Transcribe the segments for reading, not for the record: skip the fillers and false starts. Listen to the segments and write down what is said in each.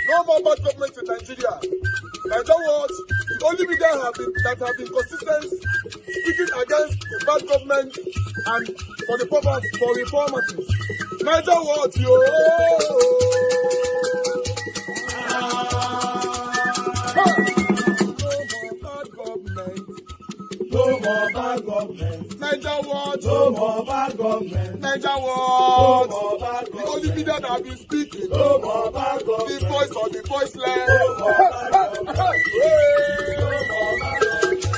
No more bad government in Nigeria. Nigeria what? The only media that have been consistent speaking against the bad government and for the purpose for reformers. Nigeria what? Yo! No more bad government. Nigeria what? No more bad government. Nigeria what? No more bad government. The only media that have been speaking. No more bad government. The voice of the voiceless. No more bad government. No more bad government.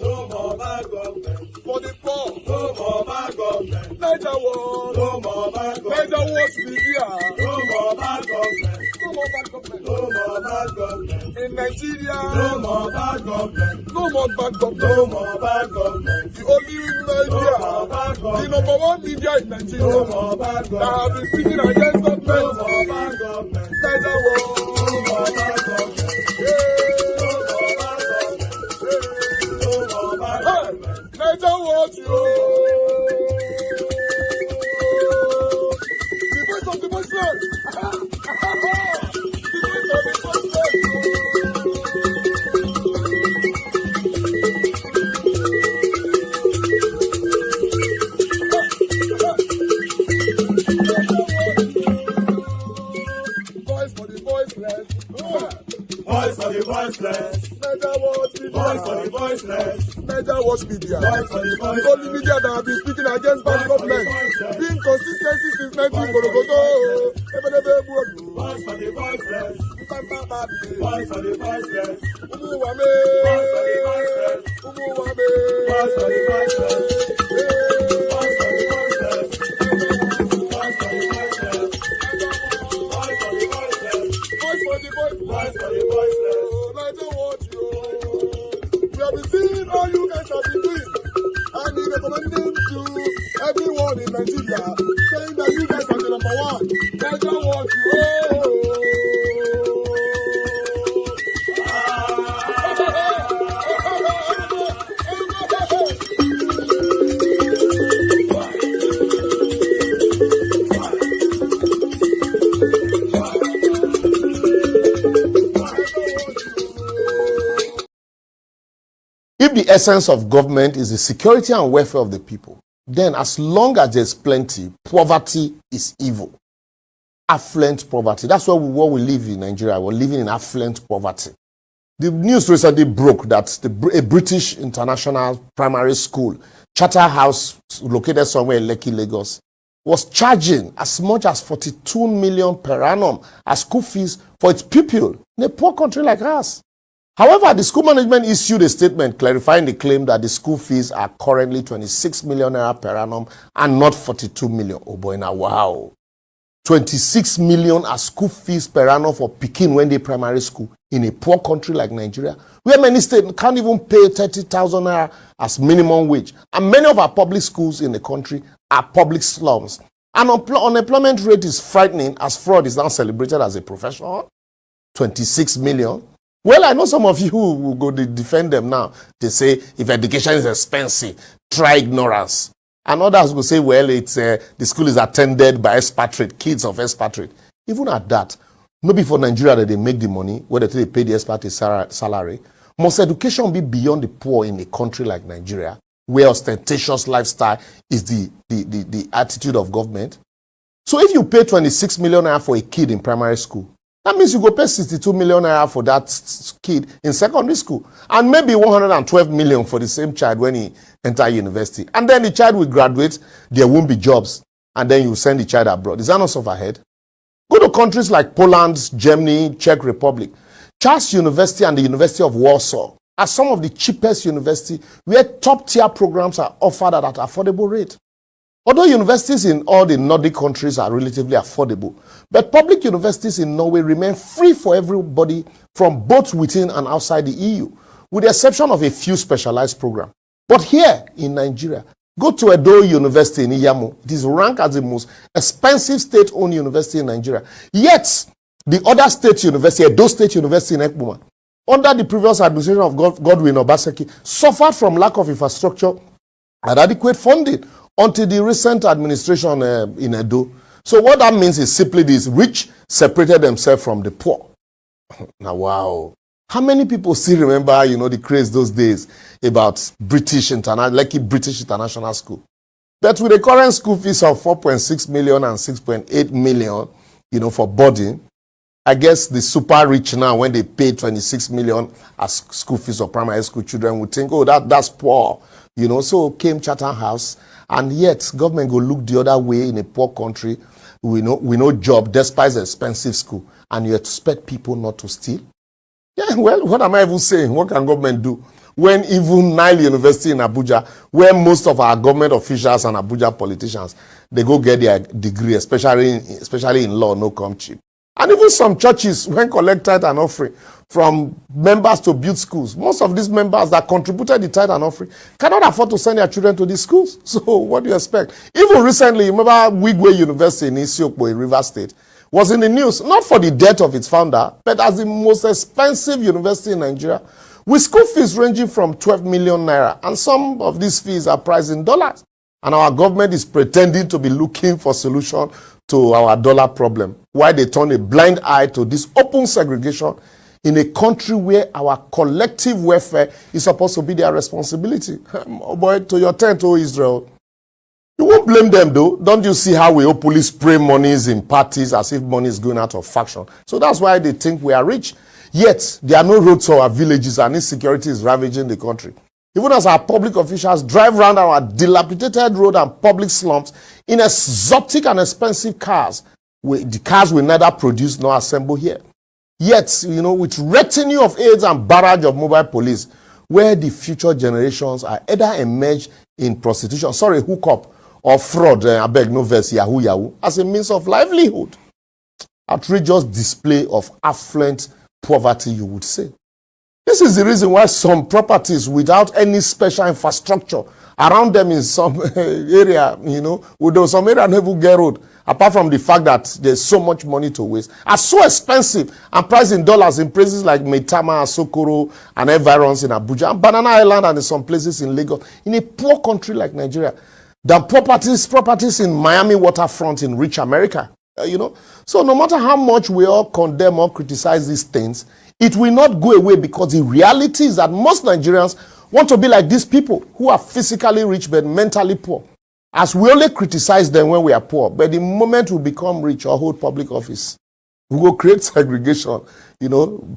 No more bad government. For the poor. No more bad government. Nigeria what? No more bad government. Nigeria what media? No more bad government. No more bad government. No more bad government. In Nigeria. No more bad government. No more bad government. No more bad government. The only media. No more bad government. The number one media in Nigeria. No more bad government. That have been speaking against government. No more bad government. Nigeria what? No more bad government. Nigeria what you? The voice of the voiceless. The voice of the voiceless. Voice for the voiceless. Voice for the voiceless. Nigeria what? Voice for the voiceless. Nigeria watch media. The only media that have been speaking against bad government. Being consistency since 1944. Voice for the voiceless. Voice for the voiceless. Voice for the voiceless. Voice for the voiceless. Voice for the voiceless. Voice for the voiceless. Voice for the voiceless. Voice for the voiceless. Voice for the voiceless. Nigeria watch you. We have been seeing all you guys have been doing. And we recommending to everyone in Nigeria saying that you guys are the number one. Nigeria watch you. If the essence of government is the security and welfare of the people, then as long as there's plenty, poverty is evil. Affluent poverty. That's what we live in Nigeria. We're living in affluent poverty. The news recently broke that a British international primary school, charter house located somewhere in Lekki, Lagos, was charging as much as 42 million per annum as school fees for its pupil in a poor country like ours. However, the school management issued a statement clarifying the claim that the school fees are currently 26 million naira per annum and not 42 million. Oh boy, now wow. 26 million as school fees per annum for Pekin when they primary school in a poor country like Nigeria, where many states can't even pay 30,000 naira as minimum wage. And many of our public schools in the country are public slums. And unemployment rate is frightening as fraud is now celebrated as a profession. 26 million. Well, I know some of you who will go to defend them now. They say, if education is expensive, try ignorance. And others will say, well, it's the school is attended by expatriate, kids of expatriate. Even at that, maybe for Nigeria that they make the money, whether they pay the expatriate salary, must education be beyond the poor in a country like Nigeria, where ostentatious lifestyle is the attitude of government? So if you pay 26 million naira for a kid in primary school, that means you go pay 62 million naira for that kid in secondary school. And maybe 112 million for the same child when he enter university. And then the child will graduate, there won't be jobs. And then you send the child abroad. Is that not overhead? Go to countries like Poland, Germany, Czech Republic. Charles University and the University of Warsaw are some of the cheapest universities where top-tier programs are offered at an affordable rate. Although universities in all the Nordic countries are relatively affordable, but public universities in Norway remain free for everybody from both within and outside the EU, with the exception of a few specialized programs. But here in Nigeria, go to Edo University in Iyamo. It is ranked as the most expensive state-owned university in Nigeria. Yet, the other state university, Edo State University in Ekpoma, under the previous administration of Godwin Obaseki, suffered from lack of infrastructure and adequate funding until the recent administration in Edo. So what that means is simply this: rich separated themselves from the poor. Now, wow. How many people still remember, the craze those days about British International School? But with the current school fees of 4.6 million and 6.8 million, for boarding, I guess the super rich now, when they pay 26 million as school fees of primary school children, would think, oh, that's poor. So came Chatham House, and yet government go look the other way in a poor country. We know job despite the expensive school, and you expect people not to steal? Yeah, well, what am I even saying? What can government do? When even Nile University in Abuja, where most of our government officials and Abuja politicians, they go get their degree, especially in law, no come cheap. And even some churches, when collect tithe and offering from members to build schools, most of these members that contributed the tithe and offering cannot afford to send their children to these schools. So what do you expect? Even recently, remember Wigwe University in Isiokpo in Rivers State was in the news, not for the death of its founder, but as the most expensive university in Nigeria, with school fees ranging from 12 million naira. And some of these fees are priced in dollars. And our government is pretending to be looking for solution to our dollar problem, while they turn a blind eye to this open segregation in a country where our collective welfare is supposed to be their responsibility. Oh boy, to your tent, oh Israel. You won't blame them though. Don't you see how we openly spray monies in parties as if money is going out of faction? So that's why they think we are rich. Yet, there are no roads to our villages and insecurity is ravaging the country. Even as our public officials drive around our dilapidated road and public slums in exotic and expensive cars, the cars will neither produce nor assemble here. Yet, with retinue of aides and barrage of mobile police, where the future generations are either emerged in prostitution, hookup, or fraud, I beg no verse, yahoo, as a means of livelihood. Outrageous display of affluent poverty, you would say. This is the reason why some properties without any special infrastructure around them in some area, some area never get road, apart from the fact that there's so much money to waste, are so expensive and priced in dollars in places like Maitama, Sokoro, and environs in Abuja, and Banana Island, and in some places in Lagos, in a poor country like Nigeria, than properties in Miami waterfront in rich America. So no matter how much we all condemn or criticize these things, it will not go away, because the reality is that most Nigerians want to be like these people who are physically rich but mentally poor. As we only criticize them when we are poor, but the moment we become rich or hold public office, we will create segregation,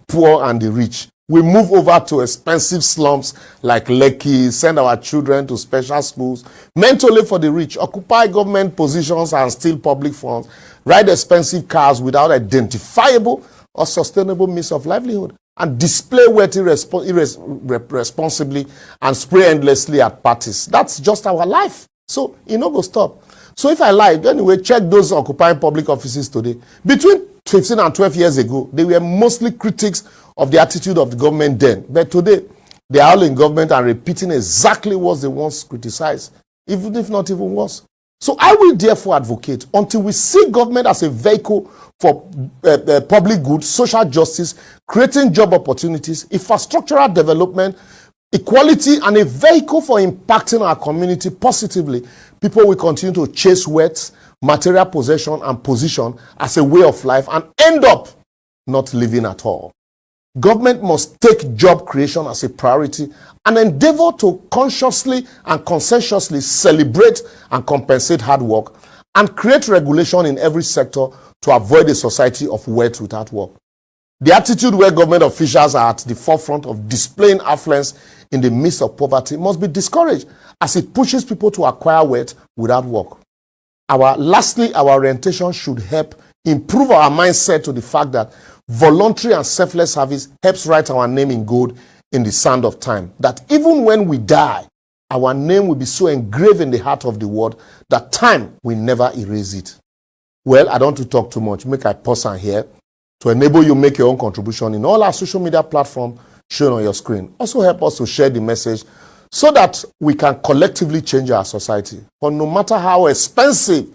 poor and the rich. We move over to expensive slums like Lekki, send our children to special schools, meant only for the rich, occupy government positions and steal public funds, ride expensive cars without identifiable or sustainable means of livelihood, and display wealth irresponsibly and spray endlessly at parties. That's just our life. So, go stop. So if I lie, anyway, check those occupying public offices today. Between 15 and 12 years ago, they were mostly critics of the attitude of the government then. But today, they are all in government and repeating exactly what they once criticized, even if not even worse. So I will therefore advocate, until we see government as a vehicle for public good, social justice, creating job opportunities, infrastructural development, equality, and a vehicle for impacting our community positively, people will continue to chase wealth, material possession, and position as a way of life and end up not living at all. Government must take job creation as a priority and endeavor to consciously and consensuously celebrate and compensate hard work and create regulation in every sector to avoid a society of wealth without work. The attitude where government officials are at the forefront of displaying affluence in the midst of poverty must be discouraged, as it pushes people to acquire wealth without work. Lastly, our orientation should help improve our mindset to the fact that voluntary and selfless service helps write our name in gold in the sand of time. That even when we die, our name will be so engraved in the heart of the world that time will never erase it. Well, I don't want to talk too much. Make I pause on here to enable you make your own contribution in all our social media platforms shown on your screen. Also help us to share the message so that we can collectively change our society. For no matter how expensive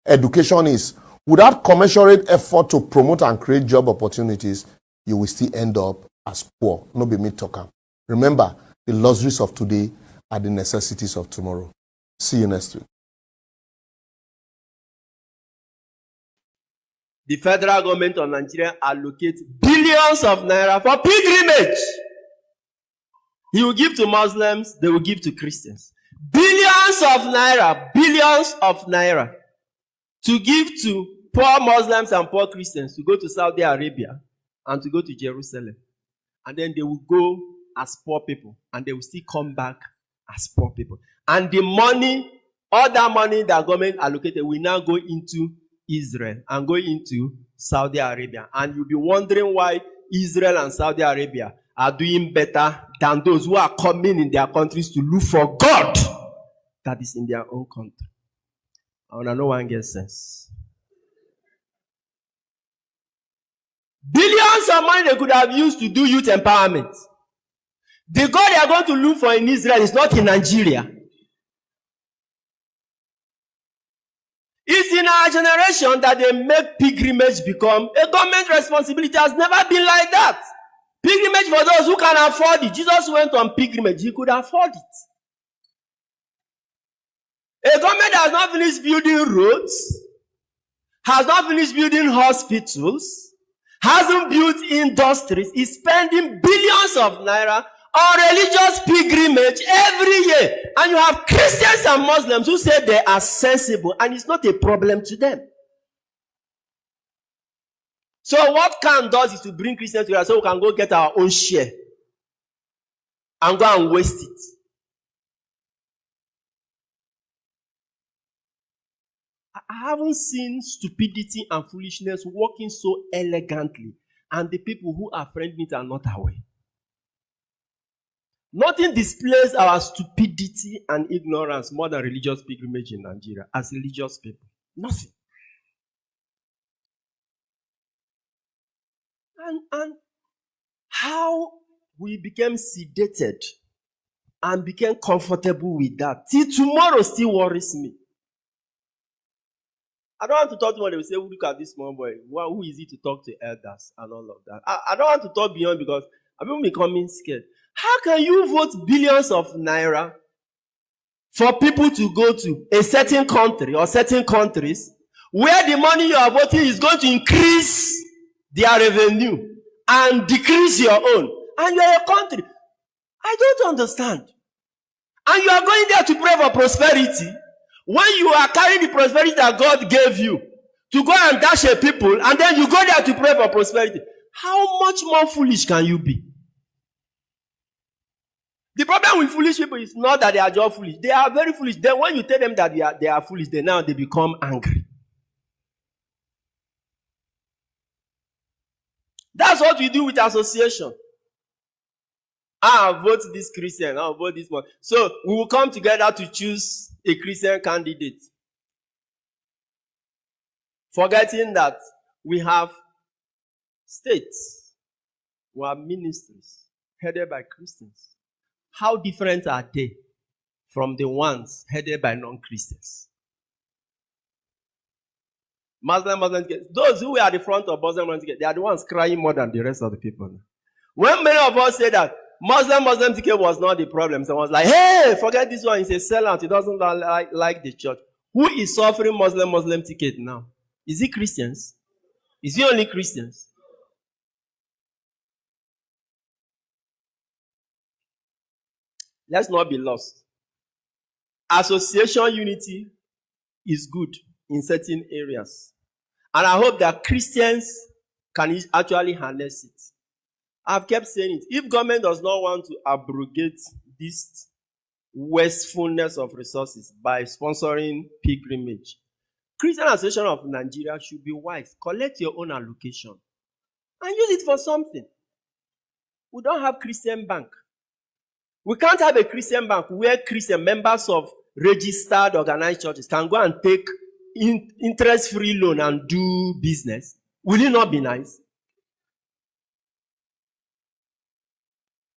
education is, without commensurate effort to promote and create job opportunities, you will still end up as poor. No be me talker. Remember, the luxuries of today are the necessities of tomorrow. See you next week. The federal government of Nigeria allocates billions of naira for pilgrimage. He will give to Muslims, they will give to Christians. Billions of naira to give to poor Muslims and poor Christians to go to Saudi Arabia and to go to Jerusalem. And then they will go as poor people and they will still come back as poor people. And the money, all that money that government allocated will now go into Israel and go into Saudi Arabia. And you'll be wondering why Israel and Saudi Arabia are doing better than those who are coming in their countries to look for God that is in their own country. I want to know one gets sense. Billions of money they could have used to do youth empowerment. The God they are going to look for in Israel is not in Nigeria. It's in our generation that they make pilgrimage become a government responsibility. It has never been like that. Pilgrimage for those who can afford it. Jesus went on pilgrimage. He could afford it. A government that has not finished building roads, has not finished building hospitals, hasn't built industries, is spending billions of naira on religious pilgrimage every year. And you have Christians and Muslims who say they are sensible and it's not a problem to them. So what CAN does is to bring Christians together so we can go get our own share and go and waste it. I haven't seen stupidity and foolishness working so elegantly, and the people who are friendly it are not aware. Nothing displays our stupidity and ignorance more than religious pilgrimage in Nigeria as religious people. Nothing. And how we became sedated and became comfortable with that till tomorrow still worries me. I don't want to talk to them. They will say, look at this small boy. Who is he to talk to elders and all of that? I don't want to talk beyond because I'm becoming scared. How can you vote billions of naira for people to go to a certain country or certain countries where the money you are voting is going to increase their revenue and decrease your own? And you are a country. I don't understand. And you are going there to pray for prosperity when you are carrying the prosperity that God gave you to go and dash a people, and then you go there to pray for prosperity. How much more foolish can you be? The problem with foolish people is not that they are just foolish. They are very foolish. Then when you tell them that they are foolish, then now they become angry. That's what we do with association. I'll vote this Christian, I'll vote this one. So we will come together to choose a Christian candidate. Forgetting that we have states, we have ministries headed by Christians. How different are they from the ones headed by non-Christians? Muslims, those who are at the front of Muslims, they are the ones crying more than the rest of the people. When many of us say that Muslim ticket was not the problem, someone was like, hey, forget this one, he's a sellout, he doesn't like the church. Who is suffering Muslim ticket now? Is it Christians? Is it only Christians? Let's not be lost. Association unity is good in certain areas. And I hope that Christians can actually harness it. I've kept saying it. If government does not want to abrogate this wastefulness of resources by sponsoring pilgrimage, Christian Association of Nigeria should be wise. Collect your own allocation and use it for something. We don't have Christian bank. We can't have a Christian bank where Christian members of registered organized churches can go and take interest-free loan and do business. Will it not be nice?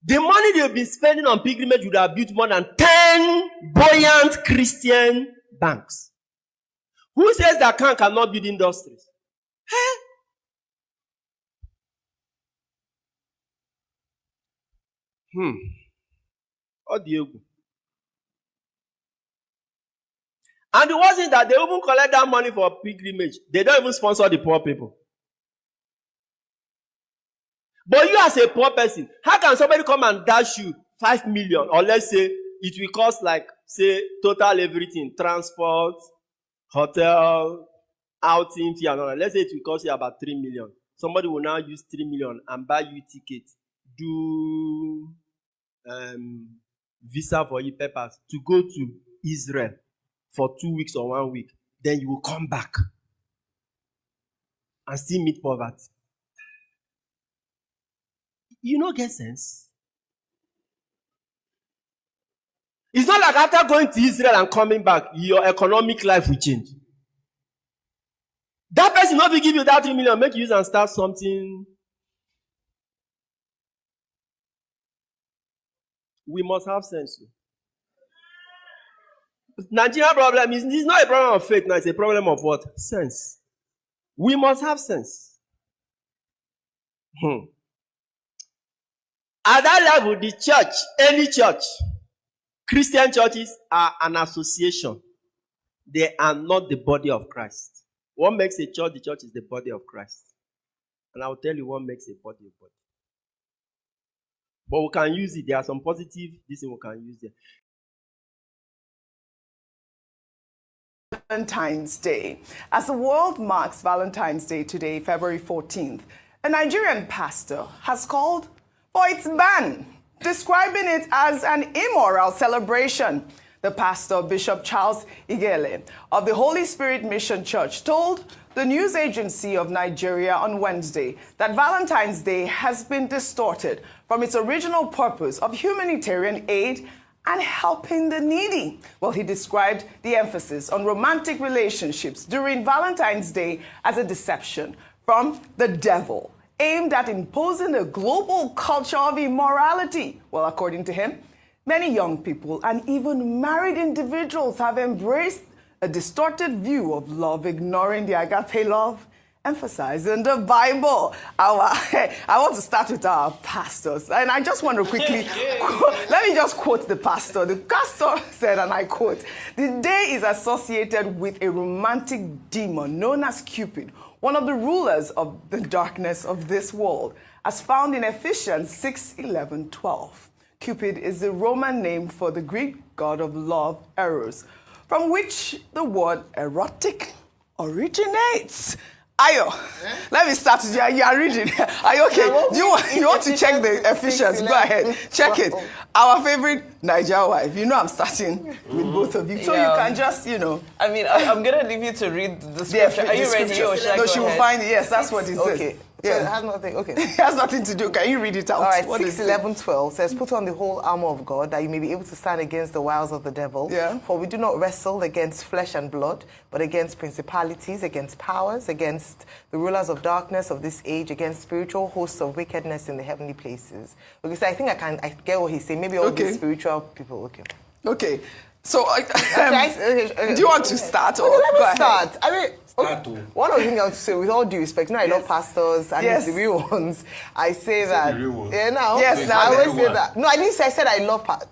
The money they've been spending on pilgrimage would have built more than 10 buoyant Christian banks. Who says that cannot build industries? Hey? What do you? And the worst is that they even collect that money for pilgrimage. They don't even sponsor the poor people. But you as a poor person, how can somebody come and dash you 5 million? Or let's say it will cost like, say, total everything, transport, hotel, outing fee and all that. Let's say it will cost you about 3 million. Somebody will now use 3 million and buy you tickets, do visa for your papers to go to Israel for 2 weeks or 1 week. Then you will come back and still meet poverty. You don't get sense. It's not like after going to Israel and coming back, your economic life will change. That person not will give you that 3 million, make you use and start something. We must have sense. Nigerian problem is it's not a problem of faith, now it's a problem of what? Sense. We must have sense. At that level, the church, any church, Christian churches are an association. They are not the body of Christ. What makes a church? The church is the body of Christ. And I will tell you what makes a body a body. But we can use it. There are some positive, this thing we can use it. Valentine's Day. As the world marks Valentine's Day today, February 14th, a Nigerian pastor has called for its ban, describing it as an immoral celebration. The pastor, Bishop Charles Igele of the Holy Spirit Mission Church, told the news agency of Nigeria on Wednesday that Valentine's Day has been distorted from its original purpose of humanitarian aid and helping the needy. Well, he described the emphasis on romantic relationships during Valentine's Day as a deception from the devil, aimed at imposing a global culture of immorality. Well, according to him, many young people and even married individuals have embraced a distorted view of love, ignoring the agape love emphasized in the Bible. I want to start with our pastors, and I just want to quickly let me just quote the pastor. The pastor said, and I quote, "The day is associated with a romantic demon known as Cupid, one of the rulers of the darkness of this world, as found in Ephesians 6:11-12. Cupid is the Roman name for the Greek god of love, Eros, from which the word erotic originates." Ayo, let me start with you. You are reading. Are you okay? Do you want to check the Ephesians? Go ahead. Check it. Our favorite Nigerian wife. You know I'm starting with both of you. So you can just, I mean, I'm going to leave you to read the scripture. Are you ready or should I go she will ahead? find it. Yes, that's what he said. Okay. Yeah. So it has nothing, okay. It has nothing to do. Can you read it out? All right, 6:11-12 says, "Put on the whole armor of God, that you may be able to stand against the wiles of the devil. Yeah. For we do not wrestle against flesh and blood, but against principalities, against powers, against the rulers of darkness of this age, against spiritual hosts of wickedness in the heavenly places." Okay, so I think I get what he's saying. Maybe all these spiritual people, okay. Okay. So, do you want to start? Or let me start. I mean, one of the things I want to say, with all due respect, I love pastors and the real ones. I say that. The real ones. Yeah, now. Yes, now I always say one. that. No, I didn't say. I said I love pastors.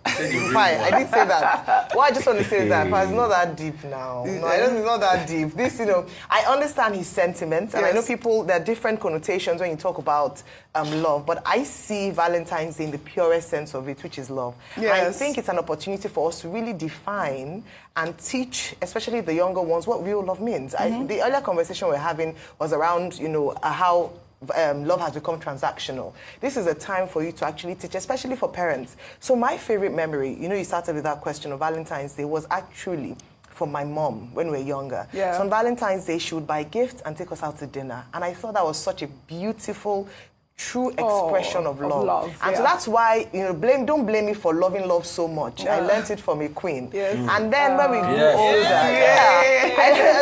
Fine, I didn't say that. What I just want to say is that it's not that deep now. No, I don't. It's not that deep. This, I understand his sentiments, and I know there are different connotations when you talk about love, but I see Valentine's Day in the purest sense of it, which is love. Yes. I think it's an opportunity for us to really define and teach, especially the younger ones, what real love means. The earlier conversation we're having was around, how love has become transactional. This is a time for you to actually teach, especially for parents. So my favorite memory, you started with that question of Valentine's Day, was actually from my mom when we were younger. Yeah. So on Valentine's Day, she would buy gifts and take us out to dinner. And I thought that was such a beautiful, true expression of love. And so that's why, don't blame me for loving love so much. Yeah. I learned it from a queen. Yes. And then when we grew older,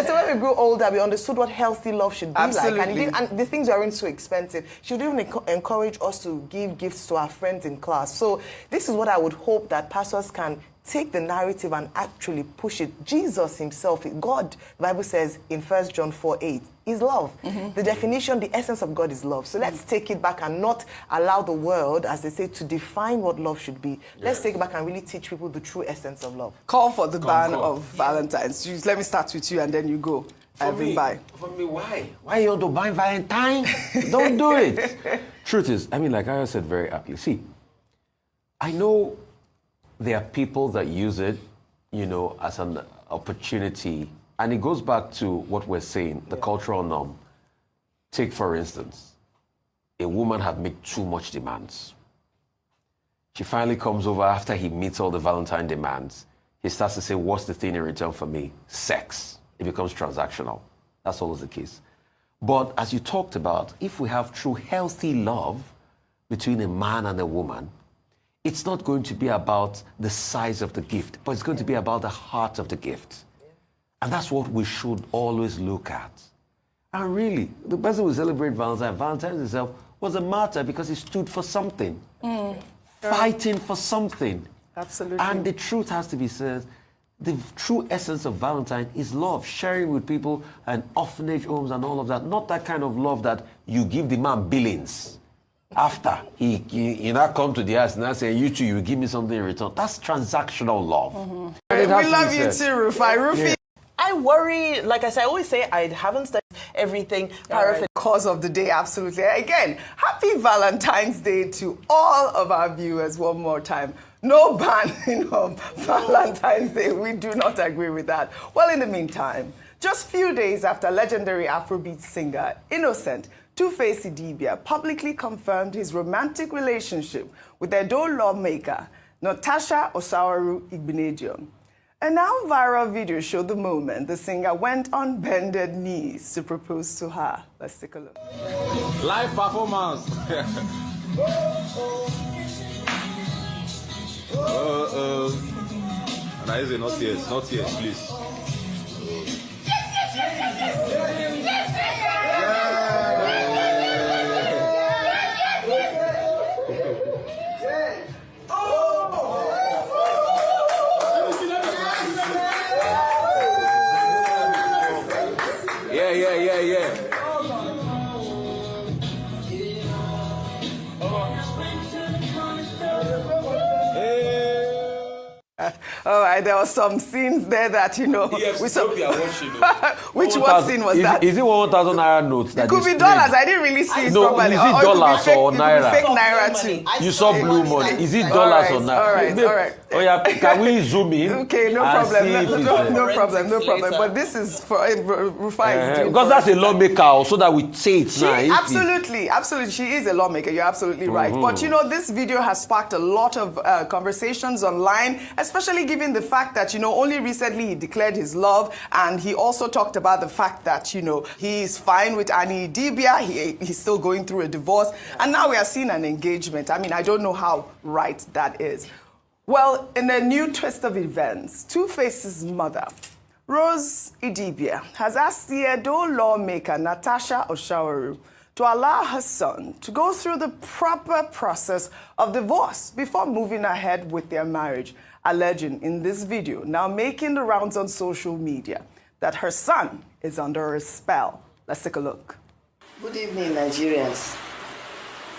so when we grew older, we understood what healthy love should be Absolutely. like. And the things aren't so expensive. She would even encourage us to give gifts to our friends in class. So this is what I would hope that pastors can take the narrative and actually push it. Jesus himself, God, the Bible says in 1 John 4:8, is love. The definition, the essence of God is love. So let's take it back and not allow the world, as they say, to define what love should be. Let's take it back and really teach people the true essence of love. Call for the ban of Valentine's. Let me start with you and then you go. For me, why? Why you want to buy Valentine? Don't do it. Truth is, I mean, like I said very aptly, see, I know there are people that use it, you know, as an opportunity. And it goes back to what we're saying, the cultural norm. Take, for instance, a woman had made too much demands. She finally comes over after he meets all the Valentine demands. He starts to say, what's the thing in return for me? Sex. It becomes transactional. That's always the case. But as you talked about, if we have true healthy love between a man and a woman, it's not going to be about the size of the gift, but it's going to be about the heart of the gift. And that's what we should always look at. And really, the person who celebrated Valentine himself was a martyr because he stood for something, fighting for something. Absolutely. And the truth has to be said, the true essence of Valentine is love, sharing with people and orphanage homes and all of that. Not that kind of love that you give the man billions. After he now come to the house and I say, you too, you give me something in return. That's transactional love. We love you too, Rufai. Rufai. I worry, like I said, I always say I haven't studied everything. Right. Cause of the day, absolutely. Again, happy Valentine's Day to all of our viewers one more time. No banning of Valentine's Day. We do not agree with that. Well, in the meantime, just few days after legendary Afrobeat singer Innocent Two-Face Idibia publicly confirmed his romantic relationship with Edo lawmaker Natasha Osawaru-Igbinedion. A now viral video showed the moment the singer went on bended knees to propose to her. Let's take a look. Live performance. And I say not yet, please. Yeah. All right, there were some scenes there that, you know, Yes, we saw. Which What scene was that? Is it 1,000 naira notes? It could be dollars. I didn't really see it properly. Is it dollars or naira? Fake naira too. You saw blue money. Is it dollars or naira? All right. Oh yeah, can we zoom in? Okay, no problem. No problem. But this is for Rufai. Because that's a lawmaker, so that we say it now. Absolutely. She is a lawmaker. You're absolutely right. But you know, this video has sparked a lot of conversations online, especially given the fact that, you know, only recently he declared his love, and he also talked about the fact that, you know, he's fine with Annie Idibia. He's still going through a divorce, and now we are seeing an engagement. I mean, I don't know how right that is. Well, in a new twist of events, Two-Face's mother, Rose Idibia, has asked the Edo lawmaker Natasha Osawaru to allow her son to go through the proper process of divorce before moving ahead with their marriage, alleging in this video, now making the rounds on social media, that her son is under a spell. Let's take a look. Good evening, Nigerians.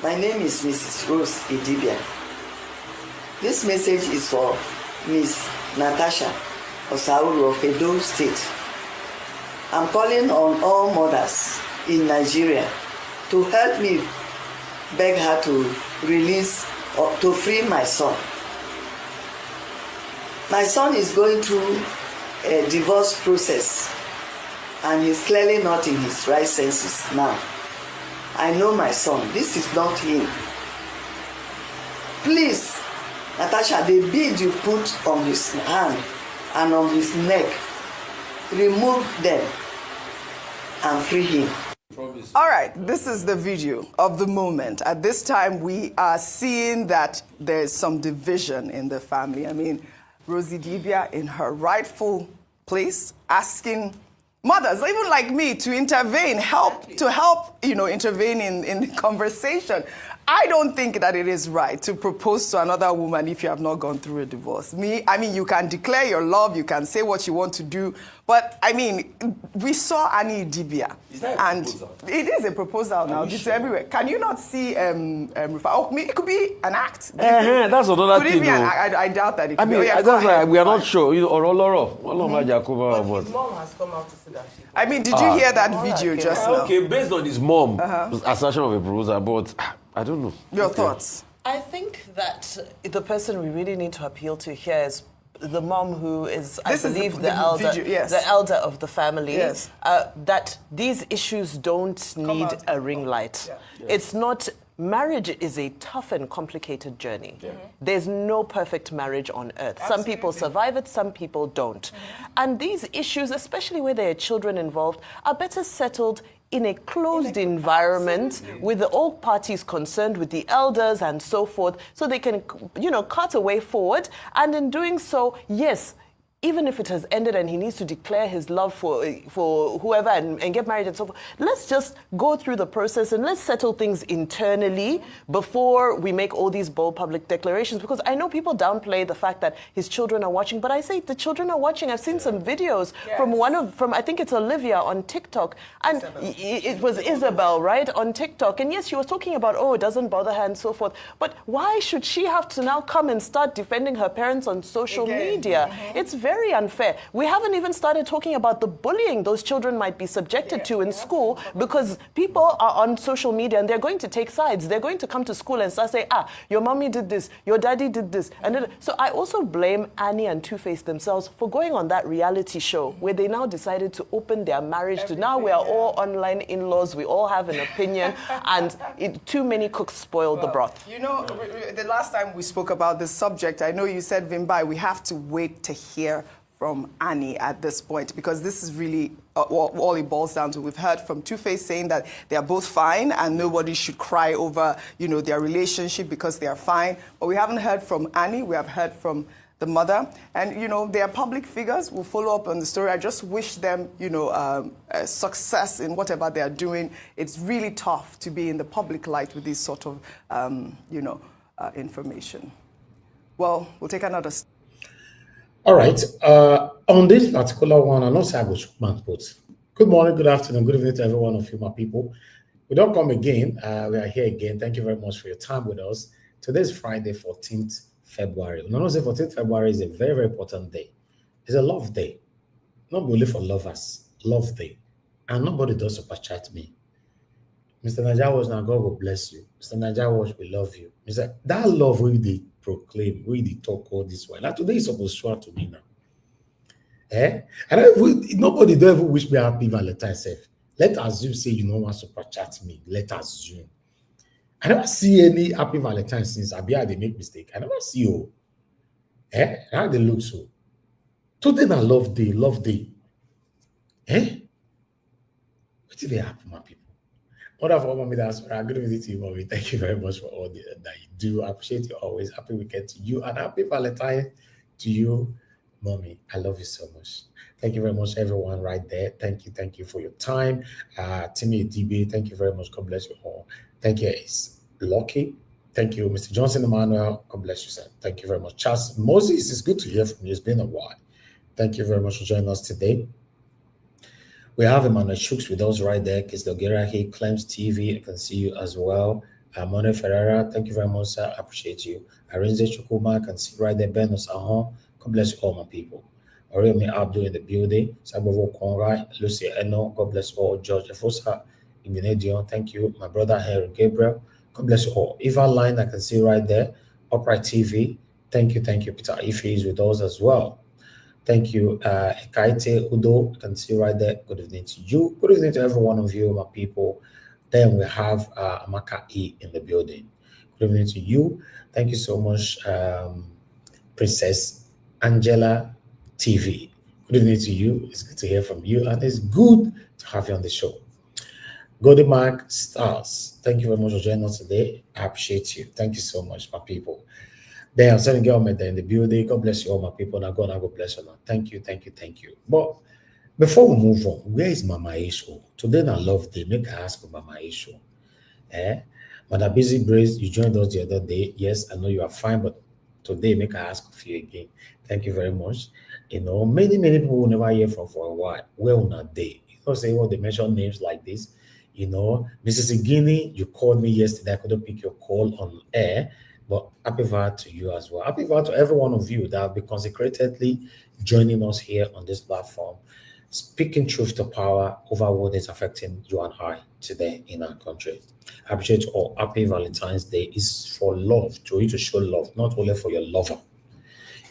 My name is Mrs. Rose Idibia. This message is for Miss Natasha Osawaru of Edo State. I'm calling on all mothers in Nigeria to help me beg her to release or to free my son. My son is going through a divorce process and he's clearly not in his right senses now. I know my son. This is not him. Please, Natasha, the bead you put on his hand and on his neck, remove them and free him. All right, this is the video of the moment. At this time, we are seeing that there's some division in the family. I mean, Rosie Idibia in her rightful place, asking mothers, even like me, to intervene, intervene in the conversation. I don't think that it is right to propose to another woman if you have not gone through a divorce. I mean, you can declare your love, you can say what you want to do, but I mean, we saw Annie Idibia. Is that a proposal? It is a proposal now. It's everywhere. Can you not see it could be an act. That's another Could thing. it be I doubt that it could I mean, be. Oh, yeah, that's go why ahead. we are not Fine. sure. His mom has come out to say that. I mean, did you hear that video just now? Okay, based on his mom assertion of a proposal, but I don't know. Your thoughts? I think that the person we really need to appeal to here is the mom who is, I believe, the elder, video, yes. the elder of the family. Yes. That these issues don't need a ring light. Yeah. It's not. Marriage is a tough and complicated journey. There's no perfect marriage on earth. Some people survive it, some people don't. And these issues, especially where there are children involved, are better settled in a closed environment with all parties concerned, with the elders and so forth, so they can, cut a way forward. And in doing so, yes, even if it has ended and he needs to declare his love for whoever and get married and so forth, let's just go through the process and let's settle things internally before we make all these bold public declarations. Because I know people downplay the fact that his children are watching, but I say the children are watching. I've seen some videos from I think it's Olivia on TikTok, and it was Isabel, right, on TikTok. And yes, she was talking about, it doesn't bother her and so forth. But why should she have to now come and start defending her parents on social media? It's very unfair. We haven't even started talking about the bullying those children might be subjected to in school, because people are on social media and they're going to take sides. They're going to come to school and start saying, your mommy did this, your daddy did this. And so I also blame Annie and Two-Face themselves for going on that reality show where they now decided to open their marriage to now we are all online in-laws, we all have an opinion, and too many cooks spoil the broth. The last time we spoke about this subject, I know you said, Vimbai, we have to wait to hear from Annie at this point, because this is really all it boils down to. We've heard from Two-Face saying that they are both fine and nobody should cry over, their relationship because they are fine. But we haven't heard from Annie. We have heard from the mother. And, they are public figures. We'll follow up on the story. I just wish them, success in whatever they are doing. It's really tough to be in the public light with this sort of, information. Well, we'll take another step. All right. On this particular one, I'm not saying I go shoot but good morning, good afternoon, good evening to every one of you, my people. We don't come again. We are here again. Thank you very much for your time with us. Today is Friday, 14th February. You know, 14th February is a very, very important day. It's a love day. Not only for lovers, love day. And nobody does super chat me. Mr. Nigerians, now God will bless you. Mr. Nigerians, we love you. Mr. That love will they proclaim, will they talk all this way. Like today is supposed to show to me now. And nobody don't ever wish me happy Valentine self. Let assume say you don't want super chat me. Let assume. I never see any happy Valentine since Abia they make mistake. I never see you. How they look so. Today na love day, love day. What did they happen, my people? Wonderful, mommy. That's right. Good evening to you, mommy. Thank you very much for all that you do. I appreciate you always. Happy weekend to you and happy Valentine to you, mommy. I love you so much. Thank you very much, everyone, right there. Thank you for your time. Timmy Idibia, thank you very much. God bless you all. Thank you, it's Lucky. Thank you, Mr. Johnson Emmanuel. God bless you, sir. Thank you very much. Charles Moses, it's good to hear from you. It's been a while. Thank you very much for joining us today. We have Emmanuel Shooks with us right there. Kisdogera here, Clems TV. I can see you as well. Mone Ferreira, thank you very much, sir. I appreciate you. Arinze Chukuma, I can see right there. Ben Osahon, God bless you all, my people. Oremi Abdul in the building. Sabovo Konrai, Lucy Eno, God bless you all. George Efosa, Ibinedion, thank you. My brother Henry Gabriel, God bless you all. Eva Line, I can see right there. Upright TV, thank you. Peter Ife is with us as well. Thank you, Kaite Udo. You can see right there. Good evening to you. Good evening to every one of you, my people. Then we have Amaka E in the building. Good evening to you. Thank you so much, Princess Angela TV. Good evening to you. It's good to hear from you, and it's good to have you on the show. Golden Mark Stars. Thank you very much for joining us today. I appreciate you. Thank you so much, my people. Then I'm sending government in the building. God bless you all, my people. Now God bless you. Now. Thank you. But before we move on, where is Mama Isho? Today I love day. Make her ask for Mama Isho. Madam Busy Brace, you joined us the other day. Yes, I know you are fine, but today make I ask of you again. Thank you very much. Many people will never hear from for a while. Well, not they. Say what they mention names like this. Mrs. Igini, you called me yesterday. I couldn't pick your call on air, but happy vow to you as well. Happy vow to every one of you that have been consecratedly joining us here on this platform, speaking truth to power over what is affecting you and I today in our country. I appreciate you all. Happy Valentine's Day is for love, to you to show love, not only for your lover.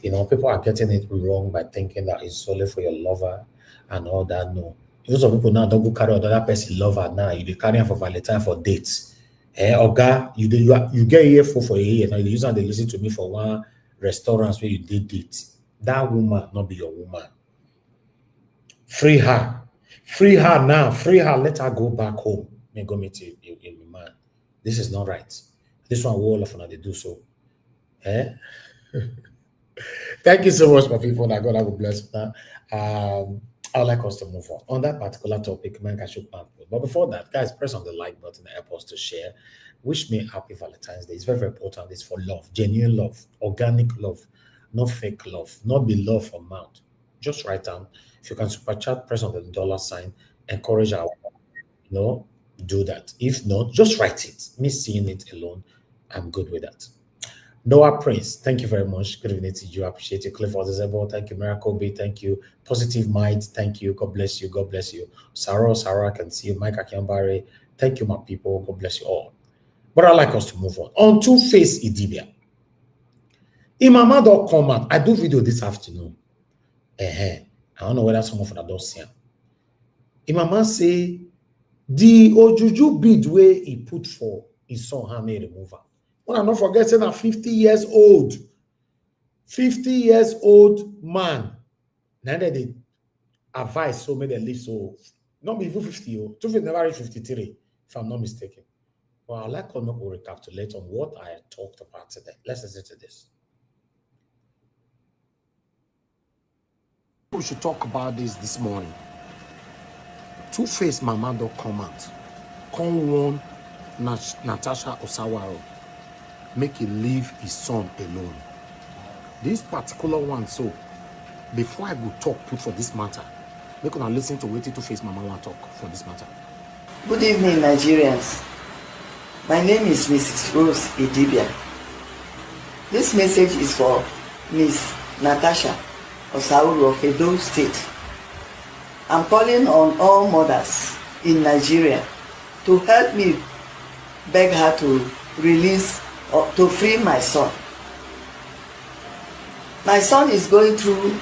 People are getting it wrong by thinking that it's only for your lover and all that. No. Even some people now don't go carry another person lover now. You dey carry am for Valentine for dates. Oga, you get earful for a year. Now you use and they listen to me for one restaurant where you did date. That woman not be your woman. Free her. Free her now. Free her. Let her go back home. May go meet a man. This is not right. This one will all of them they do so. Thank you so much, my people. That God will bless you. I would like us to move on that particular topic. But before that, guys, press on the like button and help us to share. Wish me happy Valentine's Day. It's very, very important. It's for love, genuine love, organic love, not fake love, not the love for mouth. Just write down. If you can super chat, press on the $sign. Encourage our, do that. If not, just write it. Me seeing it alone, I'm good with that. Noah Prince, thank you very much. Good evening to you. I appreciate you. Clifford Isabel, thank you. Miracle B, thank you. Positive Mind, thank you. God bless you. God bless you. Sarah, I can see you. Mike Akiambare, thank you, my people. God bless you all. But I'd like us to move on. On Two-Face Idibia. Imama.com out. I do video this afternoon. I don't know whether someone from that don't see him. Imama say the Ojuju bid where he put for his son Hame remover. When I'm not forgetting a 50 years old man. Now that they advise so many live so not even 50, two never reach 53, if I'm not mistaken. Well, I'd like to recapitulate on what I talked about today. Let's listen to this. We should talk about this morning. Two-Face Mama don't come out. Come warn Natasha Osawaro. Make him leave his son alone. This particular one, so before I go talk put for this matter, make una listen to what Two-Face Mama want talk for this matter. Good evening, Nigerians. My name is Mrs. Rose Idibia. This message is for Miss Natasha Osauru of Edo State. I'm calling on all mothers in Nigeria to help me beg her to release or to free my son. My son is going through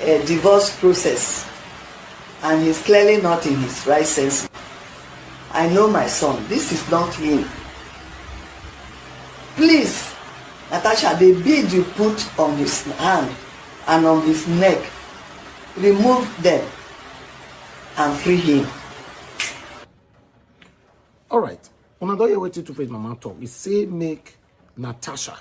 a divorce process and he's clearly not in his right sense. I know my son. This is not him. Please, Natasha, the bead you put on his hand and on his neck, remove them and free him. All right. When I don't hear what Two-Face Mama talk, he say make Natasha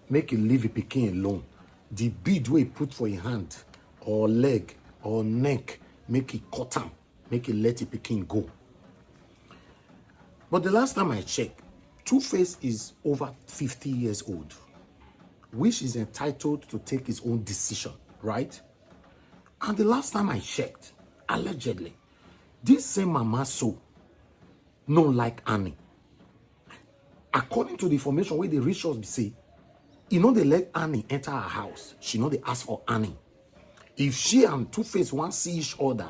make him leave a pikin alone. The bead where he put for his hand or leg or neck, make it cut him, make it let a pikin go. But the last time I checked, Two-Face is over 50 years old, which is entitled to take his own decision, right? And the last time I checked, allegedly, this same Mama so no like Annie. According to the information where they reach us, say, they let Annie enter her house. She they ask for Annie. If she and Two-Face want see each other,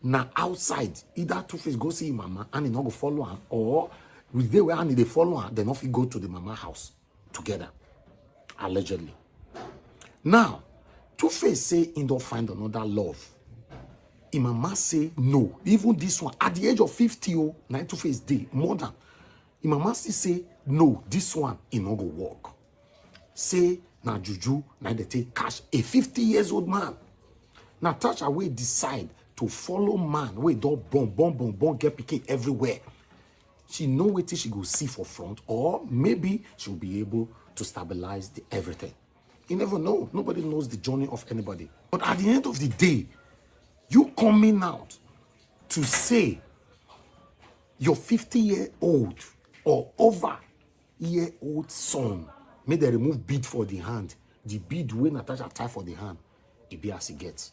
now outside, either Two-Face go see Mama, Annie not go follow her, or with the way Annie they follow her, they not go to the Mama house together, allegedly. Now, Two-Face say he don't find another love. Mama say no. Even this one, at the age of 50, now Two-Face day, more than. Mama still say no, this one he no go work. Say na juju, na they take cash. A 50 years old man. Natasha will decide to follow man where don't bomb, get picking everywhere. She know what she go see for front, or maybe she'll be able to stabilize everything. You never know. Nobody knows the journey of anybody. But at the end of the day, you coming out to say you're 50-year-old or over year-old son, make they remove bead for the hand. The bead when Natasha tie for the hand, it be as it gets.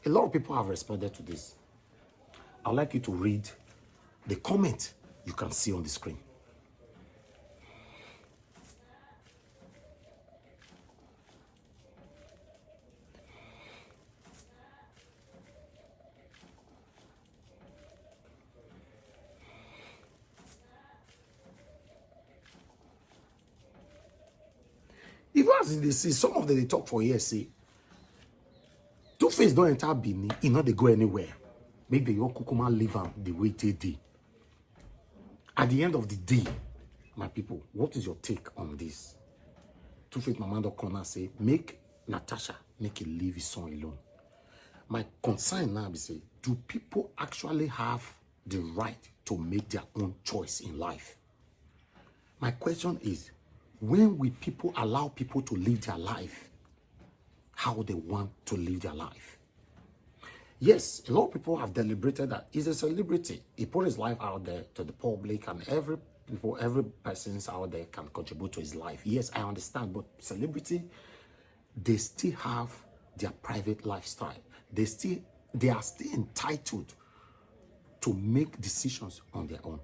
A lot of people have responded to this. I'd like you to read the comment you can see on the screen. Even as they see, some of them they talk for years, say, Two-Face don't enter Benin, you know they go anywhere. Make the your kukuma live am the way they did. At the end of the day, my people, what is your take on this? Two-Face Mama don't come and say, make Natasha make him leave his son alone. My concern now is say, do people actually have the right to make their own choice in life? My question is, when will people allow people to live their life how they want to live their life? Yes, a lot of people have deliberated that he's a celebrity. He put his life out there to the public, and every person out there can contribute to his life. Yes, I understand, but celebrity, they still have their private lifestyle. They are still entitled to make decisions on their own.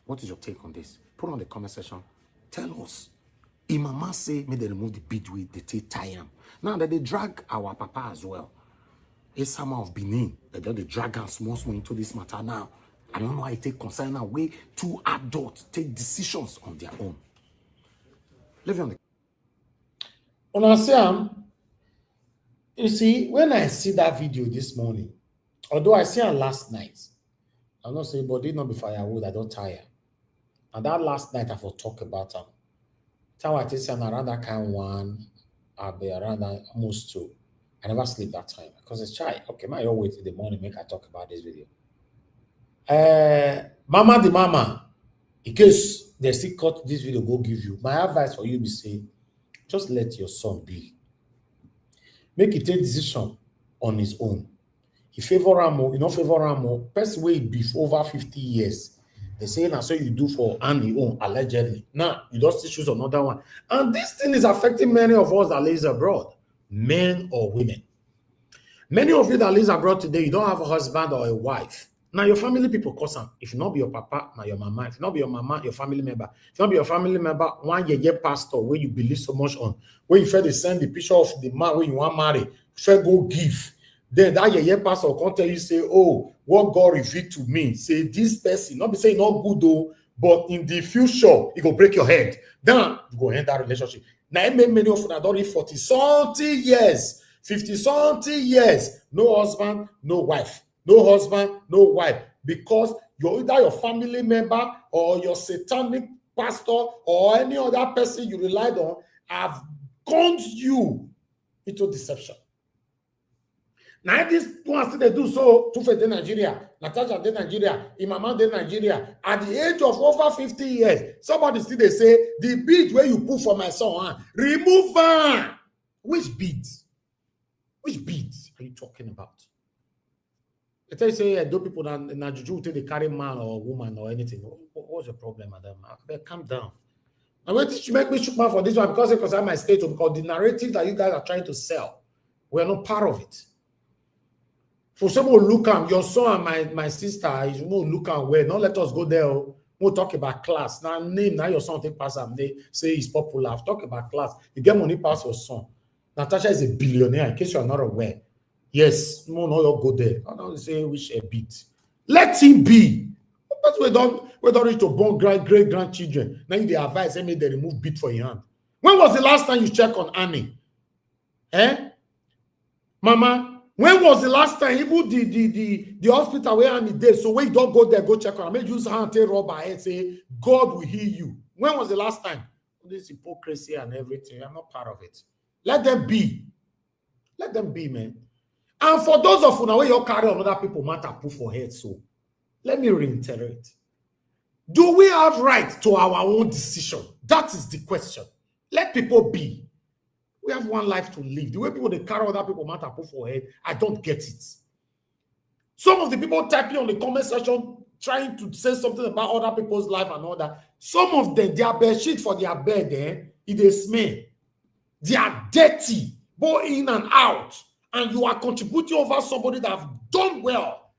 What is your take on this? Put on the comment section. Tell us. Imama say, may they remove the bead with the tie him. Now that they drag our papa as well. It's some of Benin. They drag us small into this matter now. I don't know why it take concern now. Way two adults take decisions on their own. Leave on the. You see, when I see that video this morning, although I see it last night, I'm not saying, but it not be firewood, I don't tire. And that last night I will talk about them. Time I take around that kind one, I'll be around that almost 2. I never sleep that time because it's shy. Okay, my wait till the morning make I talk about this video. Mama the mama, in case they still cut this video, go give you. My advice for you be say, just let your son be. Make it take decision on his own. He favor Ramo, you know favor Ramo, person way be for over 50 years. They say now so you do for Annie own allegedly. Now you just choose another one. And this thing is affecting many of us that live abroad, men or women. Many of you that live abroad today, you don't have a husband or a wife. Now your family people cause them. If not be your papa, now your mama. If not be your mama, your family member. If not be your family member, one year pastor where you believe so much on, where you try to send the picture of the man where you want to marry, try go give. Then that year pastor can't tell you, say, oh, what God revealed to me. Say this person, not be saying not good though, but in the future, it will break your head. Then you go end that relationship. Now I made many of them don't live 40-something years, 50-something years, no husband, no wife. No husband, no wife. Because you're either your family member or your satanic pastor or any other person you relied on have conned you into deception. Now these ones they do so, Two-Face in Nigeria, Natasha in Nigeria, Imama in Nigeria. At the age of over 50 years, somebody still they say, the bead where you put for my son, remove her. Which beads? Which beads are you talking about? They tell you say do people na juju till they carry man or woman or anything. What's your problem, madam? Calm down. And wait till you make me shook mouth for this one because I'm my state because the narrative that you guys are trying to sell, we're not part of it. For someone look at your son and my sister is won't look at where. Not let us go there. We'll talk about class. Now name now your son take pass and they say he's popular. I've talked about class. You get money pass your son. Natasha is a billionaire in case you're not aware. Yes, no, go there. I don't say wish a bit. Let him be. But we don't reach to born great grandchildren. Now you advise them they remove bit for your hand. When was the last time you check on Annie? Mama, when was the last time even the hospital where Annie did? So when you don't go there, go check on her. Make use hand take rub her head, say God will heal you. When was the last time? This hypocrisy and everything. I'm not part of it. Let them be. Let them be, man. And for those of you now where you carry on other people matter put for head, so let me reiterate. Do we have right to our own decision? That is the question. Let people be. We have one life to live. The way people they carry other people matter put for head, I don't get it. Some of the people typing on the comment section trying to say something about other people's life and all that. Some of them, their bed sheet for their bed, it is smell. They are dirty, both in and out. And you are contributing over somebody that have done well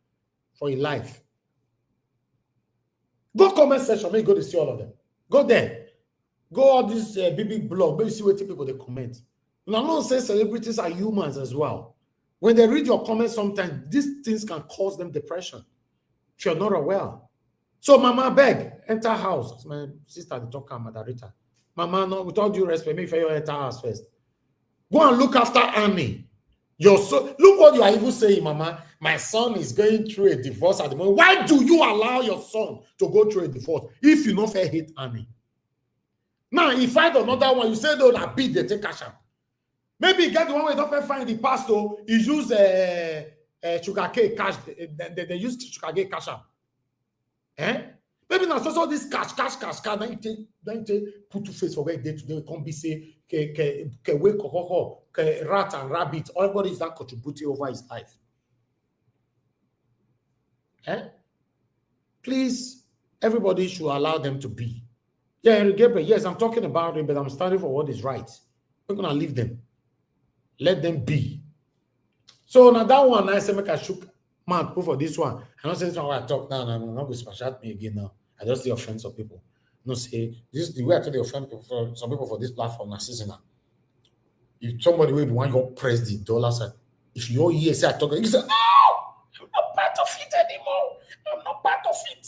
for your life. Go comment section, maybe go to see all of them. Go there. Go all this BB blog, maybe see what people they comment. And I'm not saying celebrities are humans as well. When they read your comments, sometimes these things can cause them depression if you're not aware. So, Mama, beg, enter house. As my sister, the talker, Madarita. Mama, no, with all due respect, make sure you enter house first. Go and look after Annie. Your son, look what you are even saying, Mama. My son is going through a divorce at the moment. Why do you allow your son to go through a divorce if you not fair hate Annie? Now, if I find another one, you say, no, that beat they take cash out. Maybe you get the one where you don't find the pastor, you use sugar cake cash. They use sugar cake cash out. Maybe now so this cash. Then you take put to face for where they today can't be say rat and rabbit. Everybody is not contributing over his life. Please, everybody should allow them to be. Yeah, Gabriel, yes, I'm talking about it, but I'm standing for what is right. We're gonna leave them. Let them be. So now that one, I say make a shook man put for this one. I don't say this one where I talk now. I'm not going to smash at me again now. I just the offense of people. No say this is the way I tell the offense for some people for this platform now seasonal. If somebody will want you press the dollar sign, if you hear say I talk, you say, no, I'm not part of it anymore. I'm not part of it.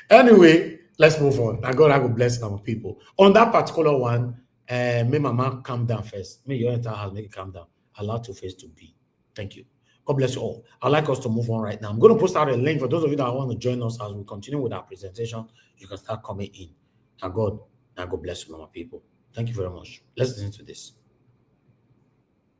Anyway, let's move on. I God, I will bless our people. On that particular one, may Mama calm down first. May your entire house make it calm down. Allow Two-Face to be. Thank you. God bless you all. I'd like us to move on right now. I'm going to post out a link for those of you that want to join us as we continue with our presentation. You can start coming in. Now God bless you, Mama people. Thank you very much. Let's listen to this.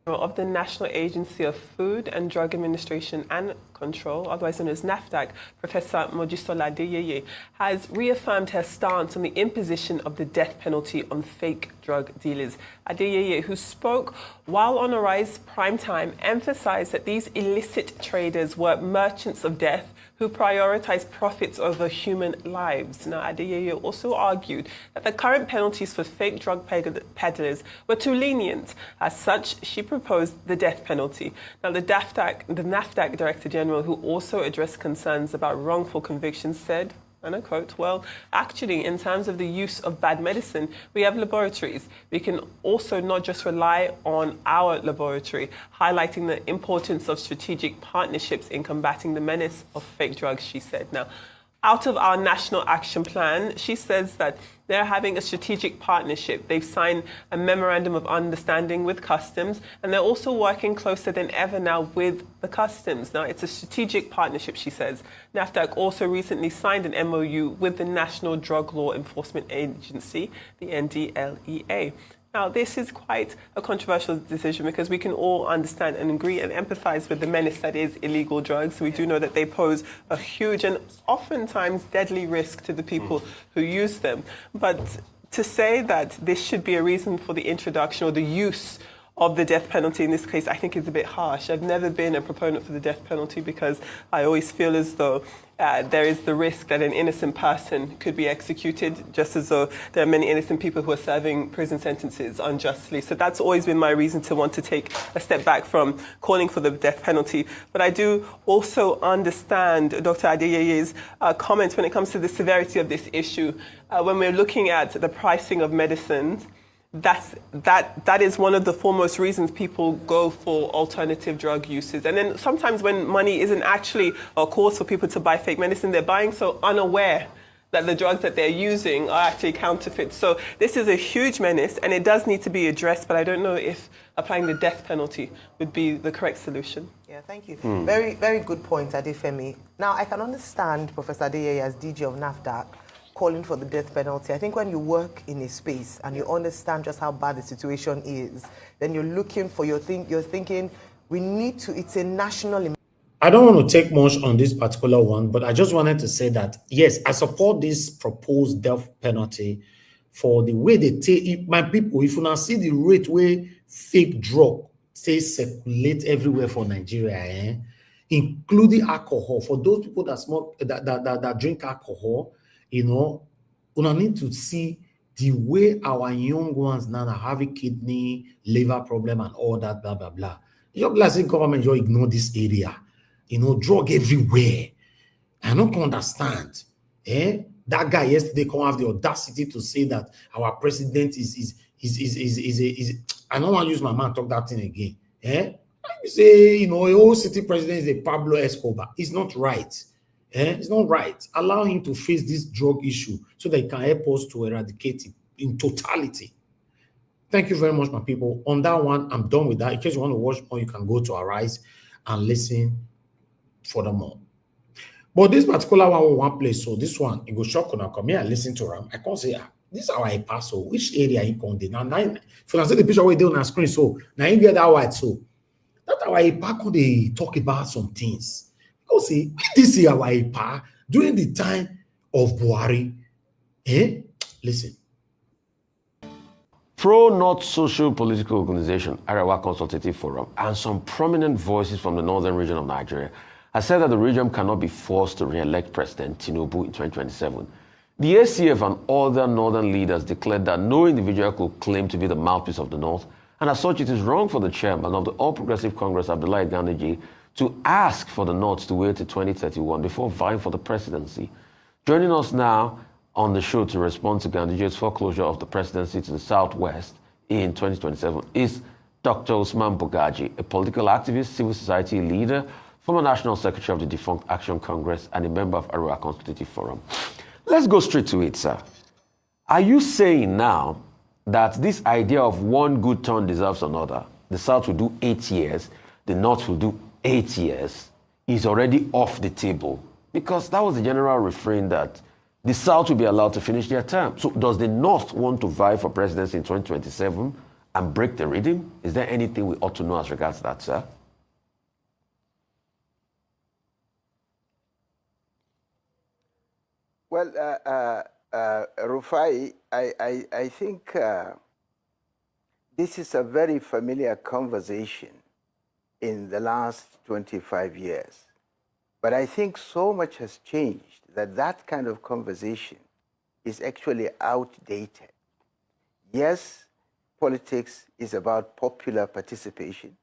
Of the National Agency of Food and Drug Administration and Control, otherwise known as NAFDAC, Professor Mojisola Adeyeye, has reaffirmed her stance on the imposition of the death penalty on fake drug dealers. Adeyeye, who spoke while on Arise Primetime, emphasized that these illicit traders were merchants of death who prioritize profits over human lives. Now, Idibia also argued that the current penalties for fake drug peddlers were too lenient. As such, she proposed the death penalty. Now, the NAFDAC Director General, who also addressed concerns about wrongful convictions, said, and I quote, well, actually, in terms of the use of bad medicine, we have laboratories. We can also not just rely on our laboratory, highlighting the importance of strategic partnerships in combating the menace of fake drugs, she said. Now, out of our national action plan, she says that they're having a strategic partnership. They've signed a memorandum of understanding with customs, and they're also working closer than ever now with the customs. Now, it's a strategic partnership, she says. NAFDAC also recently signed an MOU with the National Drug Law Enforcement Agency, the NDLEA. Now, this is quite a controversial decision because we can all understand and agree and empathize with the menace that is illegal drugs. We do know that they pose a huge and oftentimes deadly risk to the people who use them. But to say that this should be a reason for the introduction or the use of the death penalty in this case, I think is a bit harsh. I've never been a proponent for the death penalty because I always feel as though there is the risk that an innocent person could be executed, just as though there are many innocent people who are serving prison sentences unjustly. So that's always been my reason to want to take a step back from calling for the death penalty. But I do also understand Dr. Adeyeye's comments when it comes to the severity of this issue. When we're looking at the pricing of medicines, that is one of the foremost reasons people go for alternative drug uses. And then sometimes when money isn't actually a cause for people to buy fake medicine, they're buying so unaware that the drugs that they're using are actually counterfeit. So this is a huge menace and it does need to be addressed, but I don't know if applying the death penalty would be the correct solution. Yeah, thank you. Very, very good point, Adefemi. Now, I can understand Professor Adeyeye as DG of NAFDAC calling for the death penalty. I think when you work in a space and you understand just how bad the situation is, then you're looking for you're thinking, we need to, it's a national. I don't want to take much on this particular one, but I just wanted to say that, yes, I support this proposed death penalty for the way they take it. My people, if you now see the rate where fake drug say circulate everywhere for Nigeria, including alcohol. For those people that smoke, that drink alcohol, you know, we need to see the way our young ones now are having kidney, liver problem, and all that, blah, blah, blah. Your blessing government, you ignore this area. You know, drug everywhere. I don't understand. That guy yesterday come have the audacity to say that our president is I don't want to use my mouth talk that thing again. You say, you know, a whole city president is a Pablo Escobar. It's not right. It's not right. Allow him to face this drug issue so that he can help us to eradicate it in totality. Thank you very much, my people. On that one, I'm done with that. In case you want to watch more, you can go to Arise and listen furthermore. But this particular one, one place, so this one, it go shock when I come here and listen to them. I can't say, this is our IPA, so which area he can do? Now, if you see the picture where they on the screen, so now you get that white, so that our IPA could they talk about some things. Because see, this is our IPA during the time of Buhari. Listen. Pro-North Social Political Organization, Arewa Consultative Forum, and some prominent voices from the northern region of Nigeria has said that the region cannot be forced to re-elect President Tinubu in 2027. The ACF and other northern leaders declared that no individual could claim to be the mouthpiece of the North, and as such, it is wrong for the chairman of the All Progressive Congress, Abdullahi Gandhi, to ask for the North to wait till 2031 before vying for the presidency. Joining us now on the show to respond to Gandhi's foreclosure of the presidency to the Southwest in 2027 is Dr. Usman Bogaji, a political activist, civil society leader, former National Secretary of the Defunct Action Congress, and a member of Arewa Constitutive Forum. Let's go straight to it, sir. Are you saying now that this idea of one good turn deserves another, the South will do 8 years, the North will do 8 years, is already off the table? Because that was the general refrain that the South will be allowed to finish their term. So does the North want to vie for presidency in 2027 and break the rhythm? Is there anything we ought to know as regards that, sir? Well, Rufai, I think this is a very familiar conversation in the last 25 years. But I think so much has changed that that kind of conversation is actually outdated. Yes, politics is about popular participation.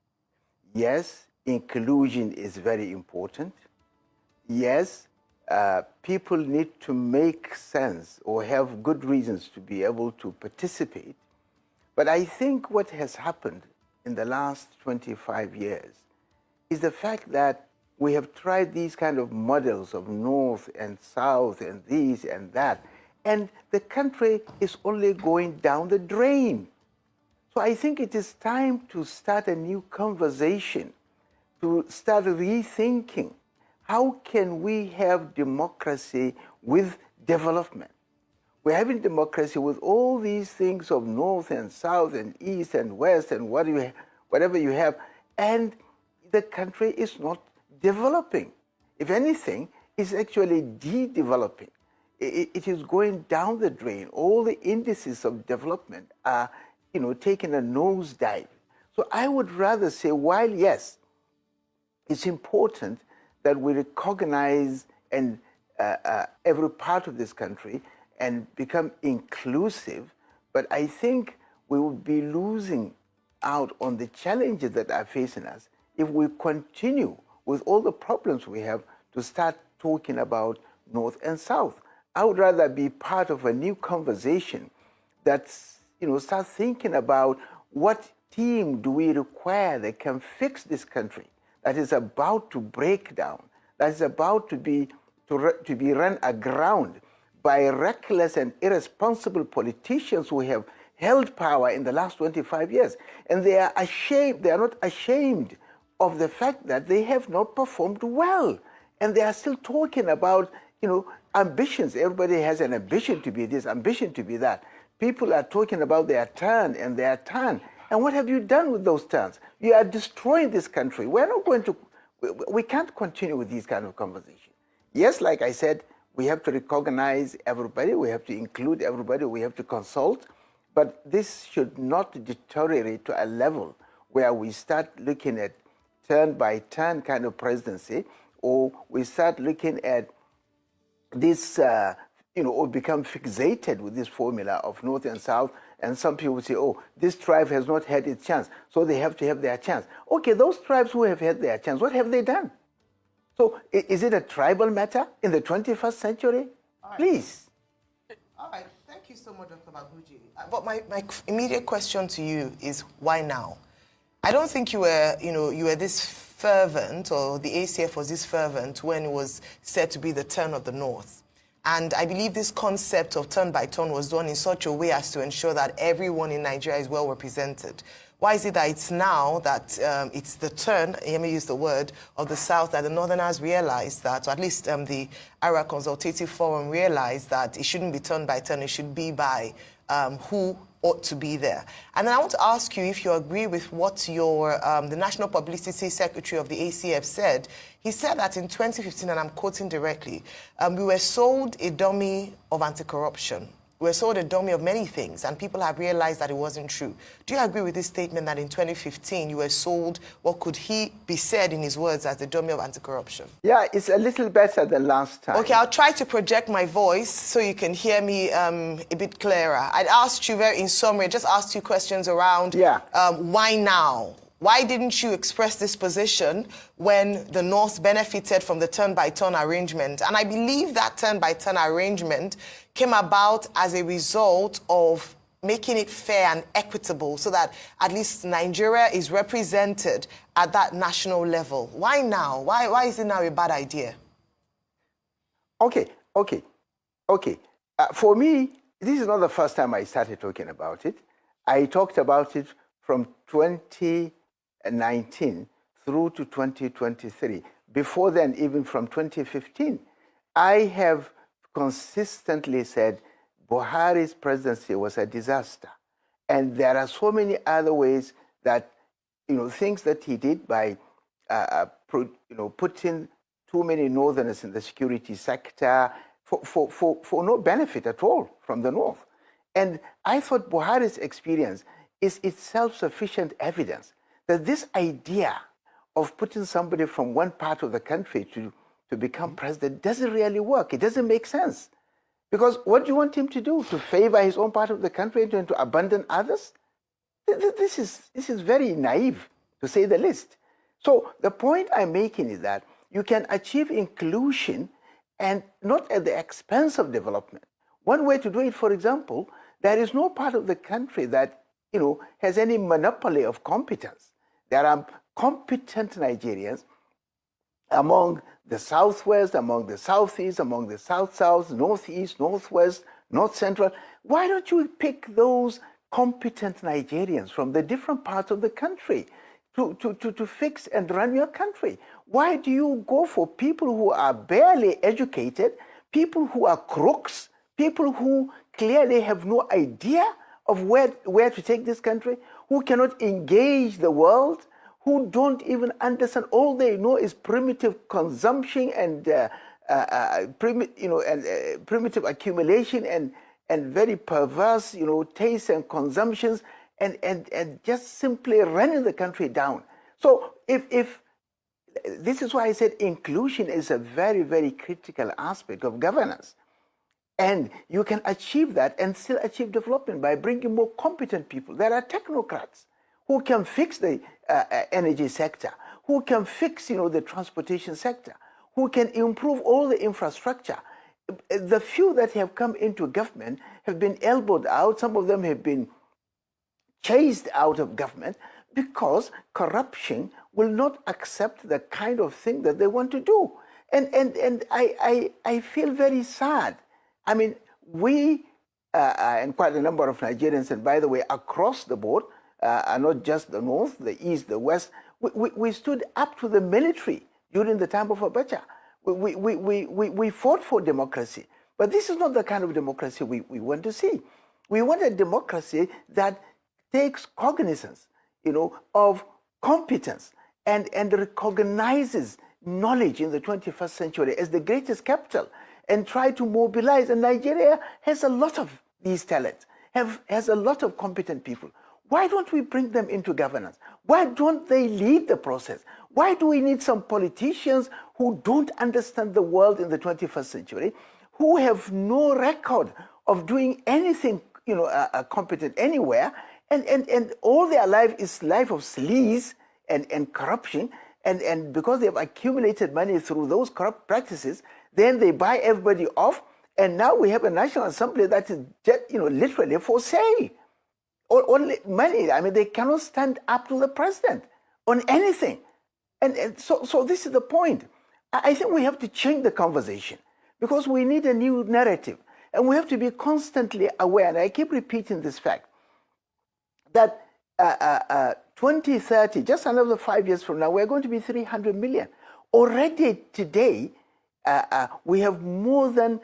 Yes, inclusion is very important. Yes, people need to make sense or have good reasons to be able to participate. But I think what has happened in the last 25 years is the fact that we have tried these kind of models of North and South and this and that, and the country is only going down the drain. So I think it is time to start a new conversation, to start rethinking how can we have democracy with development. We're having democracy with all these things of North and South and East and West and whatever you have, and the country is not developing. If anything, it's actually de-developing. It is going down the drain. All the indices of development are, taking a nosedive. So I would rather say, while yes, it's important that we recognize and every part of this country and become inclusive, but I think we would be losing out on the challenges that are facing us if we continue with all the problems we have to start talking about North and South. I would rather be part of a new conversation that's, start thinking about what team do we require that can fix this country that is about to break down, that is about to be run aground by reckless and irresponsible politicians who have held power in the last 25 years. And they are ashamed, they are not ashamed of the fact that they have not performed well. And they are still talking about, ambitions. Everybody has an ambition to be this, ambition to be that. People are talking about their turn and their turn. And what have you done with those turns? You are destroying this country. We can't continue with these kind of conversations. Yes, like I said, we have to recognize everybody, we have to include everybody, we have to consult, but this should not deteriorate to a level where we start looking at turn-by-turn kind of presidency, or we start looking at this, or become fixated with this formula of North and South, and some people say, oh, this tribe has not had its chance, so they have to have their chance. Okay, those tribes who have had their chance, what have they done? So is it a tribal matter in the 21st century? Right. Please. All right, thank you so much, Dr. Baguji. But my immediate question to you is, why now? I don't think you were this fervent, or the ACF was this fervent when it was said to be the turn of the North. And I believe this concept of turn by turn was done in such a way as to ensure that everyone in Nigeria is well represented. Why is it that it's now that it's the turn, let me use the word, of the South, that the Northerners realized that, or at least the Area Consultative Forum realized that it shouldn't be turn by turn, it should be by who ought to be there. And then I want to ask you if you agree with what your the National Publicity Secretary of the ACF said. He said that in 2015, and I'm quoting directly, we were sold a dummy of anti-corruption. We were sold a dummy of many things, and people have realized that it wasn't true. Do you agree with this statement that in 2015 you were sold, what could he be said in his words, as the dummy of anti-corruption? Yeah, it's a little better than last time. Okay, I'll try to project my voice so you can hear me a bit clearer. I'd asked you in summary, just asked you questions around why now? Why didn't you express this position when the North benefited from the turn-by-turn arrangement? And I believe that turn-by-turn arrangement came about as a result of making it fair and equitable so that at least Nigeria is represented at that national level. Why now? Why is it now a bad idea? Okay. For me, this is not the first time I started talking about it. I talked about it from 2019 through to 2023. Before then, even from 2015, I have consistently said Buhari's presidency was a disaster. And there are so many other ways that, things that he did by, putting too many Northerners in the security sector for no benefit at all from the North. And I thought Buhari's experience is itself sufficient evidence that this idea of putting somebody from one part of the country to become president doesn't really work. It doesn't make sense. Because what do you want him to do? To favor his own part of the country and to abandon others? This is very naive, to say the least. So the point I'm making is that you can achieve inclusion and not at the expense of development. One way to do it, for example, there is no part of the country that has any monopoly of competence. There are competent Nigerians among the Southwest, among the Southeast, among the South-South, Northeast, Northwest, North Central. Why don't you pick those competent Nigerians from the different parts of the country to fix and run your country? Why do you go for people who are barely educated, people who are crooks, people who clearly have no idea of where to take this country, who cannot engage the world, who don't even understand? All they know is primitive consumption and primitive accumulation and very perverse, tastes and consumptions, and just simply running the country down. So if this is why I said inclusion is a very, very critical aspect of governance. And you can achieve that and still achieve development by bringing more competent people. There are technocrats who can fix the energy sector, who can fix, the transportation sector, who can improve all the infrastructure. The few that have come into government have been elbowed out. Some of them have been chased out of government because corruption will not accept the kind of thing that they want to do. And I feel very sad. I mean, we, and quite a number of Nigerians, and by the way, across the board, not just the North, the East, the West, we stood up to the military during the time of Abacha. We fought for democracy. But this is not the kind of democracy we want to see. We want a democracy that takes cognizance, of competence and recognizes knowledge in the 21st century as the greatest capital, and try to mobilize. And Nigeria has a lot of these talents, has a lot of competent people. Why don't we bring them into governance? Why don't they lead the process? Why do we need some politicians who don't understand the world in the 21st century, who have no record of doing anything, competent anywhere, and all their life is life of sleaze and corruption, and because they've accumulated money through those corrupt practices, then they buy everybody off, and now we have a National Assembly that is just, literally for sale. Only money. I mean, they cannot stand up to the president on anything. And so this is the point. I think we have to change the conversation because we need a new narrative. And we have to be constantly aware, and I keep repeating this fact, that 2030, just another 5 years from now, we're going to be 300 million. Already today, we have more than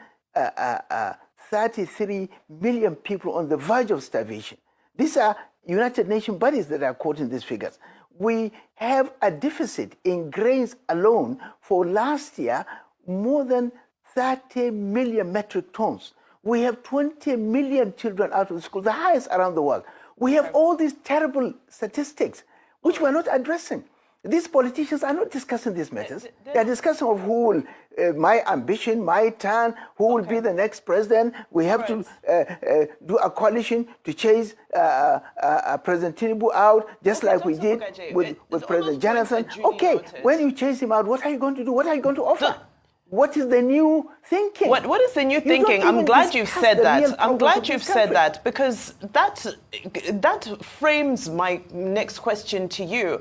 33 million people on the verge of starvation. These are United Nations bodies that are quoting these figures. We have a deficit in grains alone for last year, more than 30 million metric tons. We have 20 million children out of school, the highest around the world. We have all these terrible statistics, which we're not addressing. These politicians are not discussing these matters. They're discussing of who will, my ambition, my turn, who will be the next president. We have to do a coalition to chase President Tinubu out, just like we did with President Jonathan. Okay, when you chase him out, what are you going to do? What are you going to offer? What is the new thinking? What is the new thinking? I'm glad you've said that. I'm glad you've said that because that frames my next question to you,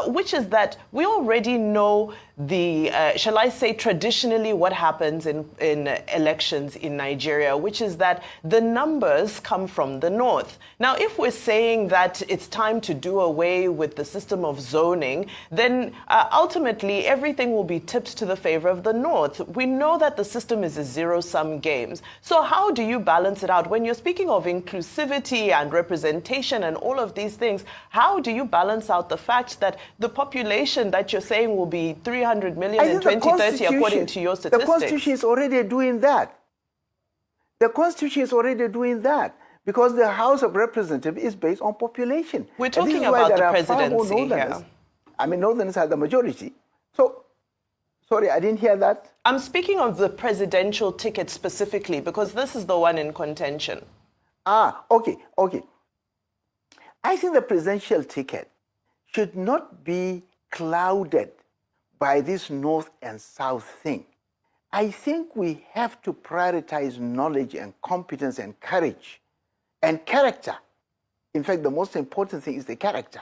which is that we already know the, shall I say, traditionally what happens in elections in Nigeria, which is that the numbers come from the north. Now, if we're saying that it's time to do away with the system of zoning, then ultimately everything will be tipped to the favor of the north. We know that the system is a zero-sum game. So how do you balance it out? When you're speaking of inclusivity and representation and all of these things, how do you balance out the fact that the population that you're saying will be 300 million in 2030 according to your statistics? The Constitution is already doing that. The Constitution is already doing that because the House of Representatives is based on population. We're talking about the presidency here. I mean, Northerners are the majority. So, sorry, I didn't hear that. I'm speaking of the presidential ticket specifically because this is the one in contention. Okay. I think the presidential ticket should not be clouded by this North and South thing. I think we have to prioritize knowledge and competence and courage and character. In fact, the most important thing is the character.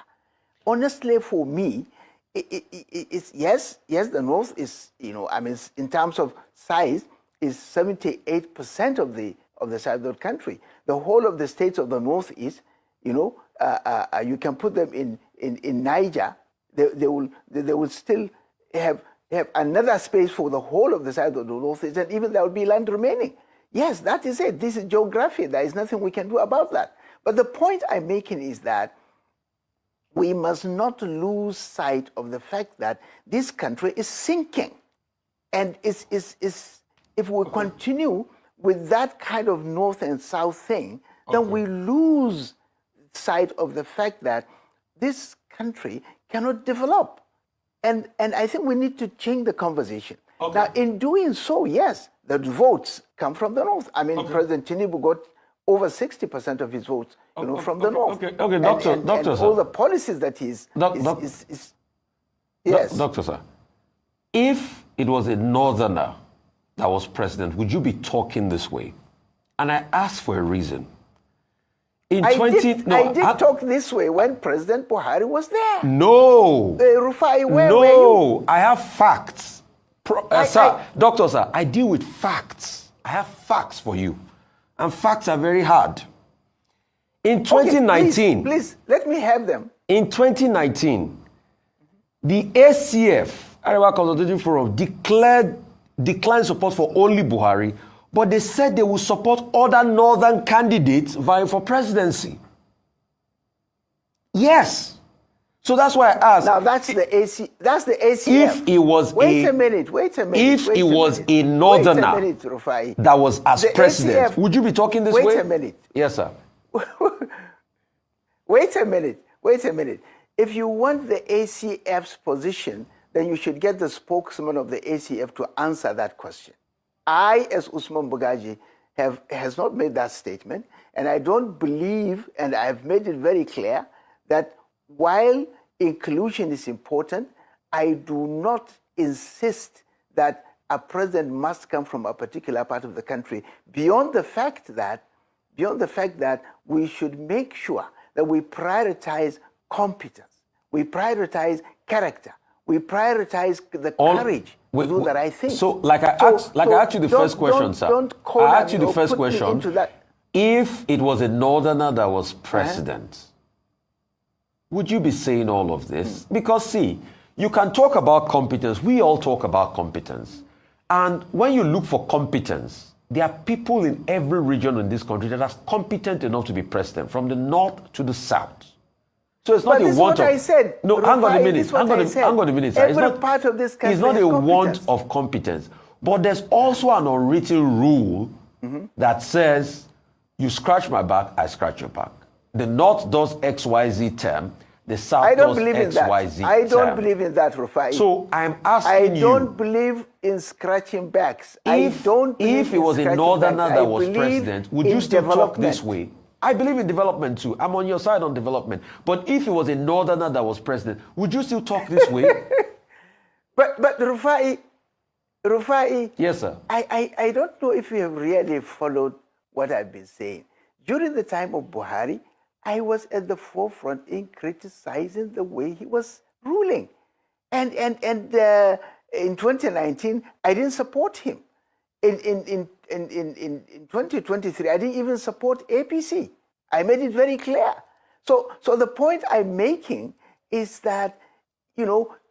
Honestly, for me, yes, the North is, in terms of size, is 78% of the size of the country. The whole of the states of the Northeast, you can put them in Niger, they will still have another space for the whole of the side of the Northeast, and even there will be land remaining. Yes, that is it. This is geography. There is nothing we can do about that. But the point I'm making is that we must not lose sight of the fact that this country is sinking. And if we continue with that kind of North and South thing, then we lose sight of the fact that this country cannot develop. And I think we need to change the conversation. Now, in doing so, yes, the votes come from the North. I mean, President Tinubu got over 60% of his votes, from the North. Doctor, sir. All the policies that he's... Yes. Doctor, sir, if it was a Northerner that was president, would you be talking this way? And I ask for a reason. I did talk this way when President Buhari was there. No. Rufai, where were you? I have facts. Doctor, sir, I deal with facts. I have facts for you. And facts are very hard. In 2019... Please, let me have them. In 2019, the ACF, Arewa Consultative Forum, declined support for only Buhari, but they said they will support other northern candidates vying for presidency. Yes. So that's why I asked. Now that's the ACF. If it was Wait a minute. If it was a northerner that was as president, would you be talking this way? Wait a minute. Yes, sir. Wait a minute. If you want the ACF's position, then you should get the spokesman of the ACF to answer that question. I, as Usman Bugaji, has not made that statement, and I don't believe, and I've made it very clear, that while inclusion is important, I do not insist that a president must come from a particular part of the country, beyond the fact that we should make sure that we prioritize competence, we prioritize character, we prioritize the courage to do the right thing. So, like I asked you the first question, sir. I asked you the first question. If it was a northerner that was president, would you be saying all of this? Because, see, you can talk about competence. We all talk about competence. And when you look for competence, there are people in every region in this country that are competent enough to be president, from the north to the south. So it's not a want of... I said. No, hang on a minute. Hang on a minute. Every part of this country it's not a want of competence. But there's also an unwritten rule that says, you scratch my back, I scratch your back. The north does XYZ term, the south does XYZ term. I don't believe in that, Rufai. So I'm asking you... I don't believe in scratching backs. If it was a northerner that was president, would you still talk this way? I believe in development too. I'm on your side on development. But if it was a northerner that was president, would you still talk this way? But Rufai, yes, sir. I don't know if you have really followed what I've been saying. During the time of Buhari, I was at the forefront in criticizing the way he was ruling. And in 2019, I didn't support him. In 2023, I didn't even support APC. I made it very clear. So the point I'm making is that,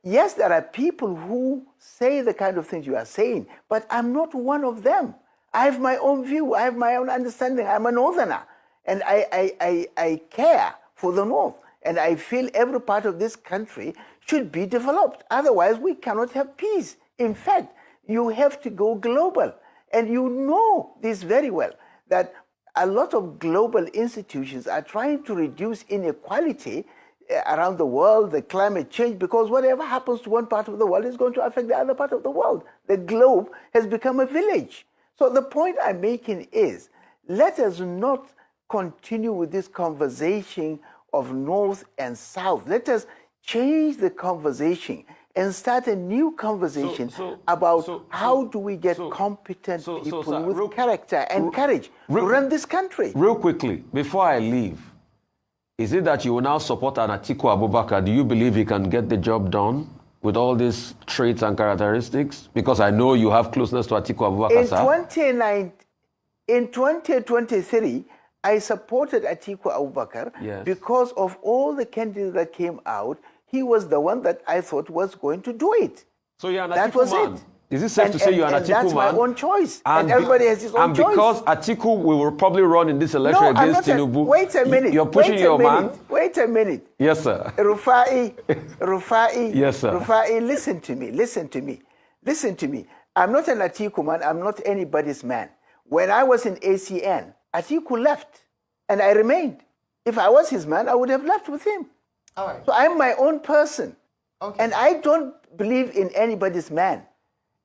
yes, there are people who say the kind of things you are saying, but I'm not one of them. I have my own view. I have my own understanding. I'm a northerner, and I care for the North, and I feel every part of this country should be developed. Otherwise, we cannot have peace. In fact, you have to go global. And you know this very well, that a lot of global institutions are trying to reduce inequality around the world, the climate change, because whatever happens to one part of the world is going to affect the other part of the world. The globe has become a village. So the point I'm making is, let us not continue with this conversation of North and South. Let us change the conversation and start a new conversation about how do we get competent people with character and courage to run this country. Real quickly, before I leave, is it that you will now support an Atiku Abubakar? Do you believe he can get the job done with all these traits and characteristics? Because I know you have closeness to Atiku Abubakar, sir. In 2023, I supported Atiku Abubakar because of all the candidates that came out. He was the one that I thought was going to do it. So you're an Atiku Atiku man. Is it safe to say you're an Atiku man? That's my own choice. And everybody has his own choice. And because Atiku will probably run in this election against Tinubu. Wait a minute. You're pushing your man. Wait a minute. Yes, sir. Rufai. Yes, sir. Rufai, listen to me. I'm not an Atiku man. I'm not anybody's man. When I was in ACN, Atiku left, and I remained. If I was his man, I would have left with him. All right. So I'm my own person. Okay. And I don't believe in anybody's man.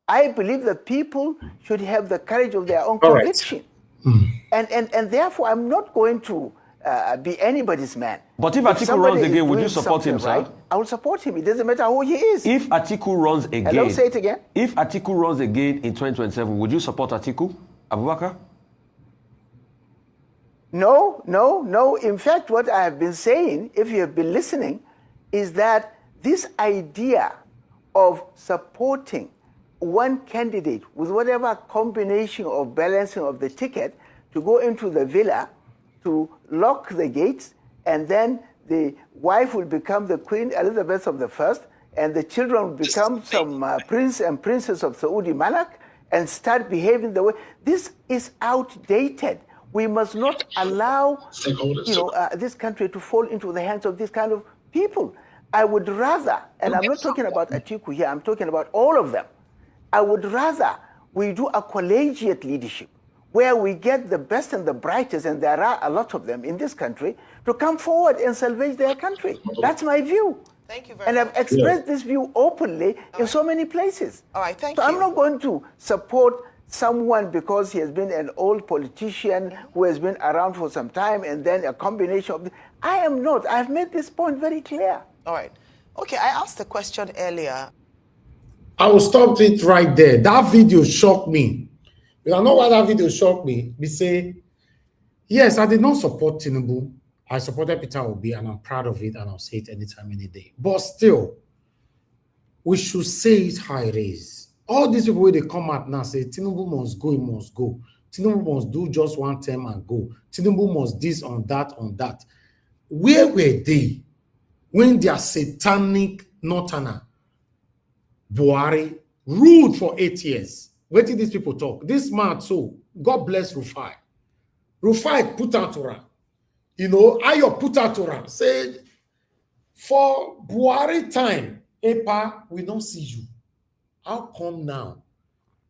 I believe that people should have the courage of their own conviction. Right. And therefore, I'm not going to be anybody's man. But if Atiku runs again, would you support him, sir? Right, I will support him. It doesn't matter who he is. If Atiku runs again... Hello, say it again. If Atiku runs again in 2027, would you support Atiku Abubakar? No. In fact, what I have been saying, if you have been listening, is that this idea of supporting one candidate with whatever combination of balancing of the ticket to go into the villa, to lock the gates, and then the wife will become the Queen Elizabeth I, and the children will become some prince and princess of Saudi Malak, and start behaving the way. This is outdated. We must not allow this country to fall into the hands of this kind of people. I would rather, and I'm not talking about Atiku here, I'm talking about all of them. I would rather we do a collegiate leadership where we get the best and the brightest, and there are a lot of them in this country, to come forward and salvage their country. That's my view. Thank you very and much. I've expressed this view openly in so many places. All right, thank you. you. I'm not going to support someone because he has been an old politician who has been around for some time, and then a combination of... I am not. I've made this point very clear. All right. Okay, I asked a question earlier. I will stop it right there. That video shocked me. But I know why that video shocked me. We say, yes, I did not support Tinubu. I supported Peter Obi, and I'm proud of it, and I'll say it anytime, any day. But still, we should say it how it is. All these people, they come out now say, Tinubu must go, he must go. Tinubu must do just one term and go. Tinubu must this on that, on that. Where were they when their satanic northerner, Buhari, ruled for 8 years? Where did these people talk? This man, so, God bless Rufai. Rufai put out to her. You know, Ayo put out to her. Said, for Buhari time, EPA, we don't see you. How come now?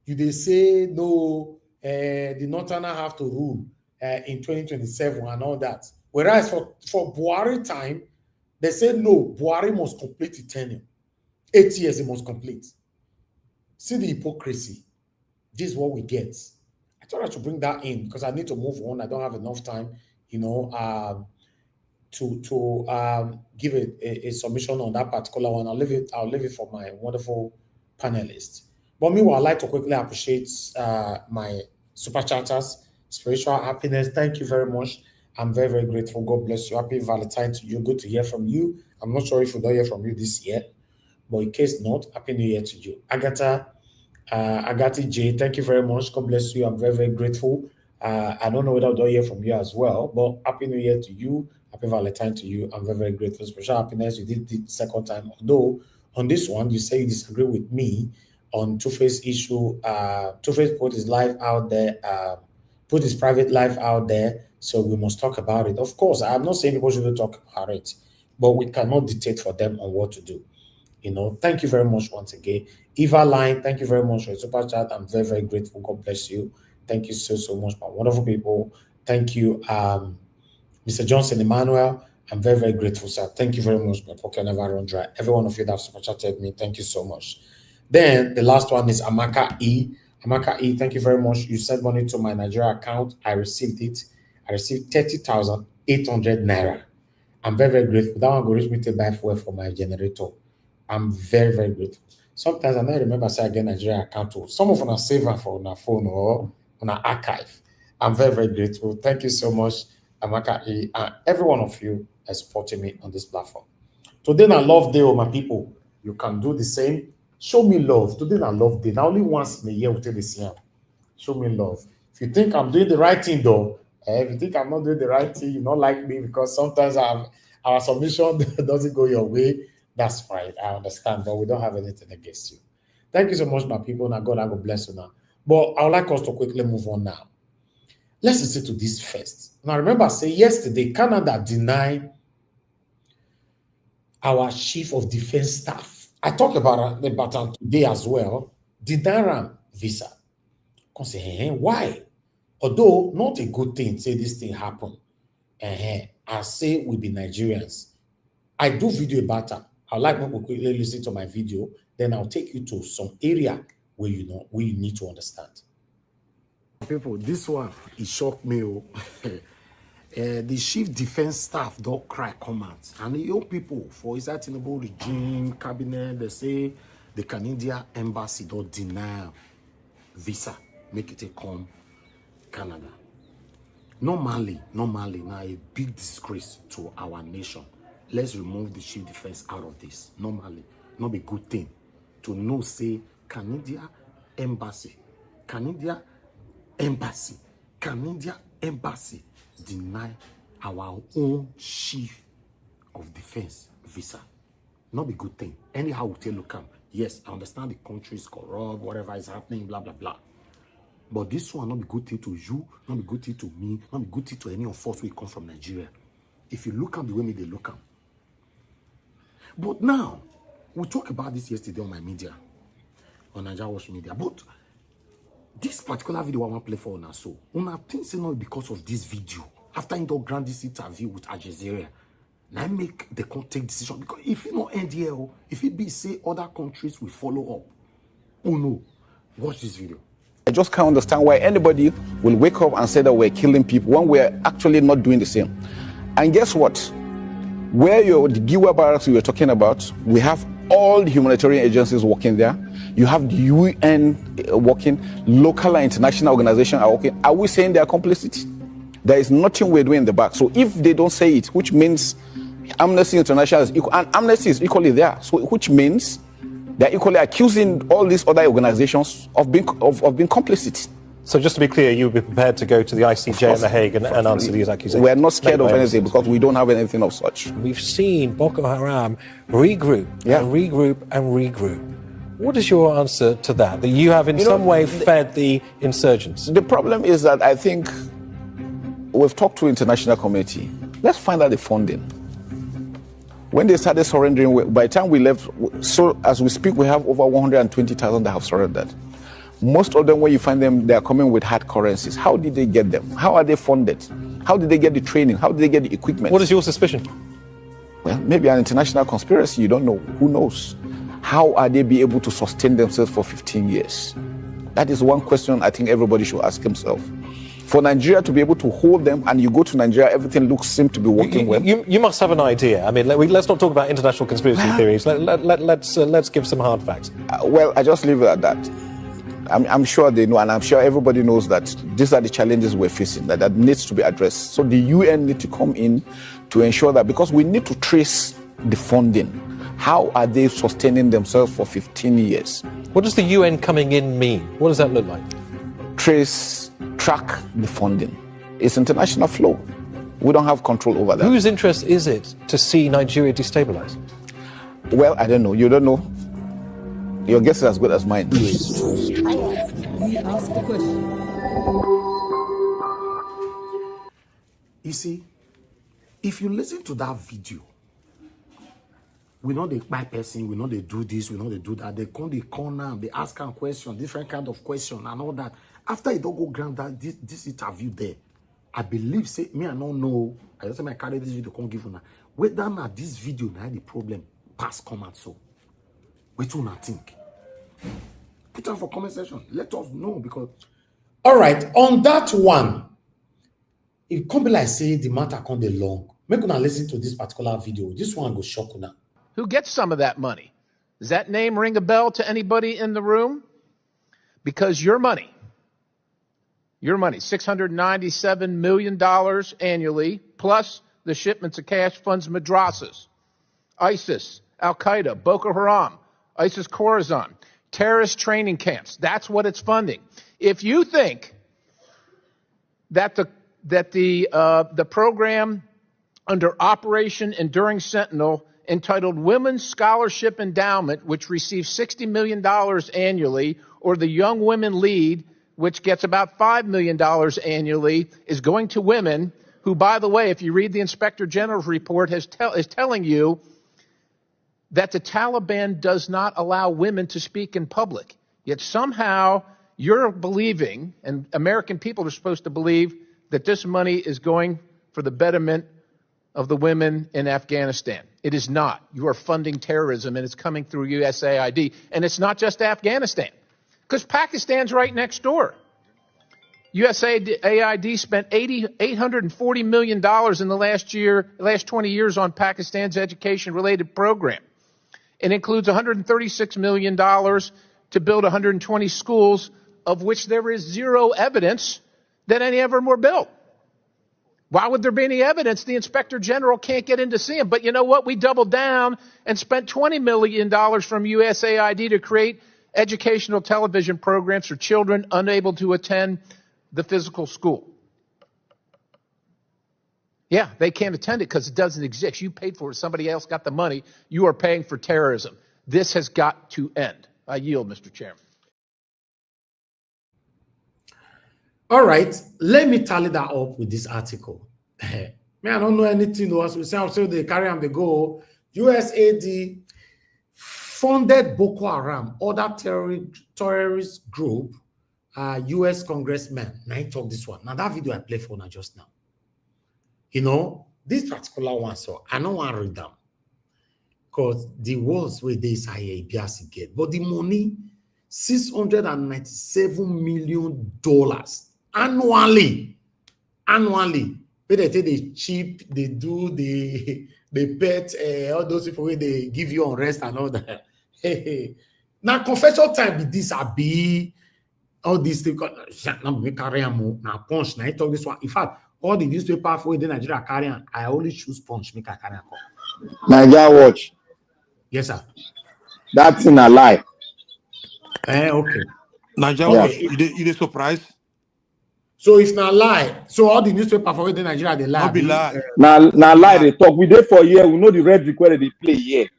They say, no, the northerner have to rule in 2027 and all that. Whereas for Buhari time, they say, no, Buhari must complete the tenure. 8 years, he must complete. See the hypocrisy. This is what we get. I thought I should bring that in because I need to move on. I don't have enough time, you know, to give a submission on that particular one. I'll leave it for my wonderful panelists. But meanwhile, I'd like to quickly appreciate my super chatters, spiritual happiness. Thank you very much. I'm very, very grateful. God bless you. Happy Valentine to you. Good to hear from you. I'm not sure if we don't hear from you this year, but in case not, Happy New Year to you. Agati J, thank you very much. God bless you. I'm very, very grateful. I don't know whether I don't hear from you as well, but Happy New Year to you. Happy Valentine to you. I'm very, very grateful. Special happiness. You did the second time. Although on this one, you say you disagree with me on Two-Face issue. Two-Face put his life out there, put his private life out there. So we must talk about it. Of course, I'm not saying people shouldn't talk about it, but we cannot dictate for them on what to do. You know, thank you very much once again. Eva Line, thank you very much for your super chat. I'm very, very grateful. God bless you. Thank you so, so much, my wonderful people. Thank you, Mr. Johnson Emmanuel. I'm very, very grateful, sir. Thank you very much. My pocket never run dry. Every one of you that have super chatted me, thank you so much. Then the last one is Amaka E. Amaka E, thank you very much. You sent money to my Nigeria account. I received it. I received 30,800 naira. I'm very, very grateful. That one will reach me to buy fuel for my generator. I'm very, very grateful. Sometimes I don't remember say I get Nigeria account too. Some of them are saver for on a phone or on an archive. I'm very, very grateful. Thank you so much, Amaka E. Every one of you is supporting me on this platform. Today I love day, my people. You can do the same. Show me love. Today I love day. Now only once in a year we tell this year. Show me love. If you think I'm doing the right thing though, if you think I'm not doing the right thing, you don't like me because sometimes our submission doesn't go your way. That's fine. I understand, but we don't have anything against you. Thank you so much, my people. Now, God, I will bless you now. But I would like us to quickly move on now. Let's listen to this first. Now, remember, I said yesterday, Canada denied our chief of defense staff. I talked about it today as well. Denied visa. Say, why? Although not a good thing, say this thing happened. I say we be Nigerians. I do video about that. I'd like people to quickly listen to my video. Then I'll take you to some area where you know where you need to understand. People, this one it shocked me. The chief defense staff don't cry comments, and the young people for Israel Tinubu regime cabinet they say the Canadian embassy don't deny visa, make it a come Canada. Normally, now a big disgrace to our nation. Let's remove the chief defense out of this. Normally, not a good thing to know, say, Canadian embassy deny our own chief of defense visa. Not a good thing. Anyhow, we tell look, yes, I understand the country is corrupt, whatever is happening, blah, blah, blah. But this one not be good thing to you, not be good thing to me, not be good thing to any of us who come from Nigeria. If you look at the way they look at. But now, we talked about this yesterday on my media, on Nigeria Watch Media. But this particular video I want to play for now, so I think it's not because of this video. After I don't grant this interview with Al Jazeera, now I make the take decision, because if it not end here, if it be say other countries will follow up, oh no, watch this video. I just can't understand why anybody will wake up and say that we're killing people when we're actually not doing the same. And guess what? Where the Giwa barracks you were talking about, we have all the humanitarian agencies working there. You have the UN working, local and international organizations are working. Are we saying they are complicit? There is nothing we're doing in the back. So if they don't say it, which means Amnesty International is equal, and Amnesty is equally there, so which means they're equally accusing all these other organizations of being complicit. So just to be clear, you would be prepared to go to the ICJ in The Hague and answer these accusations? We're not scared of anything because we don't have anything of such. We've seen Boko Haram regroup and regroup and regroup. What is your answer to that? That you have in some way fed the insurgents? The problem is that I think we've talked to international community. Let's find out the funding. When they started surrendering, by the time we left, so as we speak, we have over 120,000 that have surrendered. Most of them, when you find them, they are coming with hard currencies. How did they get them? How are they funded? How did they get the training? How did they get the equipment? What is your suspicion? Well, maybe an international conspiracy. You don't know. Who knows? How are they be able to sustain themselves for 15 years? That is one question I think everybody should ask himself. For Nigeria to be able to hold them, and you go to Nigeria, everything seems to be working well. You must have an idea. I mean, let's not talk about international conspiracy theories. Let's give some hard facts. Well, I just leave it at that. I'm sure they know, and I'm sure everybody knows that these are the challenges we're facing, that needs to be addressed. So the UN need to come in to ensure that, because we need to trace the funding. How are they sustaining themselves for 15 years? What does the UN coming in mean? What does that look like? Track the funding. It's international flow. We don't have control over that. Whose interest is it to see Nigeria destabilized? Well, I don't know. You don't know. Your guess is as good as mine. Ask the question. You see, if you listen to that video, we know they buy person, we know they do this, we know they do that. They come the corner and they ask them questions, different kind of question and all that. After you don't go grant that this interview there, I believe, say me, I don't know. I just say I carry this video, come give you now. Whether not this video now the problem pass comment so. Wait till not think. Put down for comment section. Let us know, because all right, on that one, it can't be like say the matter can't be long. Make una listen to this particular video. This one go shock una. Who gets some of that money? Does that name ring a bell to anybody in the room? Because your money, $697 million annually, plus the shipments of cash funds madrasas, ISIS, Al-Qaeda, Boko Haram, ISIS Khorasan, terrorist training camps. That's what it's funding. If you think that the program under Operation Enduring Sentinel, entitled Women's Scholarship Endowment, which receives $60 million annually, or the Young Women Lead, which gets about $5 million annually, is going to women who, by the way, if you read the Inspector General's report, is telling you that the Taliban does not allow women to speak in public. Yet somehow you're believing, and American people are supposed to believe, that this money is going for the betterment of the women in Afghanistan. It is not. You are funding terrorism, and it's coming through USAID. And it's not just Afghanistan, because Pakistan's right next door. USAID spent $840 million in the last 20 years on Pakistan's education-related program. It includes $136 million to build 120 schools, of which there is zero evidence that any of them were built. Why would there be any evidence? The Inspector General can't get in to see them. But you know what? We doubled down and spent $20 million from USAID to create educational television programs for children unable to attend the physical school. Yeah, they can't attend it because it doesn't exist. You paid for it. Somebody else got the money. You are paying for terrorism. This has got to end. I yield, Mr. Chairman. All right, let me tally that up with this article. Man, I don't know anything. As we say, I'm sure they carry on the go. USAID funded Boko Haram, other terrorist group, U.S. congressman. Now I talk this one. Now that video I play for now just now. You know, this particular one, so I don't want to read them. Because the words where they say Idibia get, but the money $697 million annually. But they take the cheap, they do the pet, all those people where they give you unrest and all that. Now confession time with this be all these things. Now punch. Now I talk this one. In fact, all the newspaper for the Nigeria carry, I only choose punch. Make I carry. Nigeria watch. Yes, sir. That's in a lie. Okay. Nigeria watch. You dey surprised? So it's not lie. So all the newspaper for the Nigeria they lie. Not be lie. Now lie they talk. We there for a year. We know the red request they play here.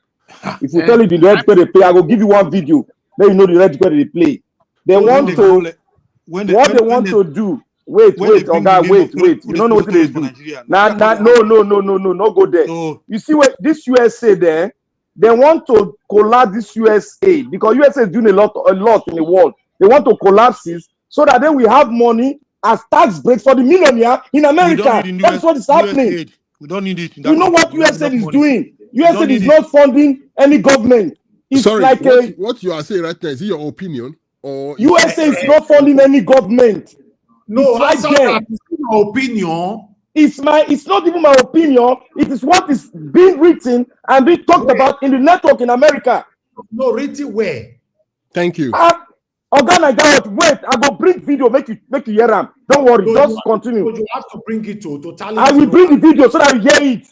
If you tell you the red request they play, I will give you one video. Then you know the red request they play. They want to. What they want to do. Wait, Oga, wait. You don't know what they do. No, go there. No. You see what this USA there? They want to collapse this USA because USA is doing a lot in the world. They want to collapse this so that then we have money as tax breaks for the millionaire in America. That's what is happening. We don't need it. You know what USA is doing? USA is not funding any government. It's like what you are saying right now, is it your opinion? Or USA is not funding any government. No, it's my opinion. It's not even my opinion. It is what is being written and being talked about in the network in America. No, written where? Thank you. Wait, I will bring video, make you hear them. Don't worry, just continue. You have to bring it to tally. I will bring the video so that you hear it.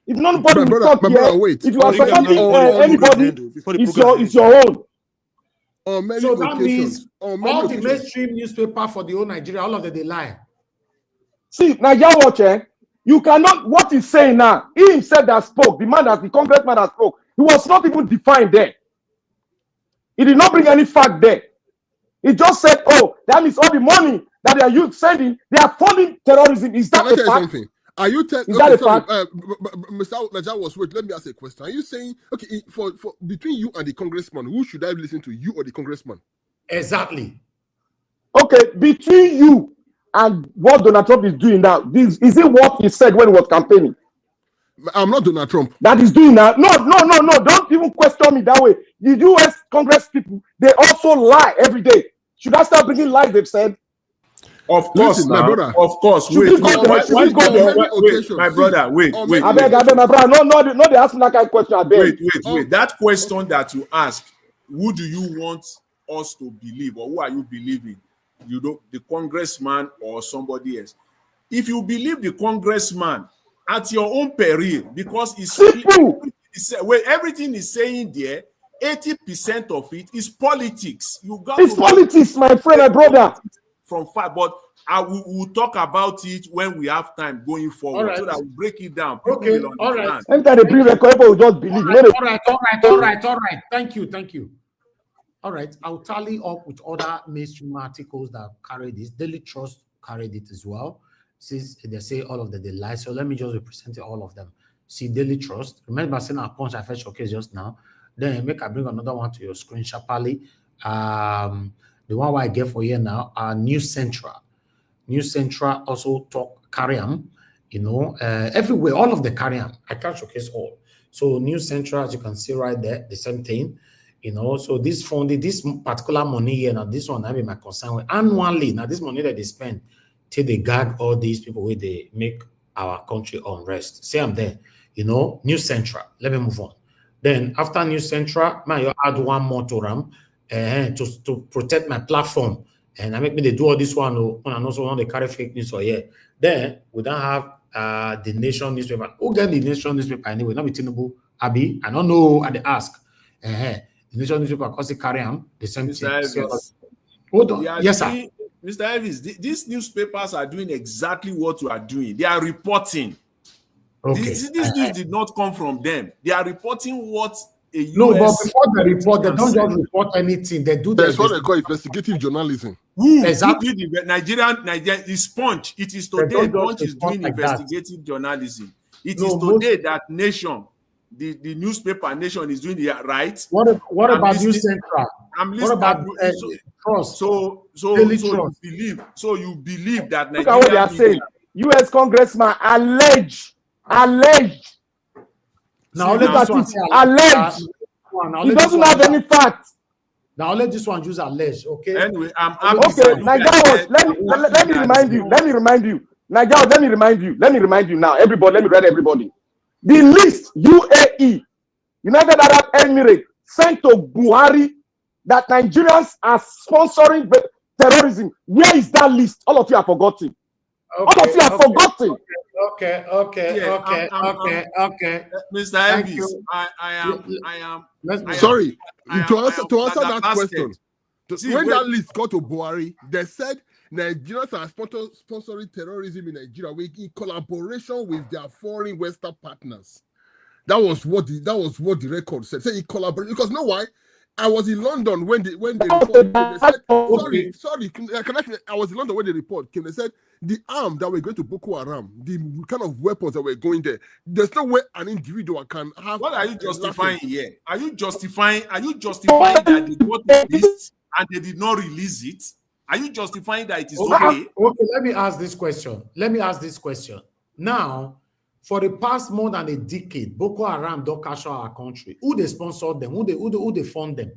If nobody will talk here, wait. if you are supporting anybody, it's your own. So that means all the mainstream newspaper for the whole Nigeria, all of them, they lie. See, Nigeria watch, you cannot, what he's saying now, he himself that spoke, the congressman that spoke, he was not even defined there. He did not bring any fact there. He just said, oh, that means all the money that they are sending, they are funding terrorism. Is that a fact? Something? Are you telling? Is that a fact? Mr. Naja was wait. Let me ask a question. Are you saying okay for between you and the congressman, who should I listen to, you or the congressman? Exactly. Okay, between you and what Donald Trump is doing now, is it what he said when he was campaigning? I'm not Donald Trump. That is doing now. No. Don't even question me that way. The U.S. Congress people, they also lie every day. Should I start bringing lies they've said? Of course, my brother. Of course. Wait, my brother. Wait. I beg, my brother. No, they ask me that kind of question. I beg. Wait. That question that you ask, who do you want us to believe, or who are you believing? You know, the congressman or somebody else? If you believe the congressman, at your own peril, because everything is saying there, 80% of it is politics. It's politics, my friend, my brother. From far, but we'll talk about it when we have time going forward, so that we break it down. Okay, all right. Enter the pre-record, we just believe. All right. Thank you. All right, I'll tally up with other mainstream articles that carry this. Daily Trust carried it as well. Since they say all of them they lie, so let me just represent all of them. See, Daily Trust. Remember saying our punch I first showcase just now. Then I bring another one to your screen sharply. The one I get for you now, News Central. News Central also carry them, everywhere, all of the carry them. I can't showcase all. So News Central, as you can see right there, the same thing. So this funding, this particular money here, now this one I be my concern with. Annually, now this money that they spend, till they gag all these people where they make our country unrest. Say I'm there, News Central. Let me move on. Then after News Central, man, you add one more to them to protect my platform. And I make me they do all this one, and also want to carry fake news for here. Then we don't have the Nation newspaper. Who get the Nation newspaper anyway? Not be Tinubu, Abi. I don't know. I ask. The Nation newspaper because they carry them the same thing. So, hold on. Yes, sir. Mr. Elvis, these newspapers are doing exactly what you are doing. They are reporting. Okay. This news did not come from them. They are reporting what a US... No, but before they report, they don't just report anything. They do that's what they call investigative journalism. Exactly. Nigerian is Sponge. It is today Sponge is doing investigative journalism. It is today that Nation the newspaper Nation is doing the right. What about News Central? What about Trust? So Daily you Trust? believe that Look at what they are saying. U.S. congressman alleged. Now look at it. Alleged. He doesn't have any facts. Now let this one use alleged. Okay. Anyway, okay. Nigerians, let me remind you. Nigerians, let me remind you now. Everybody, let me read everybody. The list UAE, United Arab Emirates, sent to Buhari that Nigerians are sponsoring terrorism. Where is that list? All of you are forgotten. All of you are forgotten. Okay. Mr. Elvis, I am. Sorry, to answer that question. When that list got to Buhari, they said Nigerians are sponsoring terrorism in Nigeria in collaboration with their foreign Western partners. That was what the record said. Say in collaboration, because you know why? I was in London when the report came. They said, sorry. I was in London when the report came. They said the arm that were going to Boko Haram, the kind of weapons that were going there, there's no way an individual can have. What are you justifying here? Are you justifying that they got the list and they did not release it? Are you justifying that it is okay? Okay, let me ask this question. Now, for the past more than a decade, Boko Haram don't cash out our country. Who they sponsor them? Who they fund them?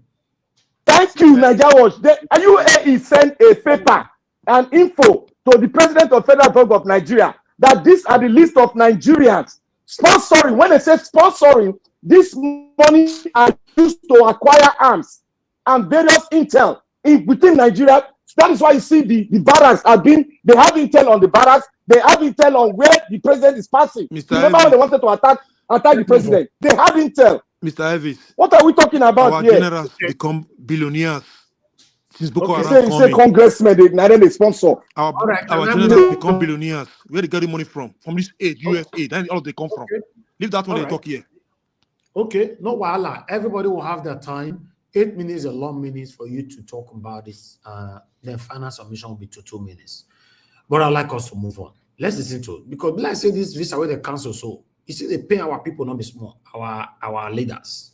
Thank you, Nigeria Watch. The UAE sent a paper and info to the President of Federal Bank of Nigeria that these are the list of Nigerians sponsoring. When they say sponsoring, this money are used to acquire arms and various intel within Nigeria. That is why you see the barracks have been. They have intel on the barracks. They have intel on where the president is passing. Remember when they wanted to attack the president? They have intel. Mr. Elvis, what are we talking about our here? generals become billionaires since Boko Haram coming. Say congressmen, they sponsor. Our generals become billionaires. Where they get the money from? From this aid, US aid. That's all they come from. Leave that one they talk here. Okay, no wahala. Everybody will have their time. 8 minutes is a long minutes for you to talk about this. The final submission will be to 2 minutes. But I'd like us to move on. Let's listen to it. Because let's say this visa where the council so you see they pay our people not be small, our leaders.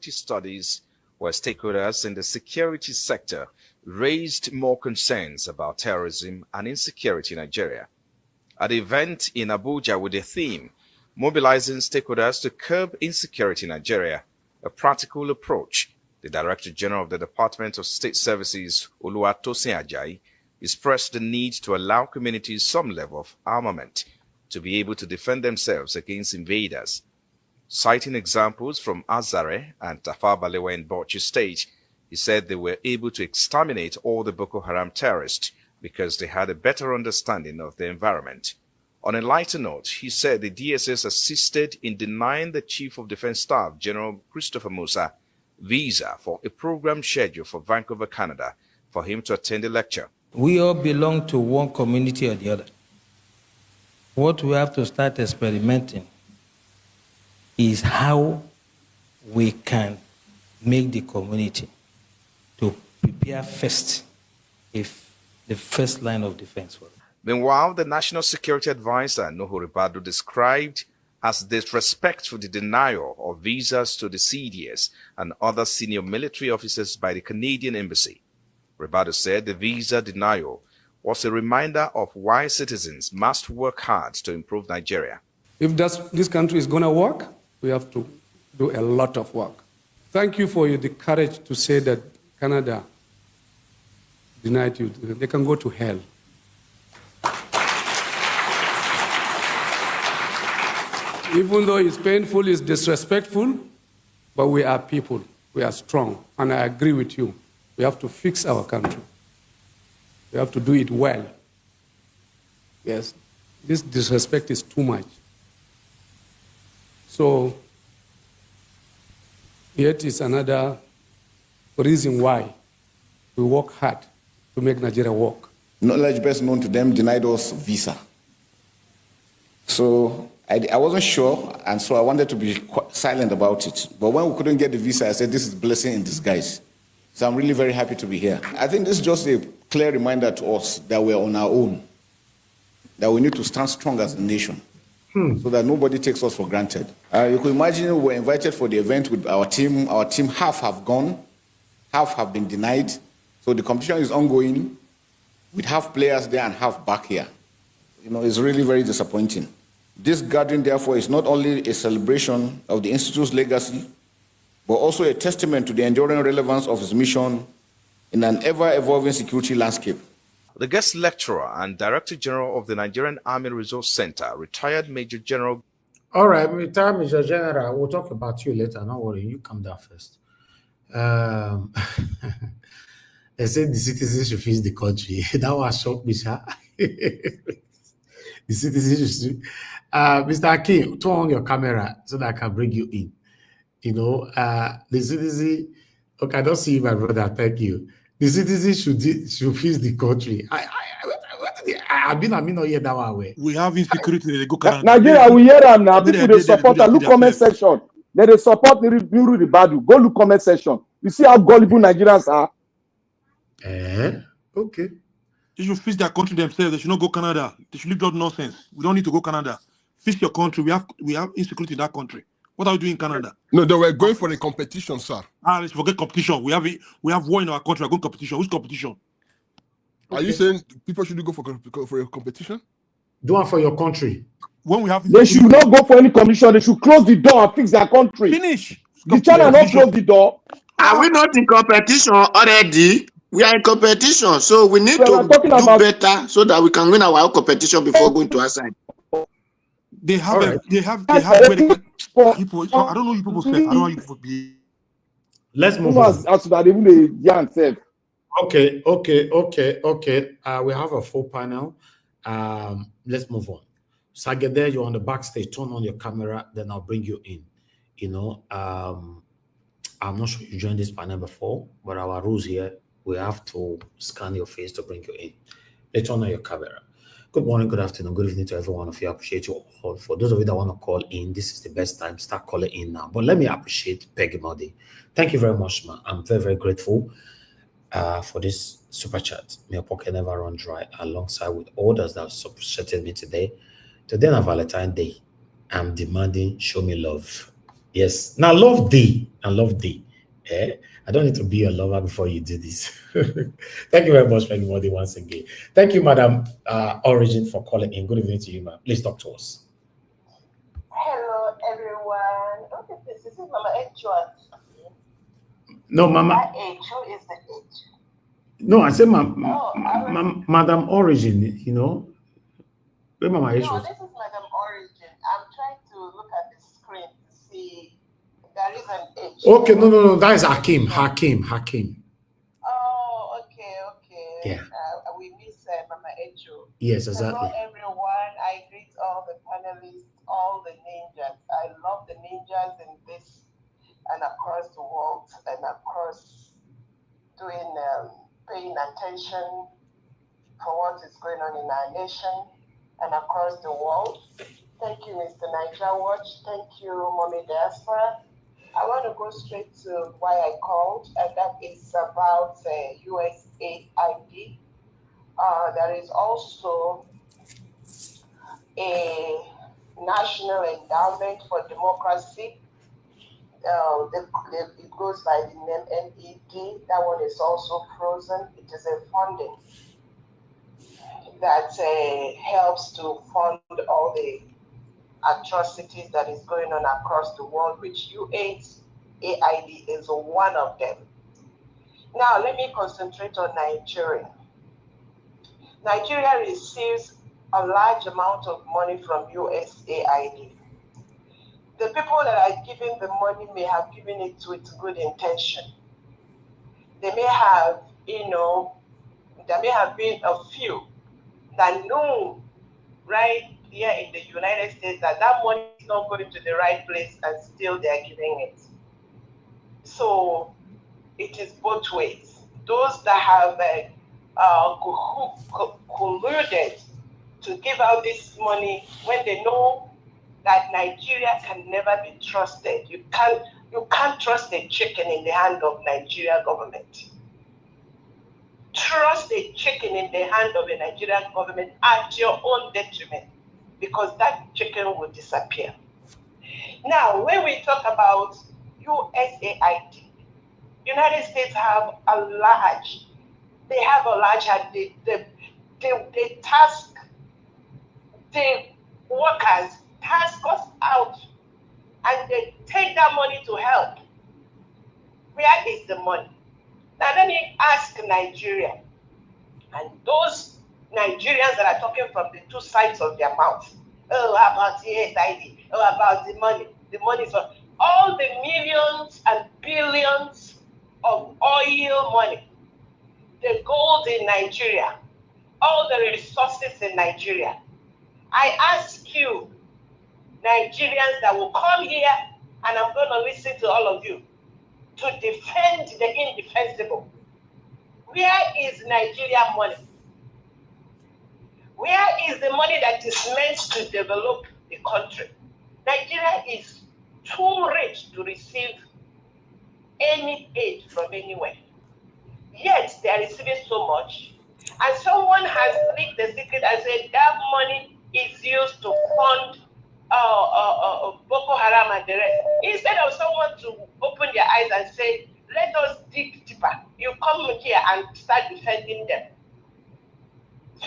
Studies where stakeholders in the security sector raised more concerns about terrorism and insecurity in Nigeria. At the event in Abuja with the theme, Mobilizing Stakeholders to Curb Insecurity in Nigeria, a Practical Approach, the Director General of the Department of State Services, Oluwatosin Ajayi, expressed the need to allow communities some level of armament to be able to defend themselves against invaders. Citing examples from Azare and Tafa Balewa in Bauchi State, he said they were able to exterminate all the Boko Haram terrorists because they had a better understanding of the environment. On a lighter note, he said the DSS assisted in denying the Chief of Defense Staff, General Christopher Musa, visa for a program scheduled for Vancouver, Canada, for him to attend a lecture. We all belong to one community or the other. What we have to start experimenting is how we can make the community to prepare first, if the first line of defense for it. Meanwhile, the National Security Advisor, Nuhu Ribadu, described as disrespectful the denial of visas to the CDS and other senior military officers by the Canadian Embassy. Ribadu said the visa denial was a reminder of why citizens must work hard to improve Nigeria. If this country is going to work, we have to do a lot of work. Thank you for the courage to say that Canada denied you. They can go to hell. Even though it's painful, it's disrespectful, but we are people. We are strong. And I agree with you. We have to fix our country. We have to do it well. Yes, this disrespect is too much. So, yet is another reason why we work hard to make Nigeria work. Knowledge best known to them denied us visa. So I wasn't sure, and so I wanted to be silent about it. But when we couldn't get the visa, I said, this is blessing in disguise. So I'm really very happy to be here. I think this is just a clear reminder to us that we're on our own, that we need to stand strong as a nation so that nobody takes us for granted. You could imagine we were invited for the event with our team. Our team, half have gone, half have been denied. So the competition is ongoing with half players there and half back here. It's really very disappointing. This gathering, therefore, is not only a celebration of the Institute's legacy, but also a testament to the enduring relevance of its mission in an ever-evolving security landscape. The guest lecturer and Director General of the Nigerian Army Resource Center, retired Major General. All right, retired Major General, we'll talk about you later. Don't worry, you come down first. They said the citizens should face the country. That was shocked me, sir. The citizens should. Mr. Akin, turn on your camera so that I can bring you in. The citizen. Okay, I don't see you, my brother. Thank you. The citizens should face the country. I mean, not hear that one way. We have insecurity. They go Canada. Nigeria, we hear them now. People they support. Look comment section. They support Nuru Ribadu. Go look comment section. You see how gullible Nigerians are. Okay. They should fix their country themselves. They should not go Canada. They should leave that nonsense. We don't need to go Canada. Fix your country. We have insecurity in that country. What are we doing in Canada? No, they were going for a competition, sir. Let's forget competition. We have war in our country. We're going competition. Which competition? Are you saying people should go for a competition? Do it for your country. When we have, they should not go for any competition. They should close the door and fix their country. Finish. The China not close the door. Are we not in competition already? We are in competition, so we need to do better so that we can win our own competition before going to outside. They have where they can, people, I don't know you people say. I don't know you people be. Let's move on. Okay. We have a full panel. Let's move on. Sagede, you're on the backstage. Turn on your camera, then I'll bring you in. I'm not sure you joined this panel before, but our rules here, we have to scan your face to bring you in. Let's turn on your camera. Good morning, good afternoon, good evening to every one of you. I appreciate you all. For those of you that want to call in, this is the best time. Start calling in now. But let me appreciate Peggy Modi. Thank you very much, man. I'm very, very grateful for this super chat. May your pocket never run dry, alongside with others that have supported me today. Today on Valentine Day, I'm demanding show me love. Yes. Now love thee and love thee. I don't need to be a lover before you do this. Thank you very much, Peggy Modi, once again. Thank you, Madam Origin, for calling in. Good evening to you, ma'am. Please talk to us. Hello, everyone. Okay, this is Mama Echo. No, Mama. Echo is the age. No, I said Madam Origin, Where Mama Echo? No, this is Madam Origin. I'm trying to look at the screen to see. There is an H. Okay, no. That is Hakim. Oh, okay. Yeah. We miss Mama Echo. Yes, exactly. Hello, everyone. I greet all the panelists, all the ninjas. I love the ninjas in this and across the world, and of course, paying attention for what is going on in our nation and across the world. Thank you, Mr. Niger Watch. Thank you, Mommy Diaspora. I want to go straight to why I called, and that is about USAID. There is also a National Endowment for Democracy. It goes by the name NED. That one is also frozen. It is a funding that helps to fund all the atrocities that is going on across the world, which USAID is one of them. Now, let me concentrate on Nigeria. Nigeria receives a large amount of money from USAID. The people that are giving the money may have given it with good intention. They may have, there may have been a few that knew right here in the United States that money is not going to the right place, and still they are giving it. So it is both ways. Those that have colluded to give out this money when they know that Nigeria can never be trusted. You can't trust a chicken in the hand of Nigeria government. trust a chicken in the hand of a Nigerian government at your own detriment, because that chicken will disappear. Now, when we talk about USAID, United States have a large hand. They task the workers, task us out, and they take that money to help. Where is the money? Now let me ask Nigeria, and those Nigerians that are talking from the two sides of their mouths. Oh, about the USAID. Oh, about the money. The money for all the millions and billions of oil money, the gold in Nigeria, all the resources in Nigeria. I ask you, Nigerians that will come here, and I'm going to listen to all of you, to defend the indefensible. Where is Nigeria money? Where is the money that is meant to develop the country? Nigeria is too rich to receive any aid from anywhere. Yet they are receiving so much. And someone has leaked the secret and said that money is used to fund Boko Haram and the rest. Instead of someone to open their eyes and say, let us dig deeper, you come here and start defending them.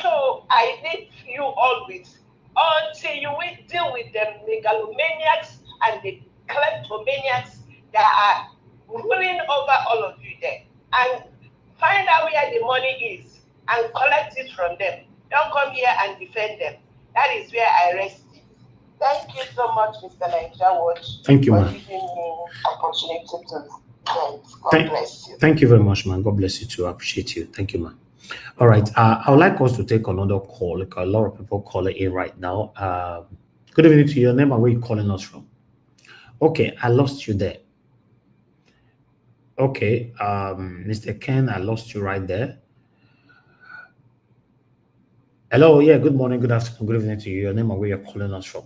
So I need you always, until you will deal with the megalomaniacs and the kleptomaniacs that are ruling over all of you there, and find out where the money is and collect it from them. Don't come here and defend them. That is where I rest it. Thank you so much, Mr. Nigeria Watch. Thank you, for ma'am. giving me opportunity to vent. God bless you. Thank you very much, man. God bless you too. I appreciate you. Thank you, man. All right. I would like us to take another call. Like a lot of people calling in right now. Good evening to your name and where you calling us from. Okay, I lost you there. Okay, Mr. Ken, I lost you right there. Hello, yeah, good morning, good afternoon, good evening to you. Your name and where you're calling us from.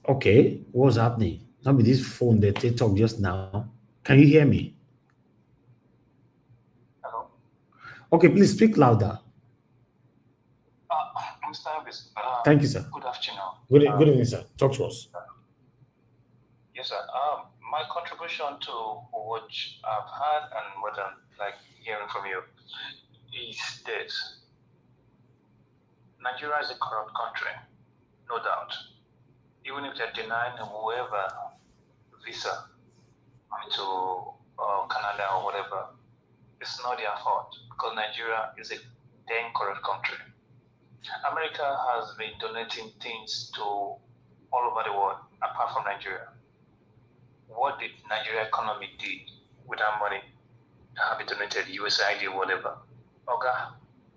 Okay, what's happening? Not with this phone that they talk just now. Can you hear me? Hello. Okay, please speak louder. Mr. Elvis, Thank you, sir. Good afternoon. Good evening, sir. Talk to us. Yes, sir. My contribution to what I've heard and what I'm hearing from you is this. Nigeria is a corrupt country, no doubt. Even if they're denying whoever visa to Canada or whatever, it's not their fault, because Nigeria is a damn corrupt country. America has been donating things to all over the world, apart from Nigeria. What did Nigeria economy do with that money to have it donated, USAID or whatever? Okay,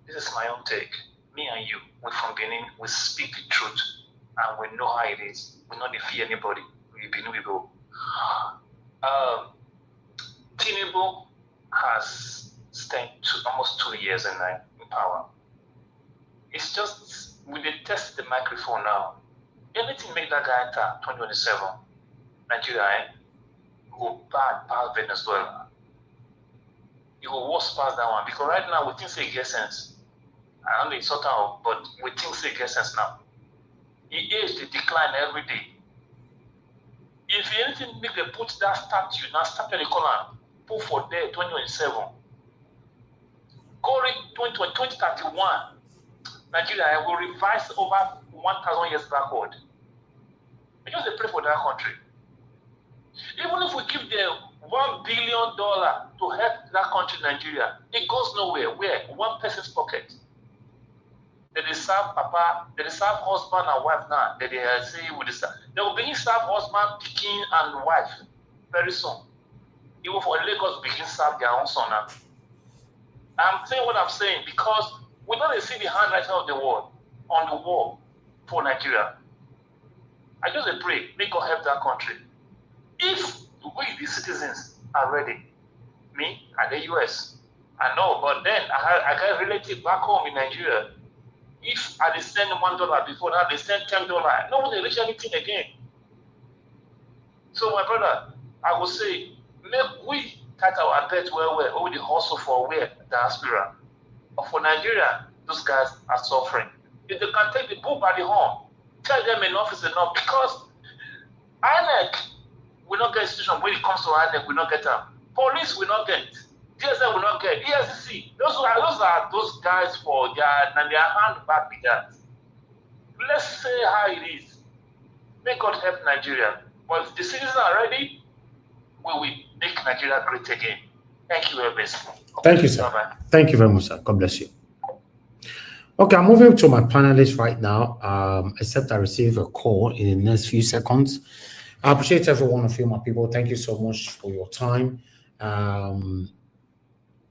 this is my own take. Me and you, we're from Benin, we speak the truth, and we know how it is. We not fear anybody. We Benin we go. Tinubu has spent almost 2 years in power. It's just, we dey test the microphone now. Anything make that guy enter 2027, Nigeria, go bad past Venezuela. You go worse past that one, because right now we think say get sense. I don't know it's sort out, but we think say get sense now. The age they decline every day. If anything make them put that statue, now statue they call am, put for there 2027. Go read 2031. Nigeria will revise over 1,000 years backward. We just pray for that country. Even if we give them $1 billion to help that country, Nigeria, it goes nowhere. Where? One person's pocket. They serve papa, they serve husband and wife now. They say they will begin serve husband, king, and wife very soon. Even for Lagos, begin serve their own son now. I'm saying what I'm saying because we don't see the handwriting of the world on the wall for Nigeria. I just pray, may God help that country. If we, the citizens, are ready, me and the US, I know, but then I got a relative back home in Nigeria. If I send $1 before that, they send $10, no one will reach anything again. So my brother, I will say, make we cut our bet where all the hustle for where diaspora. But for Nigeria, those guys are suffering. If they can take the bull by the horn, tell them enough is enough, because INEC will not get institution when it comes to INEC, will not get them. Police will not get. DSL will not get. ESC. Those are those guys for their hand back with that. Let's say how it is. May God help Nigeria. But if the citizens are ready, we will make Nigeria great again. Thank you very much. Thank you, sir. Bye-bye. Thank you very much, sir. God bless you. Okay, I'm moving to my panelists right now, except I receive a call in the next few seconds. I appreciate every one of you, my people. Thank you so much for your time.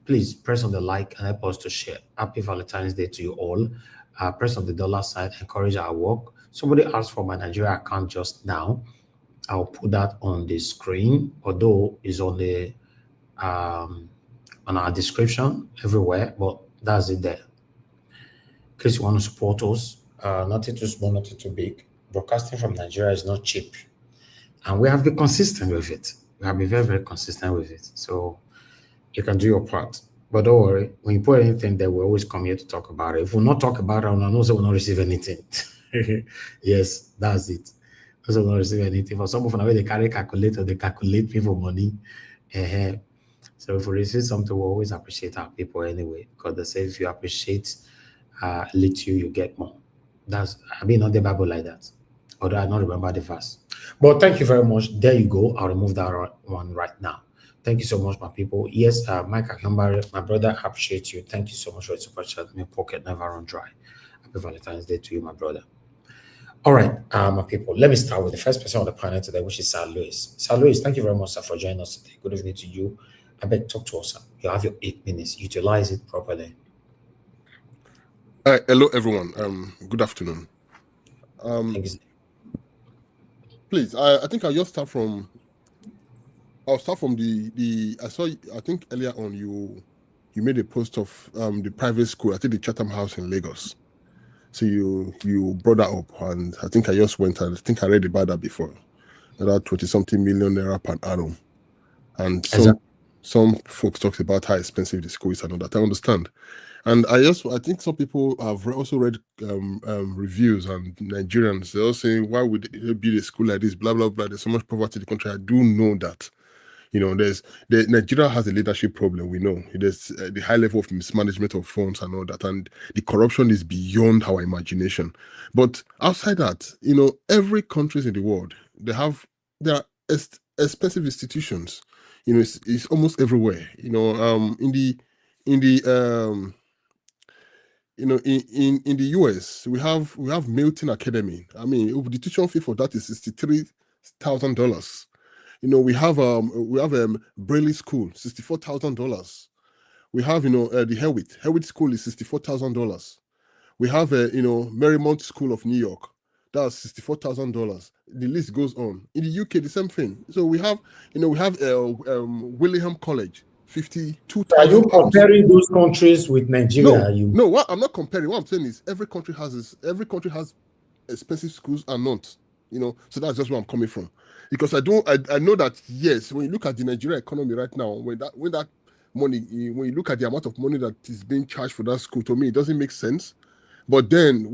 Please press on the like and help us to share. Happy Valentine's Day to you all. Press on the dollar sign, encourage our work. Somebody asked for my Nigeria account just now. I'll put that on the screen, although it's on the on our description everywhere, but that's it there. In case you want to support us, nothing too small, nothing too big. Broadcasting from Nigeria is not cheap. And we have been consistent with it. We have been very, very consistent with it. So you can do your part. But don't worry, when you put anything there, we always come here to talk about it. If we not talk about it, I know we'll not receive anything. Yes, that's it. Also will not receive anything. For some of them, they carry calculator, they calculate people money. So if we receive something, we always appreciate our people anyway. Because they say if you appreciate little, you get more. That's, I mean, not the Bible like that. Although I don't remember the verse. But thank you very much. There you go. I'll remove that one right now. Thank you so much, my people. Yes, Mike Akambari, my brother, I appreciate you. Thank you so much for your super chat. My pocket never run dry. Happy Valentine's Day to you, my brother. All right, my people. Let me start with the first person on the panel today, which is Sir Louis. Sir Louis, thank you very much, sir, for joining us today. Good evening to you. I beg, talk to us, sir. You have your 8 minutes. Utilize it properly. Hello, everyone. Good afternoon. Thank you. Please, I think I'll just start from. I'll start from the. I saw. I think earlier on you made a post of the private school. I think the Chatham House in Lagos. So you brought that up, and I think I just went and I think I read about that before. About 20-something million naira per annum, and some folks talked about how expensive the school is and all that. I understand. And I think some people have also read reviews and Nigerians. They're all saying, why would they build a school like this? Blah, blah, blah. There's so much poverty in the country. I do know that. You know, Nigeria has a leadership problem. We know there's the high level of mismanagement of funds and all that. And the corruption is beyond our imagination. But outside that, you know, every country in the world, there are expensive institutions. You know, it's almost everywhere. You know, in the US, we have Milton Academy. I mean, the tuition fee for that is $63,000. You know, we have Braille School, $64,000. We have the Hewitt School is $64,000. We have Marymount School of New York, that's $64,000. The list goes on. In the UK, the same thing. So we have Willingham College. 52,000. Are you comparing those countries with Nigeria? No, what I'm not comparing. What I'm saying is every country has expensive schools and not. You know, so that's just where I'm coming from. Because I know that yes, when you look at the Nigerian economy right now, when that money, when you look at the amount of money that is being charged for that school, to me it doesn't make sense. But then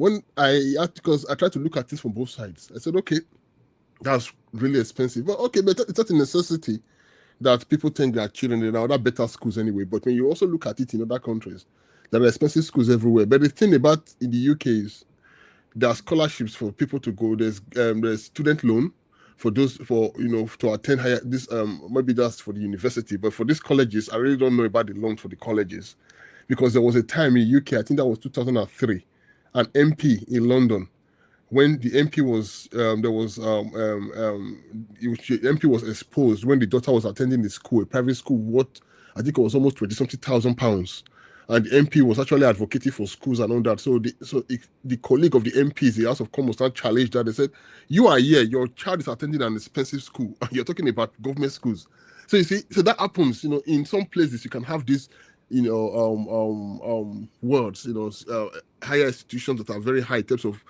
because I try to look at this from both sides, I said, okay, that's really expensive. But okay, but it's not a necessity that people think their children in other better schools anyway. But when you also look at it in other countries, there are expensive schools everywhere. But the thing about in the UK is there are scholarships for people to go. There's student loan for those to attend higher maybe that's for the university. But for these colleges, I really don't know about the loan for the colleges, because there was a time in UK, I think that was 2003, an MP in London. When the MP was MP was exposed when the daughter was attending the school, a private school, what I think it was almost 20-something thousand pounds, and the MP was actually advocating for schools and all that. So the colleague of the MPs, the House of Commons, now challenged that. They said, "You are here, your child is attending an expensive school, and you're talking about government schools." So you see, so that happens. You know, in some places you can have this, words, higher institutions that are very high in terms of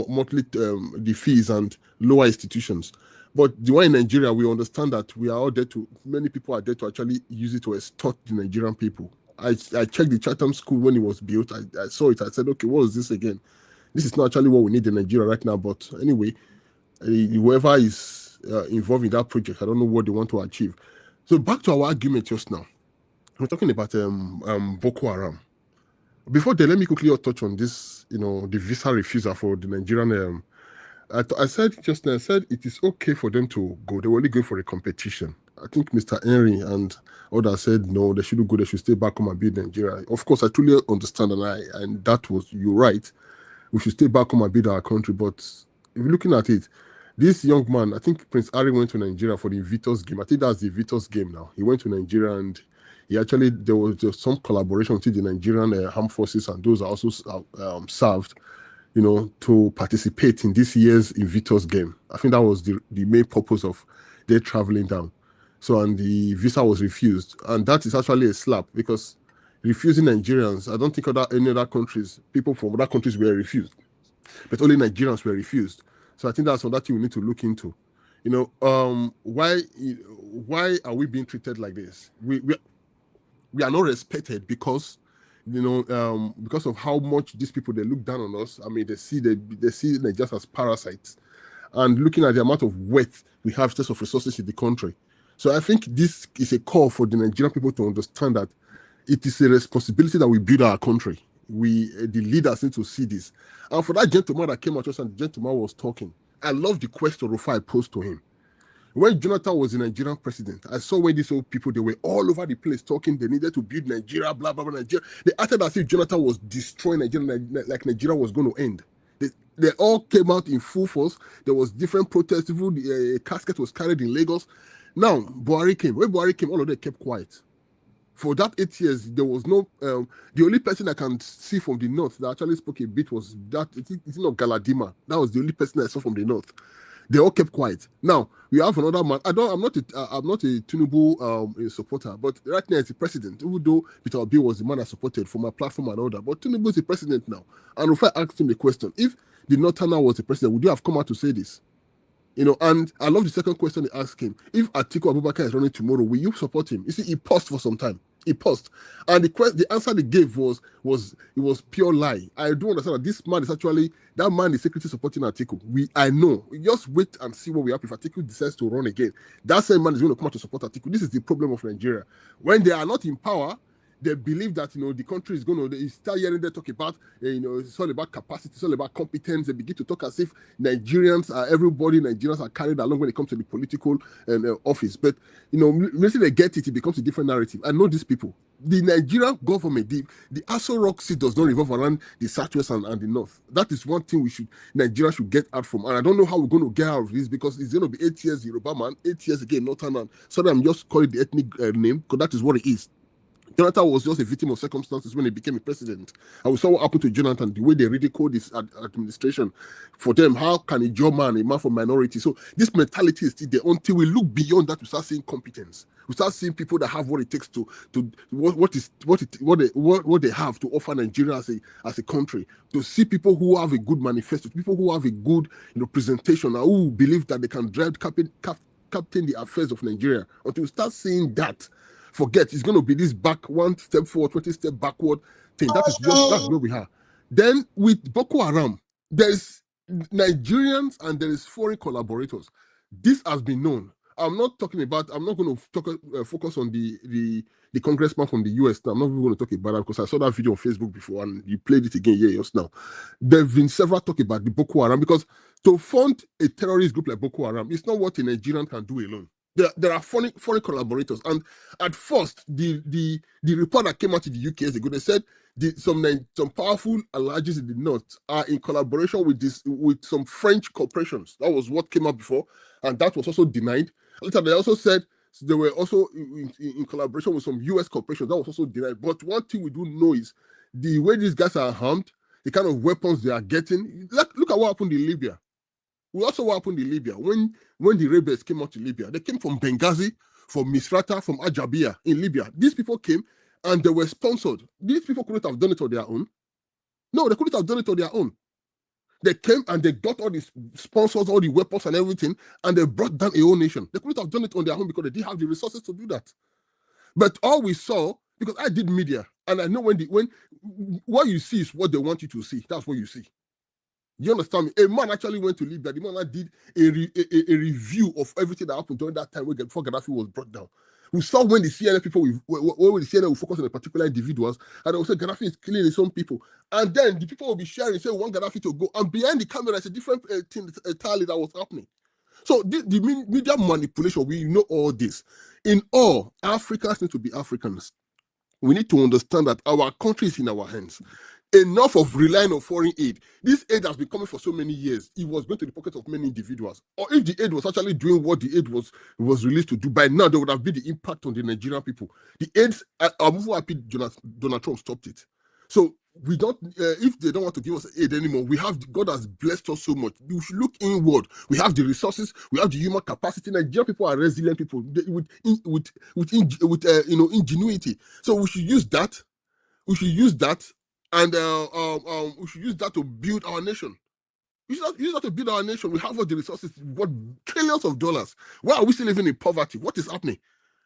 monthly the fees, and lower institutions. But the one in Nigeria, we understand that we are all there to, many people are there to actually use it to extort the Nigerian people. I checked the Chatham School when it was built. I saw it. I said, okay, what is this again? This is not actually what we need in Nigeria right now. But anyway, whoever is involved in that project, I don't know what they want to achieve. So back to our argument just now. We're talking about Boko Haram. Before that, let me quickly touch on this, the visa refusal for the Nigerian. I said just now, I said it is okay for them to go. They were only going for a competition. I think Mr. Henry and others said no, they shouldn't go. They should stay back home and build Nigeria. Of course, I truly understand, and that was, you're right. We should stay back home and build our country. But if you're looking at it, this young man, I think Prince Harry went to Nigeria for the Invictus game. I think that's the Invictus game now. He went to Nigeria and he actually, there was some collaboration with the Nigerian armed forces, and those are also served, to participate in this year's Invictus game. I think that was the main purpose of their traveling down. So, and the visa was refused. And that is actually a slap, because refusing Nigerians, I don't think any other countries, people from other countries were refused, but only Nigerians were refused. So I think that's another thing we need to look into. Why are we being treated like this? We are not respected because, because of how much these people, they look down on us. I mean, they see Nigerians as parasites, and looking at the amount of wealth we have, just of resources in the country. So I think this is a call for the Nigerian people to understand that it is a responsibility that we build our country. The leaders need to see this. And for that gentleman that came out just and the gentleman was talking, I love the question Rufai posed to him. When Jonathan was the Nigerian president, I saw when these old people, they were all over the place talking, they needed to build Nigeria, blah, blah, blah, Nigeria. They acted as if Jonathan was destroying Nigeria, like Nigeria was going to end. They all came out in full force. There was different protests. Even the casket was carried in Lagos. Now, Buhari came. When Buhari came, all of them kept quiet. For that 8 years, there was no, the only person I can see from the north that actually spoke a bit was that, it's not Galadima. That was the only person I saw from the north. They all kept quiet. Now we have another man. I'm not a Tinubu supporter, but right now it's the president. Even though Peter Obi was the man I supported for my platform and all that, but Tinubu is the president now. And if I asked him the question, if the Northerner was the president, would you have come out to say this? And I love the second question he asked him. If Atiku Abubakar is running tomorrow, will you support him? You see, he paused for some time. He paused. And the answer they gave was pure lie. I do understand that this man is actually, that man is secretly supporting Atiku. I know. Just wait and see what will happen if Atiku decides to run again. That same man is going to come out to support Atiku. This is the problem of Nigeria. When they are not in power, they believe that the country is going to. They start hearing them talk about it's all about capacity, it's all about competence. They begin to talk as if Nigerians are carried along when it comes to the political office. But when they get it, it becomes a different narrative. I know these people. The Nigerian government, the Aso Rock seat does not revolve around the Southwest and the North. That is one thing Nigeria should get out from. And I don't know how we're going to get out of this, because it's going to be 8 years Yoruba man, 8 years again Northern man. So I'm just calling the ethnic name, because that is what it is. Jonathan was just a victim of circumstances when he became a president. And we saw what happened to Jonathan, the way they ridiculed this administration. For them, how can a German, a man from minority? So this mentality is still there. Until we look beyond that, we start seeing competence. We start seeing people that have what it takes to what they have to offer Nigeria as a country. To see people who have a good manifesto, people who have a good presentation, and who believe that they can captain the affairs of Nigeria. Until we start seeing that, forget it's going to be this back 1 step forward, 20 step backward thing. That's where we are. Then with Boko Haram, there's Nigerians and there is foreign collaborators. This has been known. I'm not going to focus on the congressman from the US now. I'm not even going to talk about that, because I saw that video on Facebook before and you played it again just now. There have been several talk about the Boko Haram, because to fund a terrorist group like Boko Haram, it's not what a Nigerian can do alone. There are foreign collaborators, and at first the report that came out in the UK years ago, they said some powerful allies in the north are in collaboration with some French corporations. That was what came out before, and that was also denied. Later, they also said they were also in collaboration with some US corporations. That was also denied. But one thing we do know is the way these guys are armed, the kind of weapons they are getting. Look at what happened in Libya. We also what happened in Libya when the rebels came out to Libya. They came from Benghazi, from Misrata, from Ajabia in Libya. These people came and they were sponsored. These people couldn't have done it on their own. No, they couldn't have done it on their own. They came and they got all the sponsors, all the weapons and everything, and they brought down a whole nation. They couldn't have done it on their own because they didn't have the resources to do that. But all we saw, because I did media, and I know when what you see is what they want you to see. That's what you see. You understand me? A man actually went to Libya. The man did a review of everything that happened during that time before Gaddafi was brought down. We saw when the CNN people, when the CNN will focus on the particular individuals, and they will say Gaddafi is killing his own people. And then the people will be sharing, say, we want Gaddafi to go. And behind the camera, it's a different thing entirely that was happening. So the media manipulation, we know all this. In all, Africans need to be Africans. We need to understand that our country is in our hands. Enough of relying on foreign aid. This aid has been coming for so many years. It was going to the pockets of many individuals. Or if the aid was actually doing what the aid was released to do, by now there would have been the impact on the Nigerian people. The aids, I'm so happy Donald Trump stopped it. So we don't, if they don't want to give us aid anymore, we have, God has blessed us so much. We should look inward. We have the resources, we have the human capacity. Nigerian people are resilient people with ingenuity. So we should use that. We should use that, and we should use that to build our nation. We should use that to build our nation. We have all the resources, what trillions of dollars. Why are we still living in poverty? What is happening?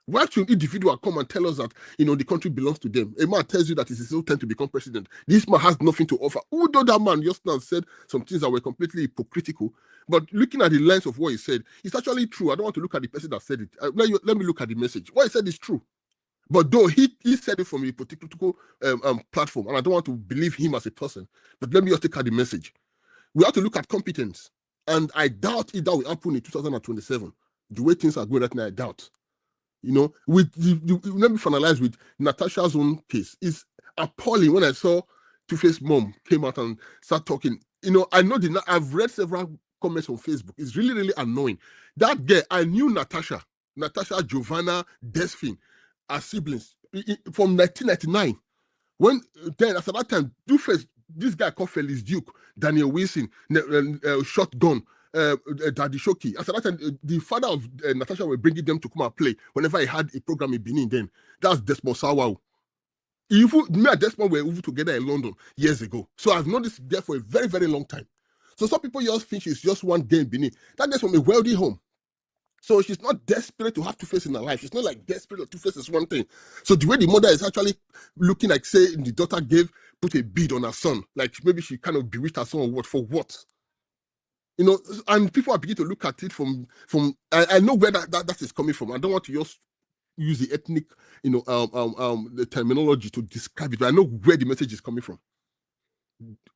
Why should individual come and tell us that the country belongs to them? A man tells you that it's his own time to become president. This man has nothing to offer. Although that man just now said some things that were completely hypocritical, but looking at the lens of what he said, it's actually true. I don't want to look at the person that said it. Let me look at the message. What he said is true. But though he said it from a political platform, and I don't want to believe him as a person, but let me just take out the message. We have to look at competence. And I doubt if that will happen in 2027. The way things are going right now, I doubt. Let me finalize with Natasha's own case. It's appalling when I saw Two-Face mom came out and start talking. I know I've read several comments on Facebook. It's really, really annoying. That girl, I knew Natasha, Giovanna, Desphine, as siblings from 1999. When then after that time, Two-Face, this guy called Felix Duke, Daniel Wilson, Shotgun, Daddy Shoki. After that time, the father of Natasha were bringing them to come and play whenever he had a program in Benin. Then that's Desmond Sawau. Me and Desmond were over together in London years ago. So I've known this girl for a very, very long time. So some people just think she's just one girl in Benin. That girl's from a wealthy home. So she's not desperate to have Two-Face in her life. She's not like desperate that Two-Face is one thing. So the way the mother is actually looking like, say, the daughter put a bid on her son, like maybe she kind of bewitched her son or what, for what? And people are beginning to look at it from I know where that is coming from. I don't want to just use the ethnic, the terminology to describe it, but I know where the message is coming from.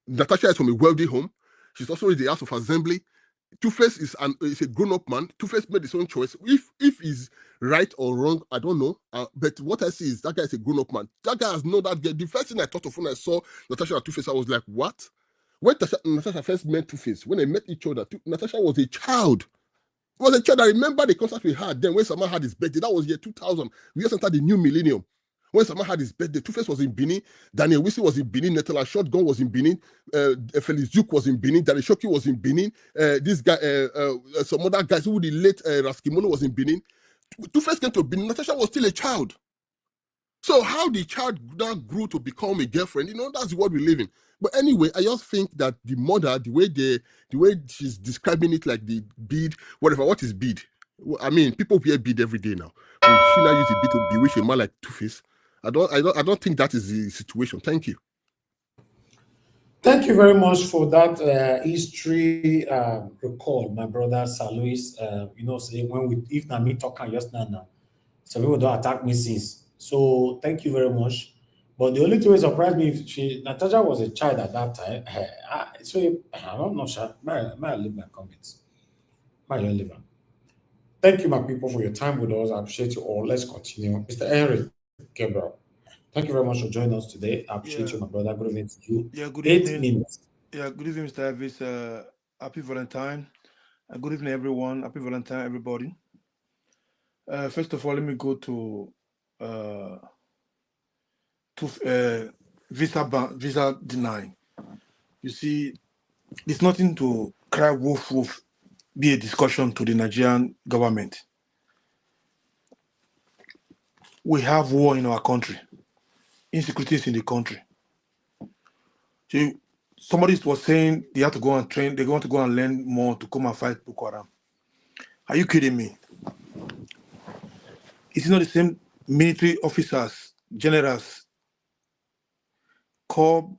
Natasha is from a wealthy home. She's also in the House of Assembly. Two-Face is a grown-up man. Two-Face made his own choice. If he's right or wrong, I don't know. But what I see is that guy is a grown-up man. That guy has known that girl. The first thing I thought of when I saw Natasha and Two-Face, I was like, what? When Natasha first met Two-Face, when they met each other, Natasha was a child. It was a child. I remember the concert we had then when Sama had his birthday. That was year 2000. We just entered the new millennium. When Sama had his birthday, Two-Face was in Benin, Daniel Wilson was in Benin, Netala Shotgun was in Benin, Felix Duke was in Benin, Daddy Shoki was in Benin, this guy, some other guys who the late Raskimono was in Benin. Two-Face came to Benin, Natasha was still a child. So how the child now grew to become a girlfriend, that's what we live in. But anyway, I just think that the mother, the way she's describing it like the bead, whatever, what is bead? I mean, people wear bead every day now. When she now use a bead to bewitch a man like Two-Face, I don't think that is the situation. Thank you. Thank you very much for that history recall, my brother Sir Louis. Say if na me talking just now, some people don't attack me since. So thank you very much. But the only thing that surprised me, if Natasha was a child at that time. I'm not sure. May I leave my comments? May I leave them? Thank you, my people, for your time with us. I appreciate you all. Let's continue. Mr. Henry Gabriel, thank you very much for joining us today. I appreciate you, my brother. Good evening to you. Yeah, good 8 evening. minutes. Yeah, good evening, Mr. Elvis. Happy Valentine. Good evening, everyone. Happy Valentine, everybody. First of all, let me go to visa denying. You see, it's nothing to cry wolf wolf, be a discussion to the Nigerian government. We have war in our country. Insecurity is in the country. So somebody was saying they have to go and train, they want to go and learn more to come and fight Boko Haram. Are you kidding me? It's not the same military officers, generals, call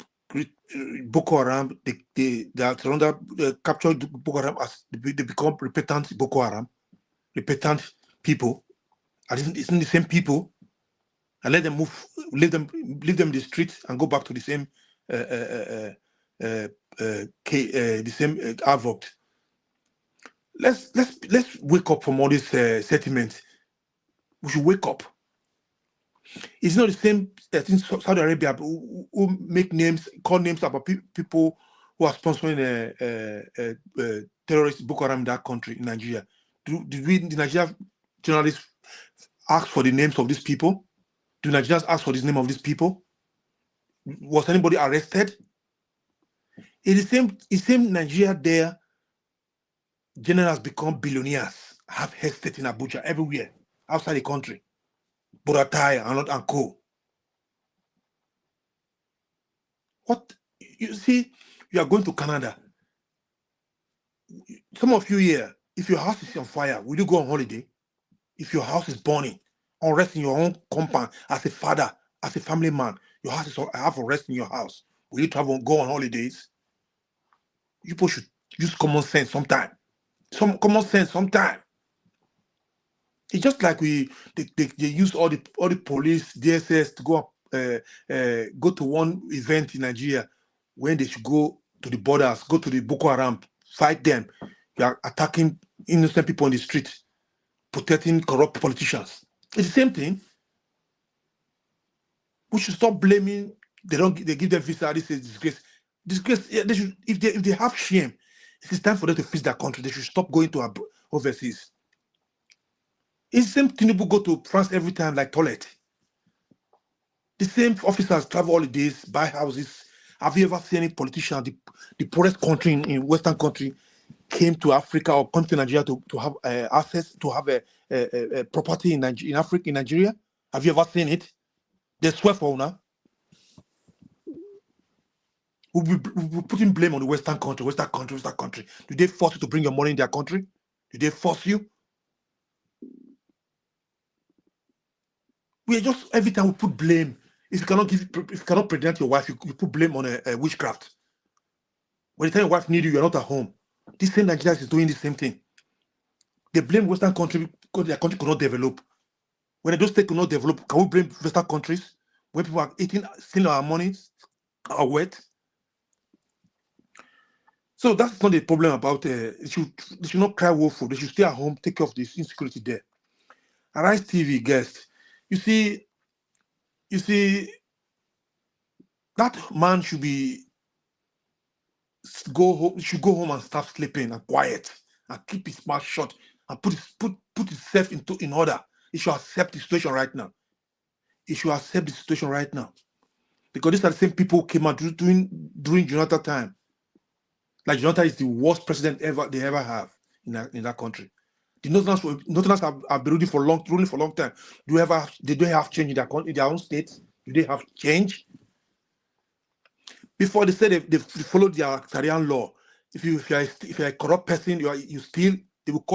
Boko Haram, they are surrounded, capture Boko Haram as they become repentant Boko Haram, repentant people. And it's not the same people. And let them move, leave them in the streets and go back to the same the same havoc. Let's wake up from all these sentiments. We should wake up. It's not the same in Saudi Arabia who make names, call names about people who are sponsoring terrorist Boko Haram in that country, in Nigeria. Did we, the Nigerian journalists, ask for the names of these people? Do Nigerians ask for the name of these people? Was anybody arrested? It's the same Nigeria there. Generals become billionaires, have estate in Abuja, everywhere, outside the country. Buratai and co. What? You see, you are going to Canada. Some of you here, if your house is on fire, will you go on holiday? If your house is burning, unrest in your own compound, as a father, as a family man, your house is have unrest in your house. Will you travel and go on holidays? People should use common sense sometime. Some common sense sometime. It's just like they use all the police, DSS to go to one event in Nigeria when they should go to the borders, go to the Boko Haram, fight them. You are attacking innocent people on the street, protecting corrupt politicians. It's the same thing. We should stop blaming. They give them visa. This is disgrace. Disgrace. Yeah, they should, if they have shame, it's time for them to fix their country. They should stop going to overseas. It's the same Tinubu go to France every time like toilet. The same officers travel holidays, buy houses. Have you ever seen any politician, the poorest country in Western country, came to Africa or come to Nigeria to have access, to have a property in Africa, in Nigeria? Have you ever seen it? They swear for now. We're putting blame on the Western country. Do they force you to bring your money in their country? Do they force you? We are just, every time we put blame. If you cannot pregnant your wife, you put blame on a witchcraft. By the time your wife needs you, you're not at home. This same Nigeria is doing the same thing. They blame Western country because their country could not develop. When those states could not develop, can we blame Western countries when people are stealing our money, our wealth? So that's not the problem about they should not cry wolf. They should stay at home, take care of this insecurity there. Arise TV guest. You see, that man should go home and start sleeping and quiet and keep his mouth shut and put himself in order. He should accept the situation right now. Because these are the same people who came out during Jonathan time. Like Jonathan is the worst president they ever have in that country. The Northerners have been ruling for a long time. They don't have change in their own states? Do they have change? Before they said they followed their Sharia law. If you're a corrupt person, you steal, they will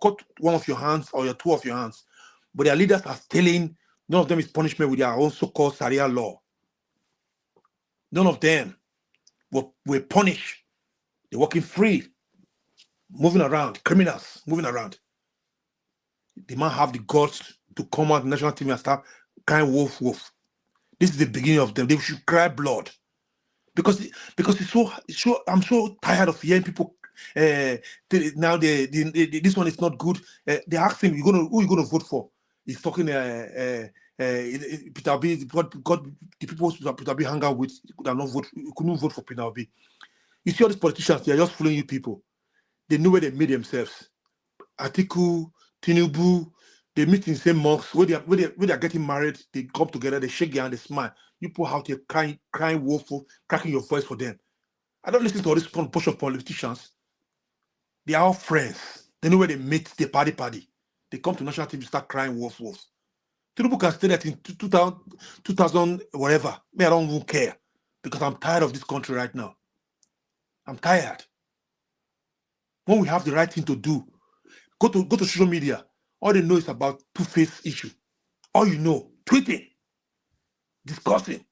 cut one of your hands or two of your hands. But their leaders are stealing. None of them is punishment with their own so-called Sharia law. None of them were punished. They're walking free, moving around, criminals moving around. The man have the guts to come out on national TV and start crying wolf, wolf. This is the beginning of them. They should cry blood. Because it's so I'm so tired of hearing people now this one is not good. They ask him, who you gonna vote for? He's talking Peter Obi, the people Peter Obi hang out with couldn't vote for Peter Obi. You see all these politicians, they are just fooling you people. They know where they made themselves. Atiku, Tinubu, they meet in the same mosques. When they are getting married, they come together, they shake their hand, they smile. You put out here crying woeful, cracking your voice for them. I don't listen to all this bunch of politicians. They are all friends. They know where they meet, they party. They come to national TV, start crying wolf. Tinubu can stay that in 2000 whatever. Me, I don't even care because I'm tired of this country right now. I'm tired. When we have the right thing to do, go to social media. All they know is about two-face issue. All you know, tweeting, discussing,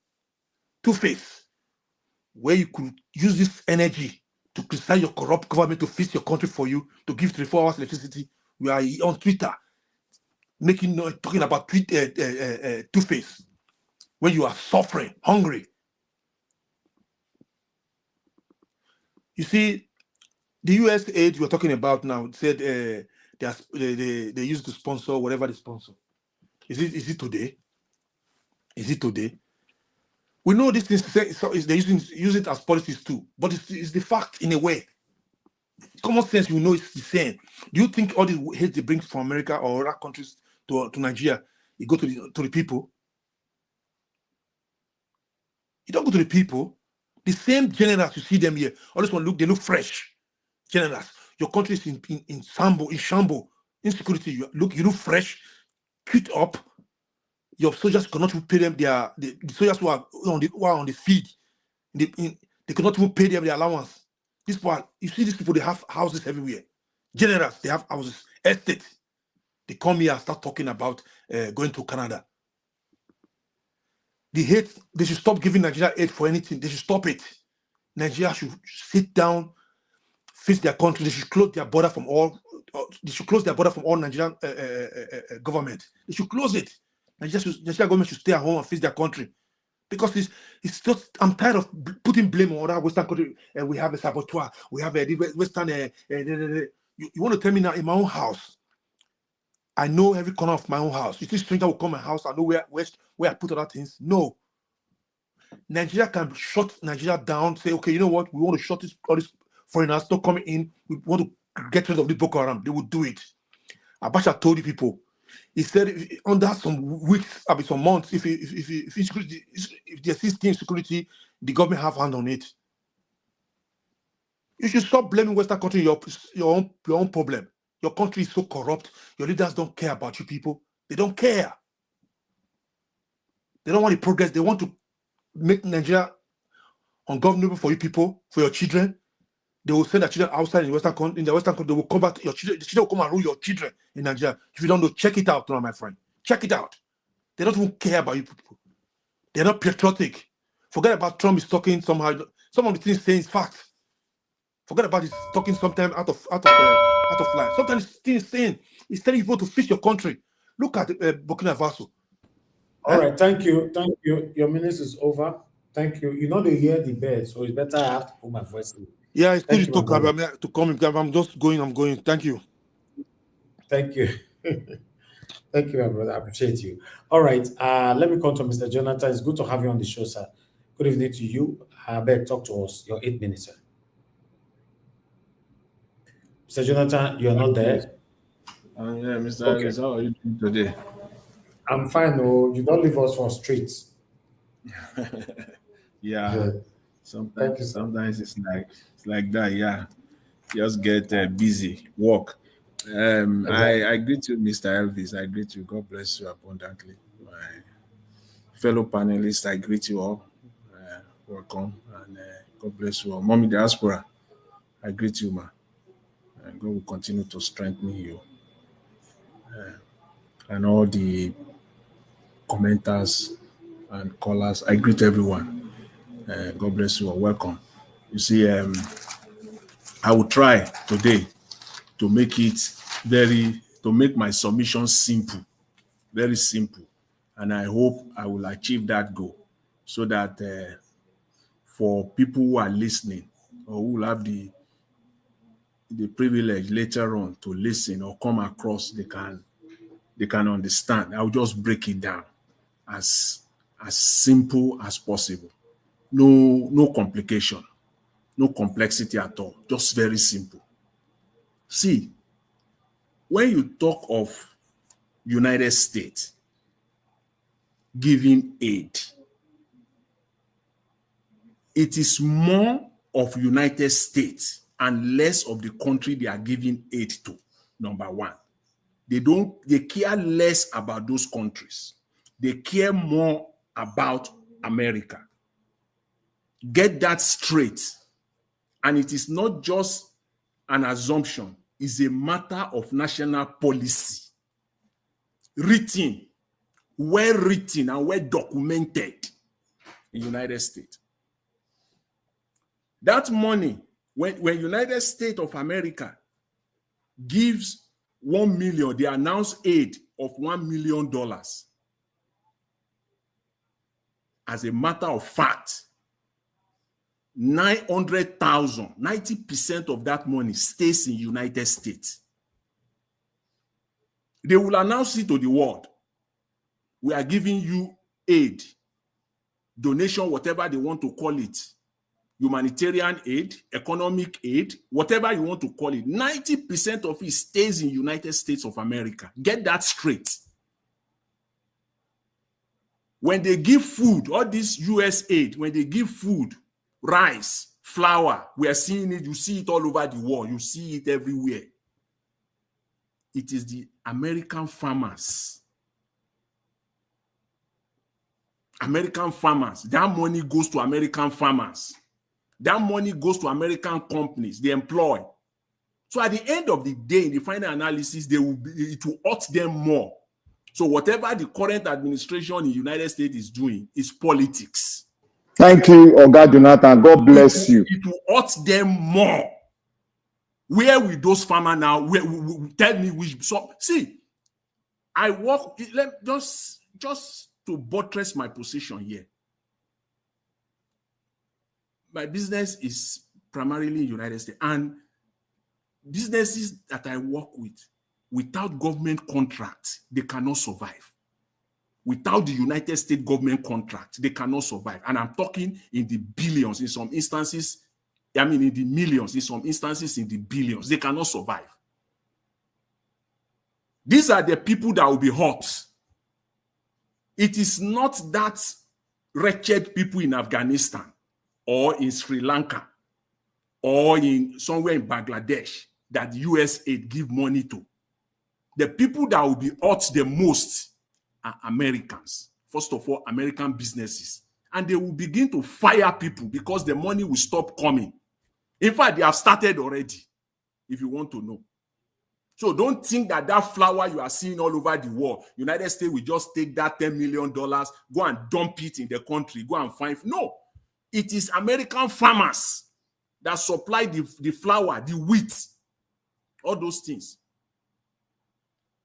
two-face, where you could use this energy to criticize your corrupt government to fix your country for you, to give 24 hours electricity. We are on Twitter, talking about two-face, when you are suffering, hungry. You see, the US aid we're talking about now said they used to sponsor whatever they sponsor. Is it today? Is it today? We know this thing, so they use it as policies too, but it's the fact in a way. Common sense, you know, it's the same. Do you think all the hate they bring from America or other countries to Nigeria, you go to the people? You don't go to the people. The same generals you see them here, all this one they look fresh. Generals, your country is in shambles, insecurity. You look fresh, queued up. Your soldiers cannot even pay them the soldiers who are on the field. They cannot even pay them their allowance. This part, you see these people, they have houses everywhere. Generals, they have houses, estates. They come here and start talking about going to Canada. The hate, they should stop giving Nigeria aid for anything. They should stop it. Nigeria should sit down, face their country. They should close their border from all. They should close their border from all Nigerian government. They should close it. Nigeria government should stay at home and face their country, because it's just, I'm tired of putting blame on other Western countries. We have a saboteur. We have a Western. You want to tell me now in my own house? I know every corner of my own house. You think stranger will come to my house? I know where I put other things. No. Nigeria can shut Nigeria down. Say, okay, you know what? We want to shut all these foreigners not coming in. We want to get rid of the Boko Haram. They will do it. Abacha told you people. He said under some weeks, some months, if the existing security, the government have hand on it. You should stop blaming Western country your own problem. Your country is so corrupt. Your leaders don't care about you people. They don't care. They don't want the progress. They want to make Nigeria ungovernable for you people, for your children. They will send their children outside in the Western country. They will come back to your children. The children will come and rule your children in Nigeria. If you don't know, check it out now, my friend. Check it out. They don't even care about you people. They're not patriotic. Forget about Trump is talking somehow. Some of the things saying is fact. Forget about his talking sometimes out of line. Sometimes things saying he's telling people to fix your country. Look at Burkina Faso. All right, thank you. Your minute is over. Thank you. You know they hear the bed, so it's better I have to put my voice in. Yeah, it's still talk about me to come. I'm just going. I'm going. Thank you. Thank you. Thank you, my brother. I appreciate you. All right. Let me come to Mr. Jonathan. It's good to have you on the show, sir. Good evening to you. Abeg, talk to us. Your 8 minutes, sir. Mr. Jonathan, you're not there. Yeah, Mr. Ellis, how are you doing today? I'm fine. Oh, you don't leave us for streets. Yeah. Sometimes it's like that. Yeah. Just get busy. Work. I greet you, Mr. Elvis. I greet you. God bless you abundantly. My fellow panelists, I greet you all. Welcome, and God bless you all. Mommy Diaspora, I greet you, ma. And God will continue to strengthen you. And all the commenters and callers, I greet everyone. God bless you all. Welcome. You see, I will try today to make my submission simple, very simple. And I hope I will achieve that goal, so that for people who are listening or who will have the privilege later on to listen or come across, they can understand. I'll just break it down as simple as possible. No complication, no complexity at all, just very simple. See, when you talk of United States giving aid, it is more of United States and less of the country they are giving aid to. Number one, they care less about those countries. They care more about America. Get that straight And it is not just an assumption, it's a matter of national policy. Written, well written and well documented in the United States. That money, when United States of America gives 1 million, they announce aid of $1 million. As a matter of fact, 900,000, 90% of that money stays in United States. They will announce it to the world. We are giving you aid, donation, whatever they want to call it, humanitarian aid, economic aid, whatever you want to call it. 90% of it stays in United States of America. Get that straight. When they give food, all this US aid, when they give food, rice, flour, we are seeing it, you see it all over the world, you see it everywhere. It is the American farmers. American farmers. That money goes to American farmers. That money goes to American companies. They employ. So at the end of the day, in the final analysis, it will hurt them more. So whatever the current administration in the United States is doing is politics. Thank you, Oga Jonathan. God bless you. It will hurt them more. Where will those farmers now? Tell me which. So, see, I work. Just to buttress my position here. My business is primarily in the United States, and businesses that I work with, without government contract, they cannot survive. Without the United States government contract, they cannot survive. And I'm talking in the billions, in some instances, I mean in the millions, in some instances in the billions. They cannot survive. These are the people that will be hurt. It is not that wretched people in Afghanistan or in Sri Lanka or in somewhere in Bangladesh that the US aid give money to. The people that will be hurt the most are Americans. First of all, American businesses. And they will begin to fire people because the money will stop coming. In fact, they have started already, if you want to know. So don't think that flour you are seeing all over the world, United States will just take that $10 million, go and dump it in the country, go and find. No, it is American farmers that supply the flour, the wheat, all those things.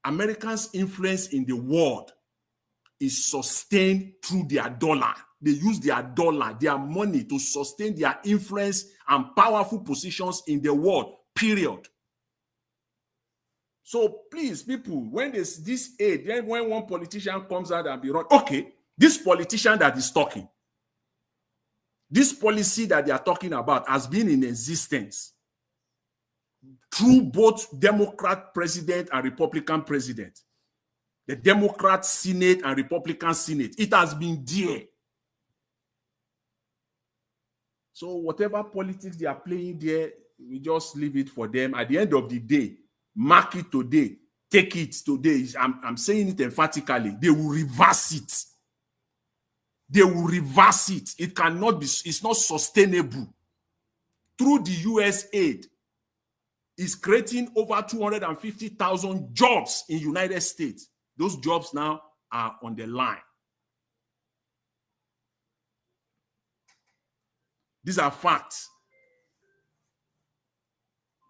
Americans' influence in the world is sustained through their dollar. They use their dollar, their money to sustain their influence and powerful positions in the world, period. So please, people, when there's this aid, then when one politician comes out and be wrong, okay, this politician that is talking, this policy that they are talking about has been in existence through both Democrat president and Republican president. The Democrat Senate and Republican Senate. It has been there. So whatever politics they are playing there, we just leave it for them. At the end of the day, mark it today, take it today. I'm saying it emphatically. They will reverse it. They will reverse it. It cannot be, it's not sustainable. Through the US aid, is creating over 250,000 jobs in the United States. Those jobs now are on the line. These are facts.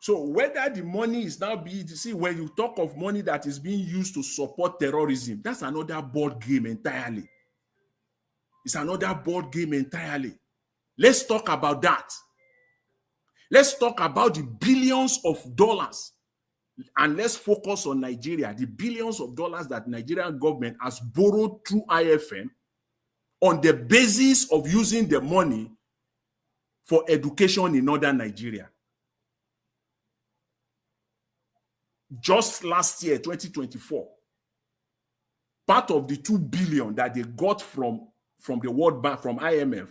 So whether the money is now being, you see, when you talk of money that is being used to support terrorism, that's another board game entirely. It's another board game entirely. Let's talk about that. Let's talk about the billions of dollars. And let's focus on Nigeria, the billions of dollars that Nigerian government has borrowed through IFM on the basis of using the money for education in northern Nigeria. Just last year, 2024, part of the 2 billion that they got from the World Bank, from IMF,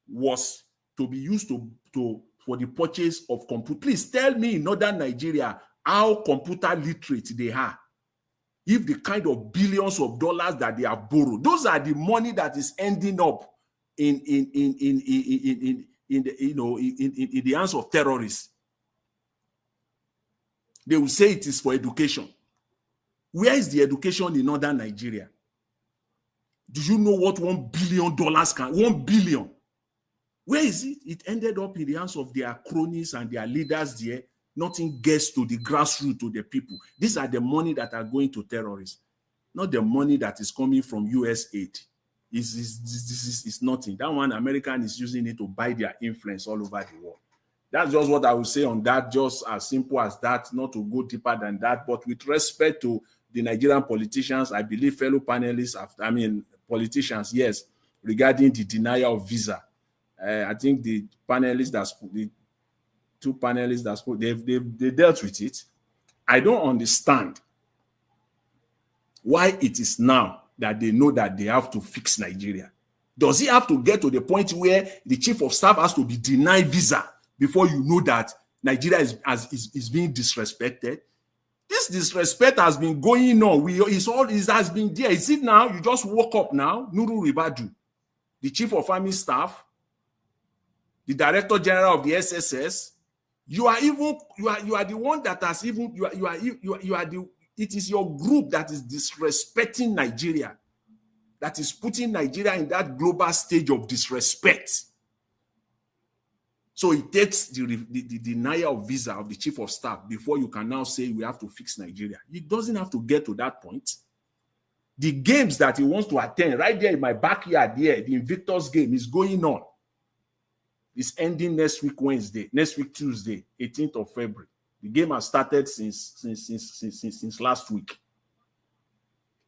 was to be used for the purchase of computer. Please tell me in northern Nigeria how computer literate they are. If the kind of billions of dollars that they have borrowed, those are the money that is ending up in in the in the hands of terrorists. They will say it is for education. Where is the education in northern Nigeria? Do you know what $1 billion can? 1 billion. Where is it? It ended up in the hands of their cronies and their leaders there. Nothing gets to the grassroots, to the people. These are the money that are going to terrorists, not the money that is coming from US aid. This is nothing. That one, American is using it to buy their influence all over the world. That's just what I would say on that, just as simple as that, not to go deeper than that. But with respect to the Nigerian politicians, I believe fellow panelists, politicians, yes, regarding the denial of visa. I think the panelists the two panelists that spoke, they dealt with it. I don't understand why it is now that they know that they have to fix Nigeria. Does it have to get to the point where the chief of staff has to be denied visa before you know that Nigeria is being disrespected? This disrespect has been going on. It has been there. Is it now? You just woke up now? Nuru Ribadu, the chief of army staff, the director general of the SSS. You are the one that has even it is your group that is disrespecting Nigeria, that is putting Nigeria in that global stage of disrespect. So it takes the denial of visa of the chief of staff before you can now say we have to fix Nigeria. It doesn't have to get to that point. The games that he wants to attend right there in my backyard here, the Invictus game is going on. It's ending next week Tuesday, 18th of February. The game has started since last week.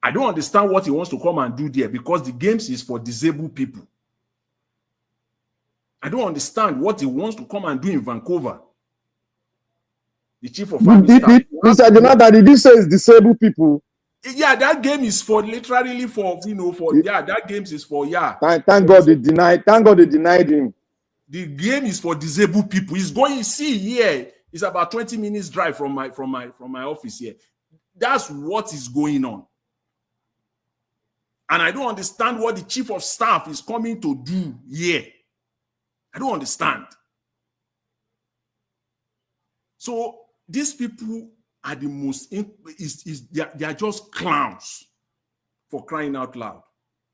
I don't understand what he wants to come and do there, because the games is for disabled people. I don't understand what he wants to come and do in Vancouver. The chief of army staff. Mr. Jonathan, did you say it's disabled people? Yeah, that game is for literally for that game is for Thank God they denied him. The game is for disabled people. He's going, you see here, it's about 20 minutes drive from my office here. That's what is going on. And I don't understand what the chief of staff is coming to do here. I don't understand. So these people are the most, they are just clowns, for crying out loud,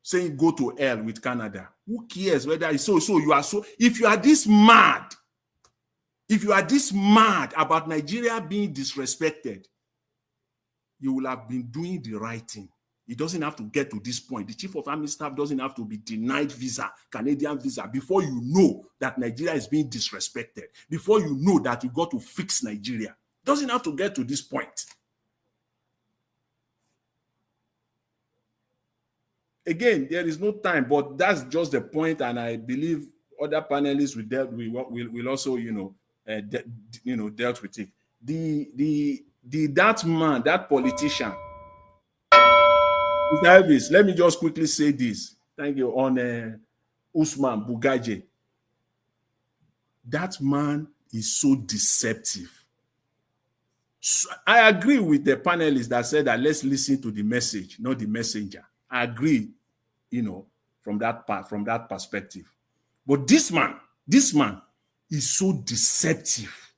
saying go to hell with Canada. Who cares whether it's so you are so, if you are this mad about Nigeria being disrespected, you will have been doing the right thing. It doesn't have to get to this point. The chief of army staff doesn't have to be denied visa, Canadian visa, before you know that Nigeria is being disrespected, before you know that you got to fix Nigeria. It doesn't have to get to this point. Again, there is no time, but that's just the point, and I believe other panelists will also, dealt with it. That politician, Mr. Elvis, let me just quickly say this. Thank you. On Usman Bugaje. That man is so deceptive. So I agree with the panelists that said that let's listen to the message, not the messenger. I agree, from that perspective. But this man is so deceptive.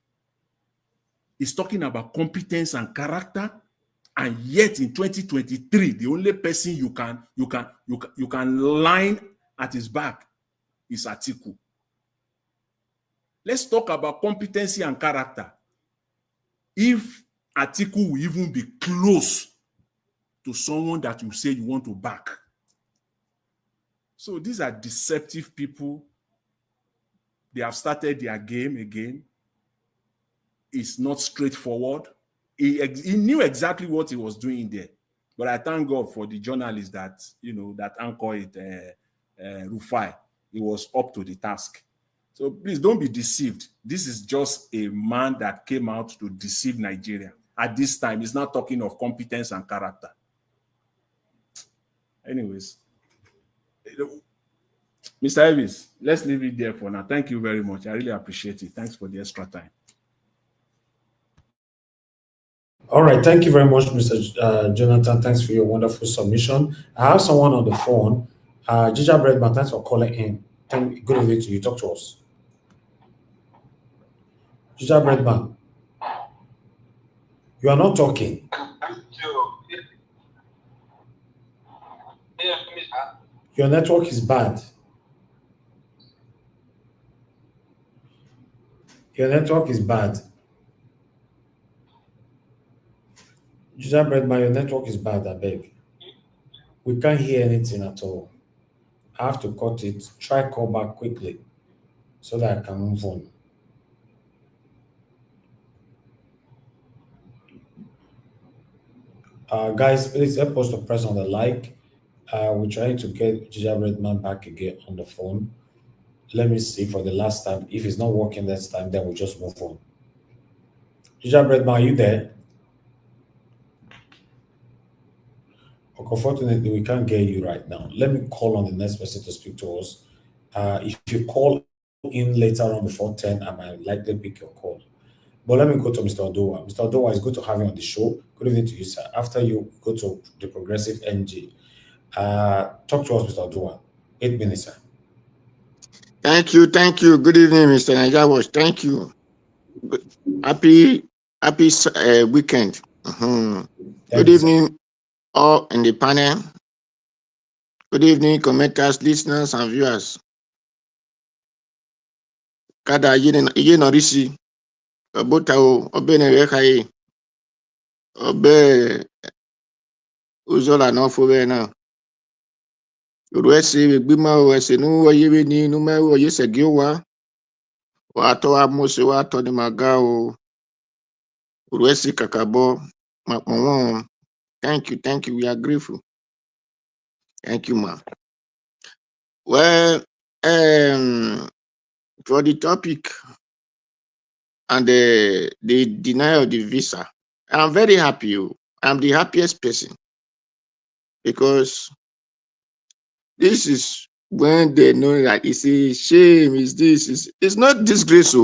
He's talking about competence and character. And yet in 2023, the only person you can line at his back is Atiku. Let's talk about competency and character. If Atiku will even be close to someone that you say you want to back. So these are deceptive people. They have started their game again. It's not straightforward. He knew exactly what he was doing there. But I thank God for the journalist that, that anchored it, Rufai. He was up to the task. So please don't be deceived. This is just a man that came out to deceive Nigeria. At this time, he's not talking of competence and character. Anyways, Mr. Elvis, let's leave it there for now. Thank you very much. I really appreciate it. Thanks for the extra time. All right. Thank you very much, Mr. Jonathan. Thanks for your wonderful submission. I have someone on the phone. Jija Breadman, thanks for calling in. Good evening to you. Talk to us. Gingerbread man, you are not talking. Your network is bad. Your network is bad. Gingerbread man, your network is bad, I beg. We can't hear anything at all. I have to cut it. Try call back quickly so that I can move on. Guys, please help us to press on the like. We're trying to get Gingerbread man back again on the phone. Let me see for the last time. If it's not working this time, then we'll just move on. Gingerbread man, are you there? Unfortunately, we can't get you right now. Let me call on the next person to speak to us. If you call in later on before 10, I might likely pick your call. But let me go to Mr. Odowa. Mr. Odowa, it's good to have you on the show. Good evening to you, sir. After you go to the Progressive NG, talk to us, Mr. Odowa. 8 minutes, sir. Thank you. Good evening, Mr. Nigerian. Thank you. Happy weekend. Good evening, all in the panel. Good evening, commenters, listeners, and viewers. Kada iye norisi obotao obe nerekai obe uzola no fobe na urwesi bima wese nu oyewe ni nu me oyese giwa wa to amose wa to ni magao urwesi kakabo maponwon. Thank you, we are grateful. Thank you, ma. Well, for the topic and the denial of the visa, I'm very happy. I'm the happiest person because this is when they know that it's a shame. It's not disgrace.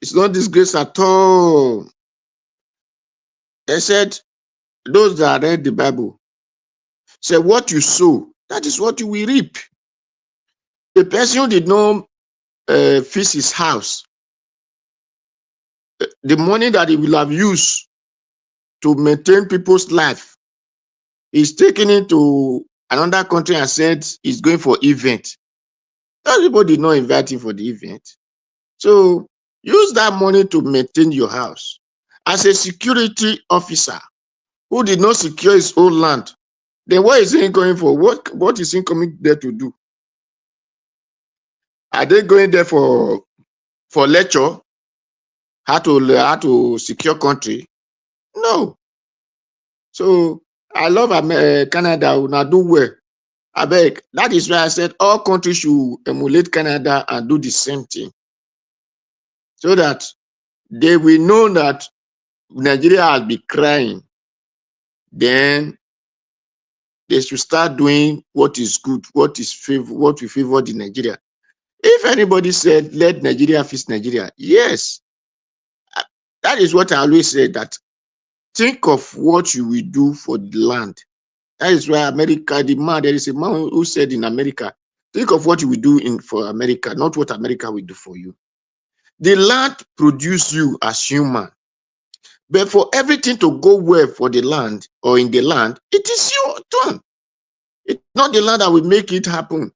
It's not disgrace at all. They said those that read the Bible say what you sow, that is what you will reap. The person who did not fix his house, the money that he will have used to maintain people's life, is taken into another country and said he's going for event. Those people did not invite him for the event. So use that money to maintain your house. As a security officer who did not secure his own land, then what is he going for? What is he coming there to do? Are they going there for lecture? How to secure country? No. So I love Canada. Now do well. I beg. That is why I said all countries should emulate Canada and do the same thing, so that they will know that Nigeria has been crying. Then they should start doing what is good, what will favor the Nigeria. If anybody said let Nigeria fix Nigeria, yes, that is what I always say. That think of what you will do for the land. That is why America, there is a man who said in America, think of what you will do for America, not what America will do for you. The land produces you as human. But for everything to go well for the land or in the land, it is your turn. It's not the land that will make it happen.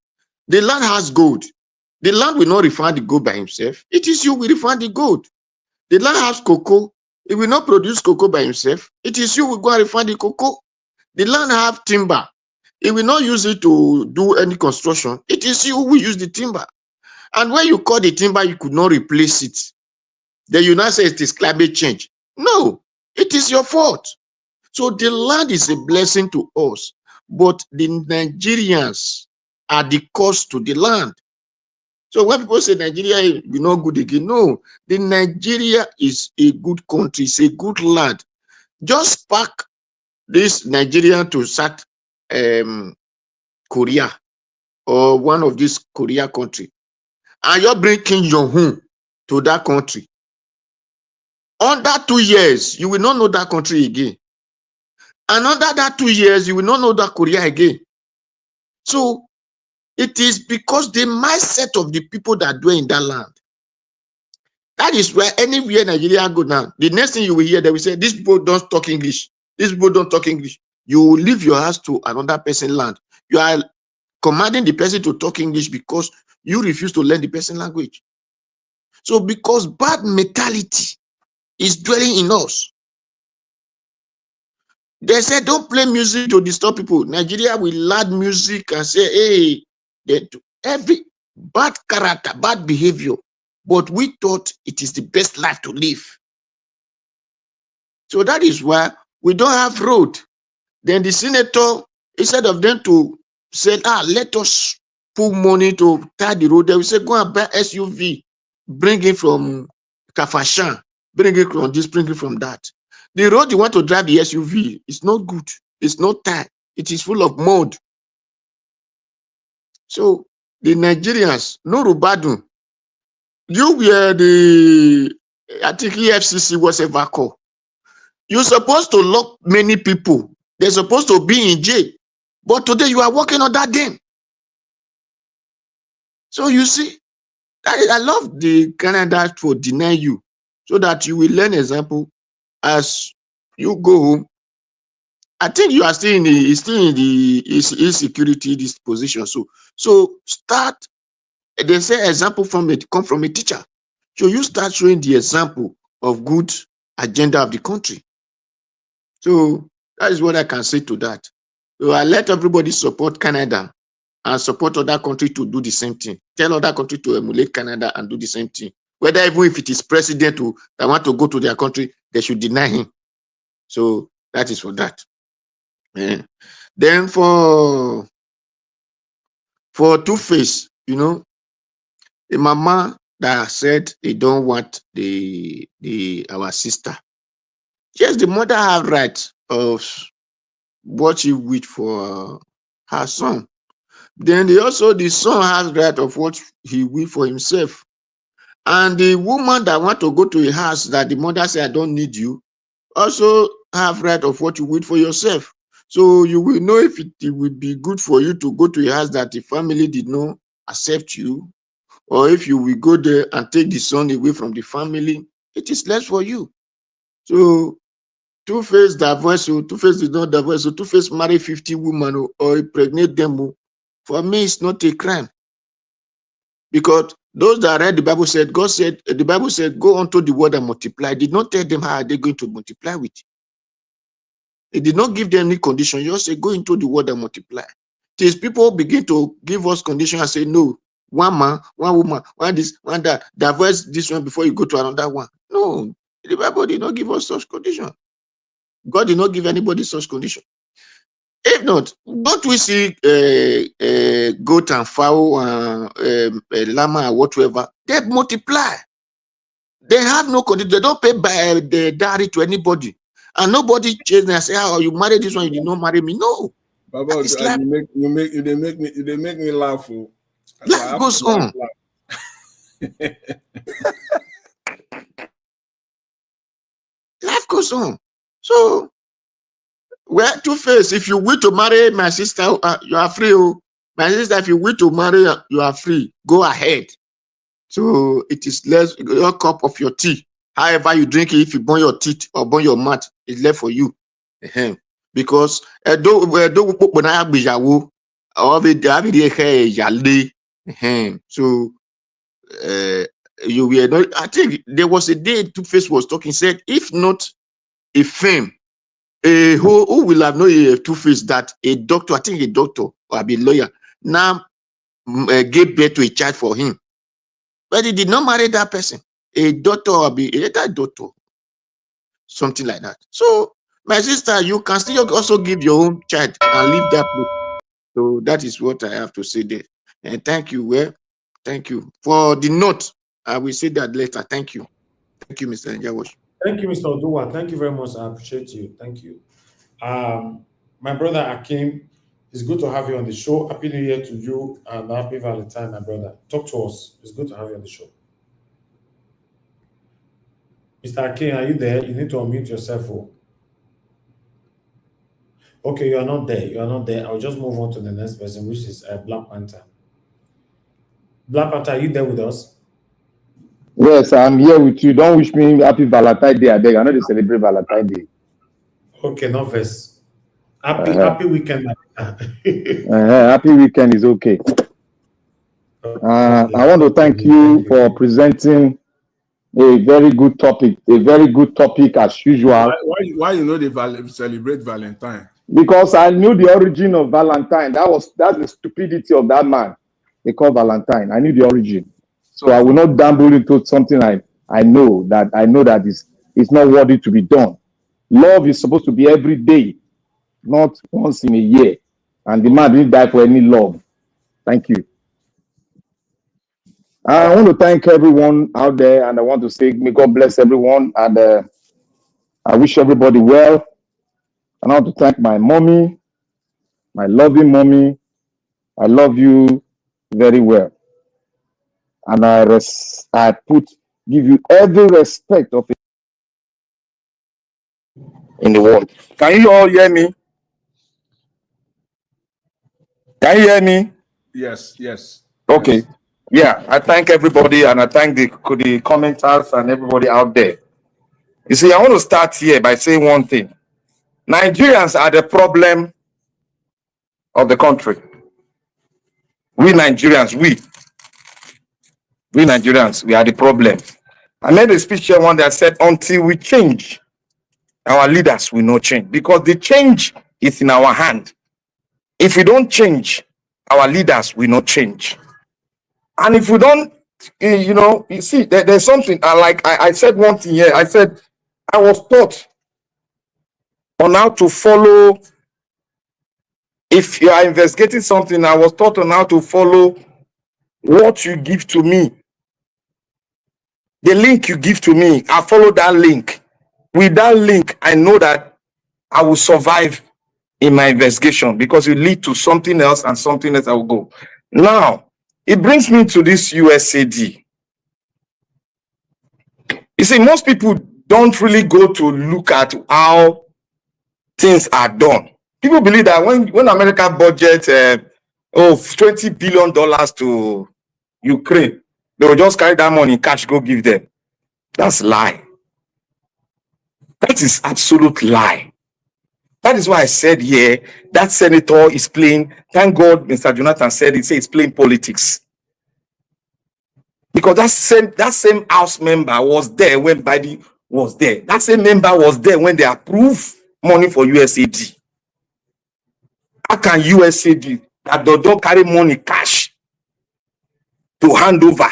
The land has gold. The land will not refine the gold by himself. It is you who will refine the gold. The land has cocoa. It will not produce cocoa by himself. It is you who will go and refine the cocoa. The land have timber. It will not use it to do any construction. It is you who will use the timber. And when you cut the timber, you could not replace it. Then you now say it is climate change. No, it is your fault. So the land is a blessing to us, but the Nigerians are the cost to the land. So when people say Nigeria will not good again, no, the Nigeria is a good country, it's a good land. Just pack this Nigerian to South Korea or one of these Korea country, and you bring Kim Jong-un to that country. Under 2 years, you will not know that country again. And under that 2 years, you will not know that Korea again. So it is because the mindset of the people that dwell in that land. That is why anywhere Nigeria go now, the next thing you will hear, they will say, these people don't talk English. These people don't talk English. You will leave your house to another person's land. You are commanding the person to talk English because you refuse to learn the person's language. So because bad mentality is dwelling in us. They said, don't play music to disturb people. Nigeria will loud music and say, hey, every bad character, bad behavior. But we thought it is the best life to live. So that is why we don't have road. Then the senator, instead of them to say, let us put money to tie the road, they will say, go and buy SUV, bring it from Kafashan, bring it from this, bring it from that. The road you want to drive the SUV is not good. It's not tight. It is full of mud. So the Nigerians, no Rubadu, you were the, I think EFCC was ever called. You're supposed to lock many people. They're supposed to be in jail. But today you are working on that them. So you see, I love the Canada for deny you so that you will learn example as you go home. I think you are still in the insecurity this position. So start. They say example from it come from a teacher. So you start showing the example of good agenda of the country. So that is what I can say to that. So I let everybody support Canada and support other countries to do the same thing. Tell other countries to emulate Canada and do the same thing. Whether even if it is president that want to go to their country, they should deny him. So that is for that. Yeah. Then for Two-Face, you know, the mama that said they don't want our sister. Yes, the mother have right of what she wish for her son. Then the son has right of what he will for himself. And the woman that want to go to a house that the mother say, I don't need you, also have right of what you will for yourself. So you will know if it will be good for you to go to a house that the family did not accept you, or if you will go there and take the son away from the family, it is less for you. So Two-Face divorce, so Two-Face did not divorce, so Two-Face marry 50 women or impregnate them. For me, it's not a crime. Because those that read the Bible said, the Bible said, go unto the word and multiply. It did not tell them how they're going to multiply with. It did not give them any condition. You just say, go into the word and multiply. Till people begin to give us condition and say, no, one man, one woman, one this, one that, divorce this one before you go to another one. No, the Bible did not give us such condition. God did not give anybody such condition. If not, don't we see goat and fowl, llama, or whatever? They multiply. They have no condition. They don't pay by the dowry to anybody, and nobody change and say, "Oh, you married this one, you did not marry me." No, Baba, that is life. they make me laugh. Life goes on. Life goes on. So, well, Two-Face, if you wish to marry my sister, you are free. My sister, if you wish to marry, you are free. Go ahead. So it is less your cup of your tea. However you drink it, if you burn your teeth or burn your mouth, it's left for you. Because so you were not. I think there was a day Two-Face was talking, said, if not a fame, who will have known a Two-Face that a doctor, I think a doctor or a lawyer, now gave birth to a child for him. But he did not marry that person. A daughter or that daughter. Something like that. So, my sister, you can still also give your own child and leave that place. So that is what I have to say there. And thank you. Well, thank you. For the note, I will say that later. Thank you. Thank you, Mr. Njawash. Thank you, Mr. Oduwa. Thank you very much. I appreciate you. Thank you. My brother Akim, it's good to have you on the show. Happy New Year to you and happy Valentine, my brother. Talk to us. It's good to have you on the show. Mr. Akim, are you there? You need to unmute yourself. Okay, you are not there. You are not there. I'll just move on to the next person, which is Black Panther. Black Panther, are you there with us? Yes, I'm here with you. Don't wish me happy Valentine Day. I beg. I know they celebrate Valentine Day. Okay, no verse. Happy weekend. Happy weekend is okay. I want to thank you for presenting a very good topic. A very good topic as usual. Why you know they celebrate Valentine? Because I knew the origin of Valentine. That's the stupidity of that man. They call Valentine. I knew the origin. So I will not dabble into something I know that is not worthy to be done. Love is supposed to be every day, not once in a year. And the man didn't die for any love. Thank you. I want to thank everyone out there, and I want to say, may God bless everyone, and I wish everybody well. And I want to thank my mommy, my loving mommy. I love you very well. And give you every respect of it in the world. Can you all hear me? Can you hear me? Yes, yes. Okay. Yes. Yeah, I thank everybody, and I thank the commenters and everybody out there. You see, I want to start here by saying one thing. Nigerians are the problem of the country. We Nigerians, we Nigerians, we are the problem. I made a speech here one day. I said, until we change, our leaders will not change, because the change is in our hand. If we don't change, our leaders will not change. And if we don't, you see, there's something I said one thing here. I said, I was taught on how to follow. If you are investigating something, I was taught on how to follow what you give to me. The link you give to me, I follow that link. With that link, I know that I will survive in my investigation, because it lead to something else, and something else I will go. Now, it brings me to this USAD. You see, most people don't really go to look at how things are done. People believe that when America budget $20 billion to Ukraine, they will just carry that money in cash, go give them. That's lie. That is absolute lie. That is why I said here, that senator is playing, thank God Mr. Jonathan said it, he's playing politics. Because that same House member was there when Biden was there. That same member was there when they approved money for USAID. How can USAID that don't carry money cash to hand over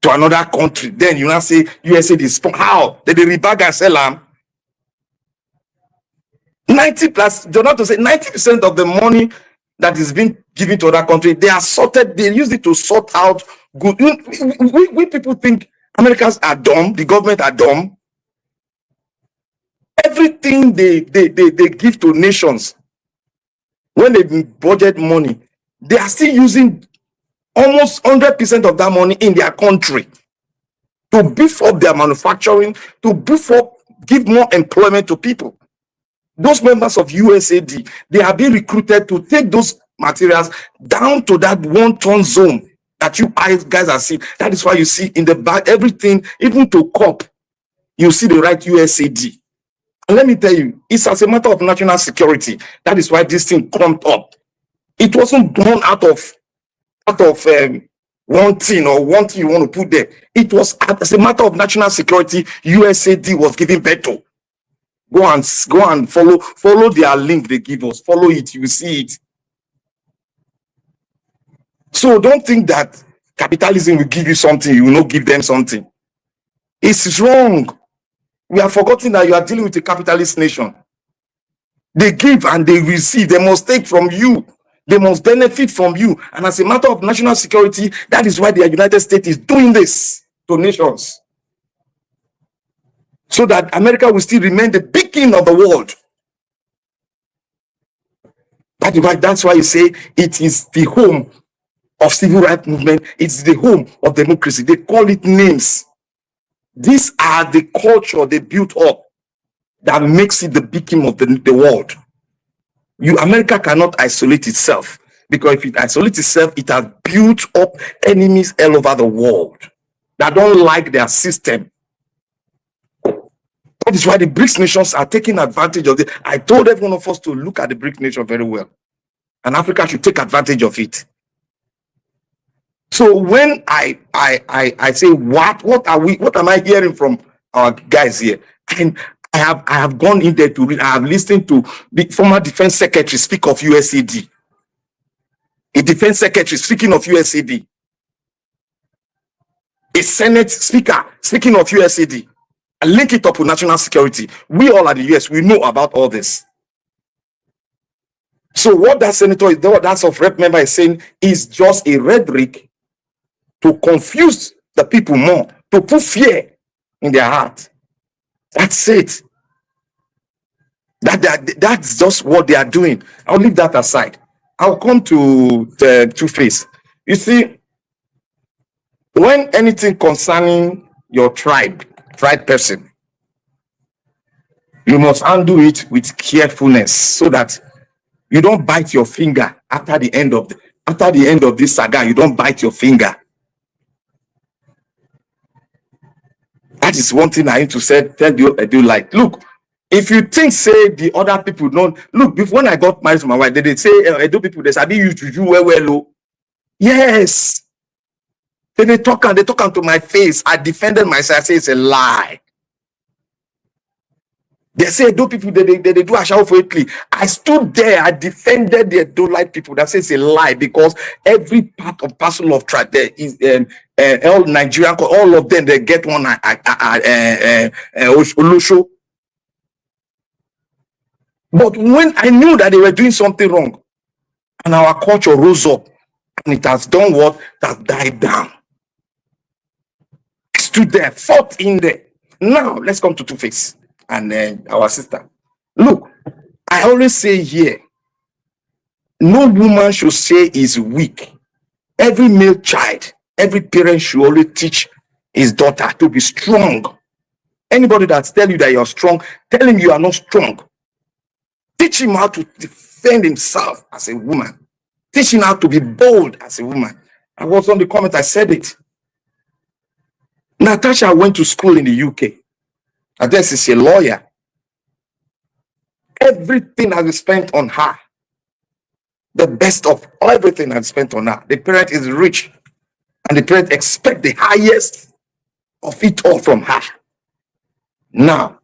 to another country, then you now say USAID is how? Did they rebag and sell them? 90 plus, Jonathan say 90% of the money that is being given to other countries, they are sorted, they use it to sort out good. We people think Americans are dumb, the government are dumb. Everything they give to nations, when they budget money, they are still using almost 100% of that money in their country to beef up their manufacturing, to beef up, give more employment to people. Those members of USAID, they are being recruited to take those materials down to that 1 ton zone that you guys are seeing. That is why you see in the back, everything, even to COP, you see the right USAID. And let me tell you, it's as a matter of national security. That is why this thing clumped up. It wasn't done out of one thing or one thing you want to put there. It was as a matter of national security, USAID was giving birth to. Go and follow their link they give us. Follow it, you will see it. So don't think that capitalism will give you something, you will not give them something. It's wrong. We are forgetting that you are dealing with a capitalist nation. They give and they receive. They must take from you. They must benefit from you. And as a matter of national security, that is why the United States is doing this to nations. So that America will still remain the beacon of the world. That's why you say it is the home of civil rights movement. It's the home of democracy. They call it names. These are the culture they built up that makes it the beacon of the world. America cannot isolate itself, because if it isolates itself, it has built up enemies all over the world. that don't like their system. That is why the BRICS nations are taking advantage of it. I told every one of us to look at the BRICS nation very well. And Africa should take advantage of it. So when I say what am I hearing from our guys here? And I have gone in there to read. I have listened to the former defense secretary speak of USAID. A defense secretary speaking of USAID. A Senate speaker speaking of USAID. I link it up with national security. We all at the US, we know about all this. So what that senator, that of rep member is saying is just a rhetoric to confuse the people more, to put fear in their heart. That's it. That's just what they are doing. I'll leave that aside. I'll come to the Two-Face. You see, when anything concerning your tribe person, you must handle it with carefulness so that you don't bite your finger after the end of this saga. You don't bite your finger. That is one thing I need to tell you, like, look, if you think say the other people don't look, before when I got married to my wife, they say Edo people, they sabi you to do well. Yes. Then they talk to my face. I defended myself. I say it's a lie. They say Edo people, they do a shout for Italy. I stood there, I defended the Edo-like people. That says it's a lie, because every part of parcel of tribe there is all Nigerian, all of them, they get one Olosho. But when I knew that they were doing something wrong, and our culture rose up, and it has done what? It has died down. I stood there, fought in there. Now, let's come to Two-Face and our sister. Look, I always say here, no woman should say is weak. Every male child, every parent should always teach his daughter to be strong. Anybody that tells you that you're strong, tell him you are not strong. Teach him how to defend himself as a woman. Teach him how to be bold as a woman. I was on the comment, I said it. Natasha went to school in the UK. I guess she's a lawyer. Everything has been spent on her. The best of everything has been spent on her. The parent is rich, and the parent expect the highest of it all from her. Now,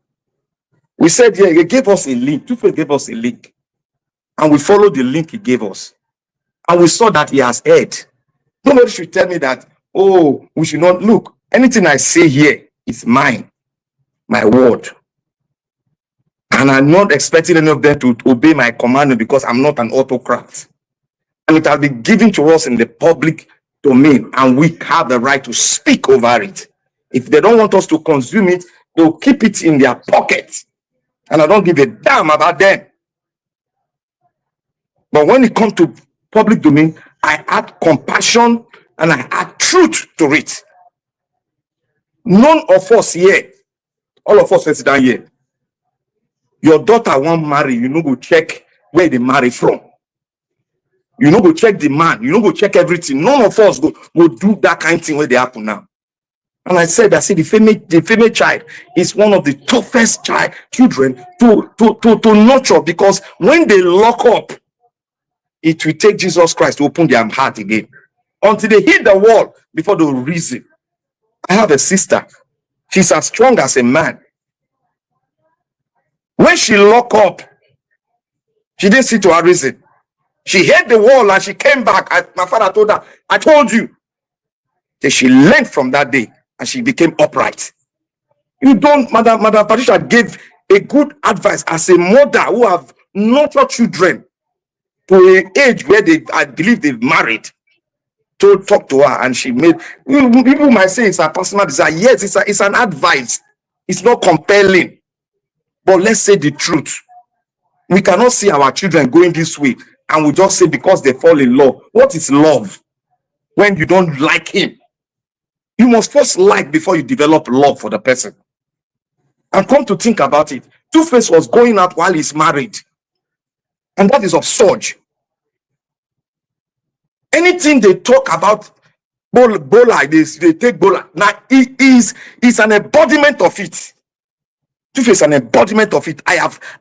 we said here, he gave us a link. Two-Face gave us a link. And we followed the link he gave us. And we saw that he has heard. Nobody should tell me that, oh, we should not look. Anything I say here is mine, my word. And I'm not expecting any of them to obey my command because I'm not an autocrat. And it has been given to us in the public domain, and we have the right to speak over it. If they don't want us to consume it, they'll keep it in their pocket. And I don't give a damn about them. But when it comes to public domain, I add compassion and I add truth to it. None of us here, all of us sit down here, your daughter won't marry, you know, go check where they marry from. You know, go check the man, you know, go check everything. None of us go do that kind of thing where they happen now. And I said, the female child is one of the toughest children to nurture, because when they lock up, it will take Jesus Christ to open their heart again until they hit the wall before they reason. I have a sister. She's as strong as a man. When she lock up, she didn't see to her reason. She hit the wall and she came back. My father told her, I told you. Then she learned from that day and she became upright. You don't, Madam Patricia gave a good advice as a mother who have nurtured children to an age where I believe they've married, to talk to her, and she made, people might say it's a personal desire. Yes, it's an advice. It's not compelling. But let's say the truth. We cannot see our children going this way and we just say because they fall in love. What is love? When you don't like him. You must first like before you develop love for the person. And come to think about it, Two-Face was going out while he's married. And that is absurd. Anything they talk about Bowl like this, they take bowl. Now he is an embodiment of it. Two-Face is an embodiment of it. I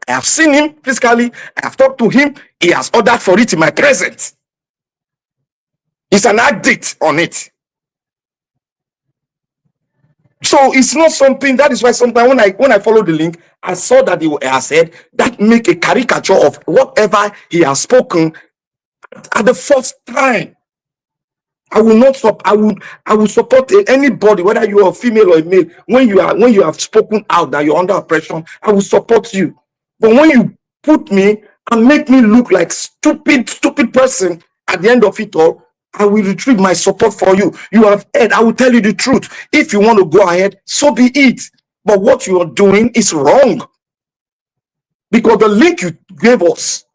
have seen him physically. I have talked to him. He has ordered for it in my presence. He's an addict on it. So it's not something. That is why sometimes when I follow the link, I saw that he has said that make a caricature of whatever he has spoken at the first time. I will not stop. I will support anybody, whether you are a female or a male. When you have spoken out that you're under oppression, I will support you. But when you put me and make me look like stupid person at the end of it all, I will retrieve my support for you. You have heard. I will tell you the truth. If you want to go ahead, so be it. But what you are doing is wrong. Because the link you gave us,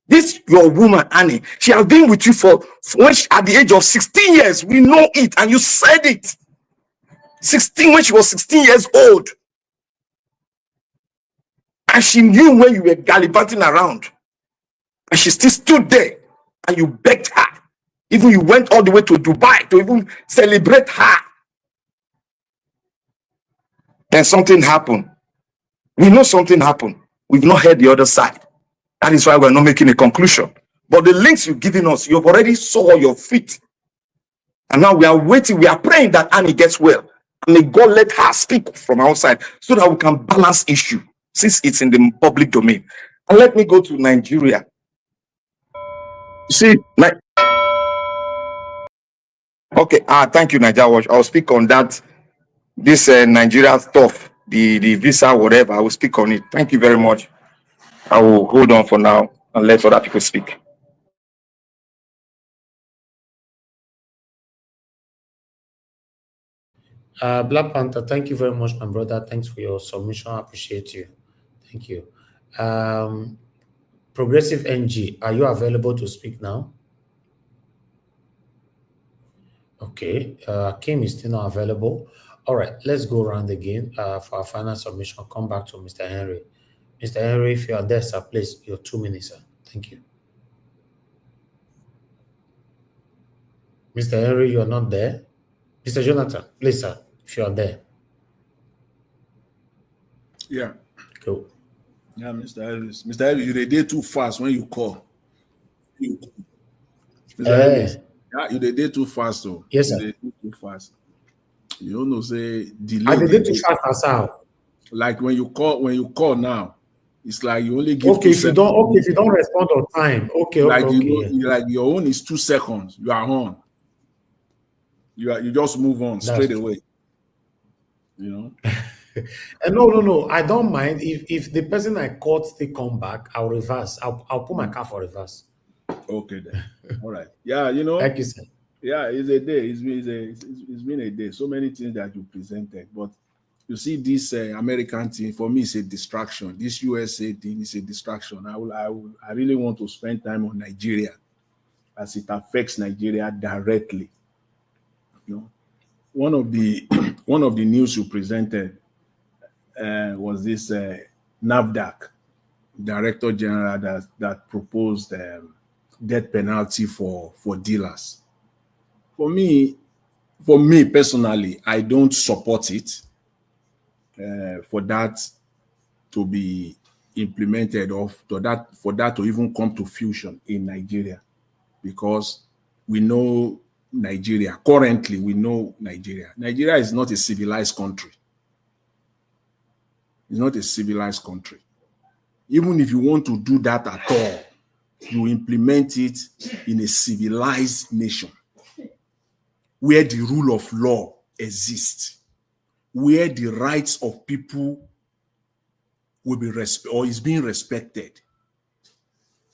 this your woman Annie, she has been with you at the age of 16 years. We know it, and you said it. 16 when she was 16 years old, and she knew when you were gallivanting around, and she still stood there, and you begged her. Even you went all the way to Dubai to even celebrate her. Then something happened. We know something happened. We've not heard the other side. That is why we're not making a conclusion. But the links you've given us, you've already saw your feet. And now we are waiting. We are praying that Annie gets well. And may God let her speak from outside so that we can balance issue since it's in the public domain. And let me go to Nigeria. You see, okay. Thank you, Nigeria Watch. I'll speak on that. This Nigeria stuff, the visa, whatever. I will speak on it. Thank you very much. I will hold on for now and let other people speak. Black Panther, thank you very much, my brother. Thanks for your submission. I appreciate you. Thank you. Progressive NG, are you available to speak now? Okay, Kim is still not available. All right, let's go around again for our final submission. I'll come back to Mr. Henry. Mr. Henry, if you are there, sir, please, your 2 minutes, sir. Thank you. Mr. Henry, you are not there. Mr. Jonathan, please, sir, if you are there. Yeah. Cool. Yeah, Mr. Harris. Mr. Harris, you did too fast when you call. Mr. Harris, yeah, you did too fast, though. Yes, sir. You did too fast. You don't know, say delay. I did too fast as how? Like when you call now, it's like you only give if you don't respond on time. Okay, like okay. Like your own is 2 seconds. You are on. You just move on straight away. You know. No. I don't mind if the person I caught still come back. I'll reverse. I'll put my car for reverse. Okay then. All right. Yeah, you know. Thank you, sir. Yeah, it's a day. It's been a day. So many things that you presented, but you see this American thing for me is a distraction. This USA thing is a distraction. I really want to spend time on Nigeria as it affects Nigeria directly. You know, one of the news you presented was this NAFDAC Director General that proposed death penalty for dealers. For me personally, I don't support it for that to be implemented or for that to even come to fruition in Nigeria, because we know Nigeria. Currently, we know Nigeria. Nigeria is not a civilized country. It's not a civilized country. Even if you want to do that at all, you implement it in a civilized nation where the rule of law exists, where the rights of people will be is being respected,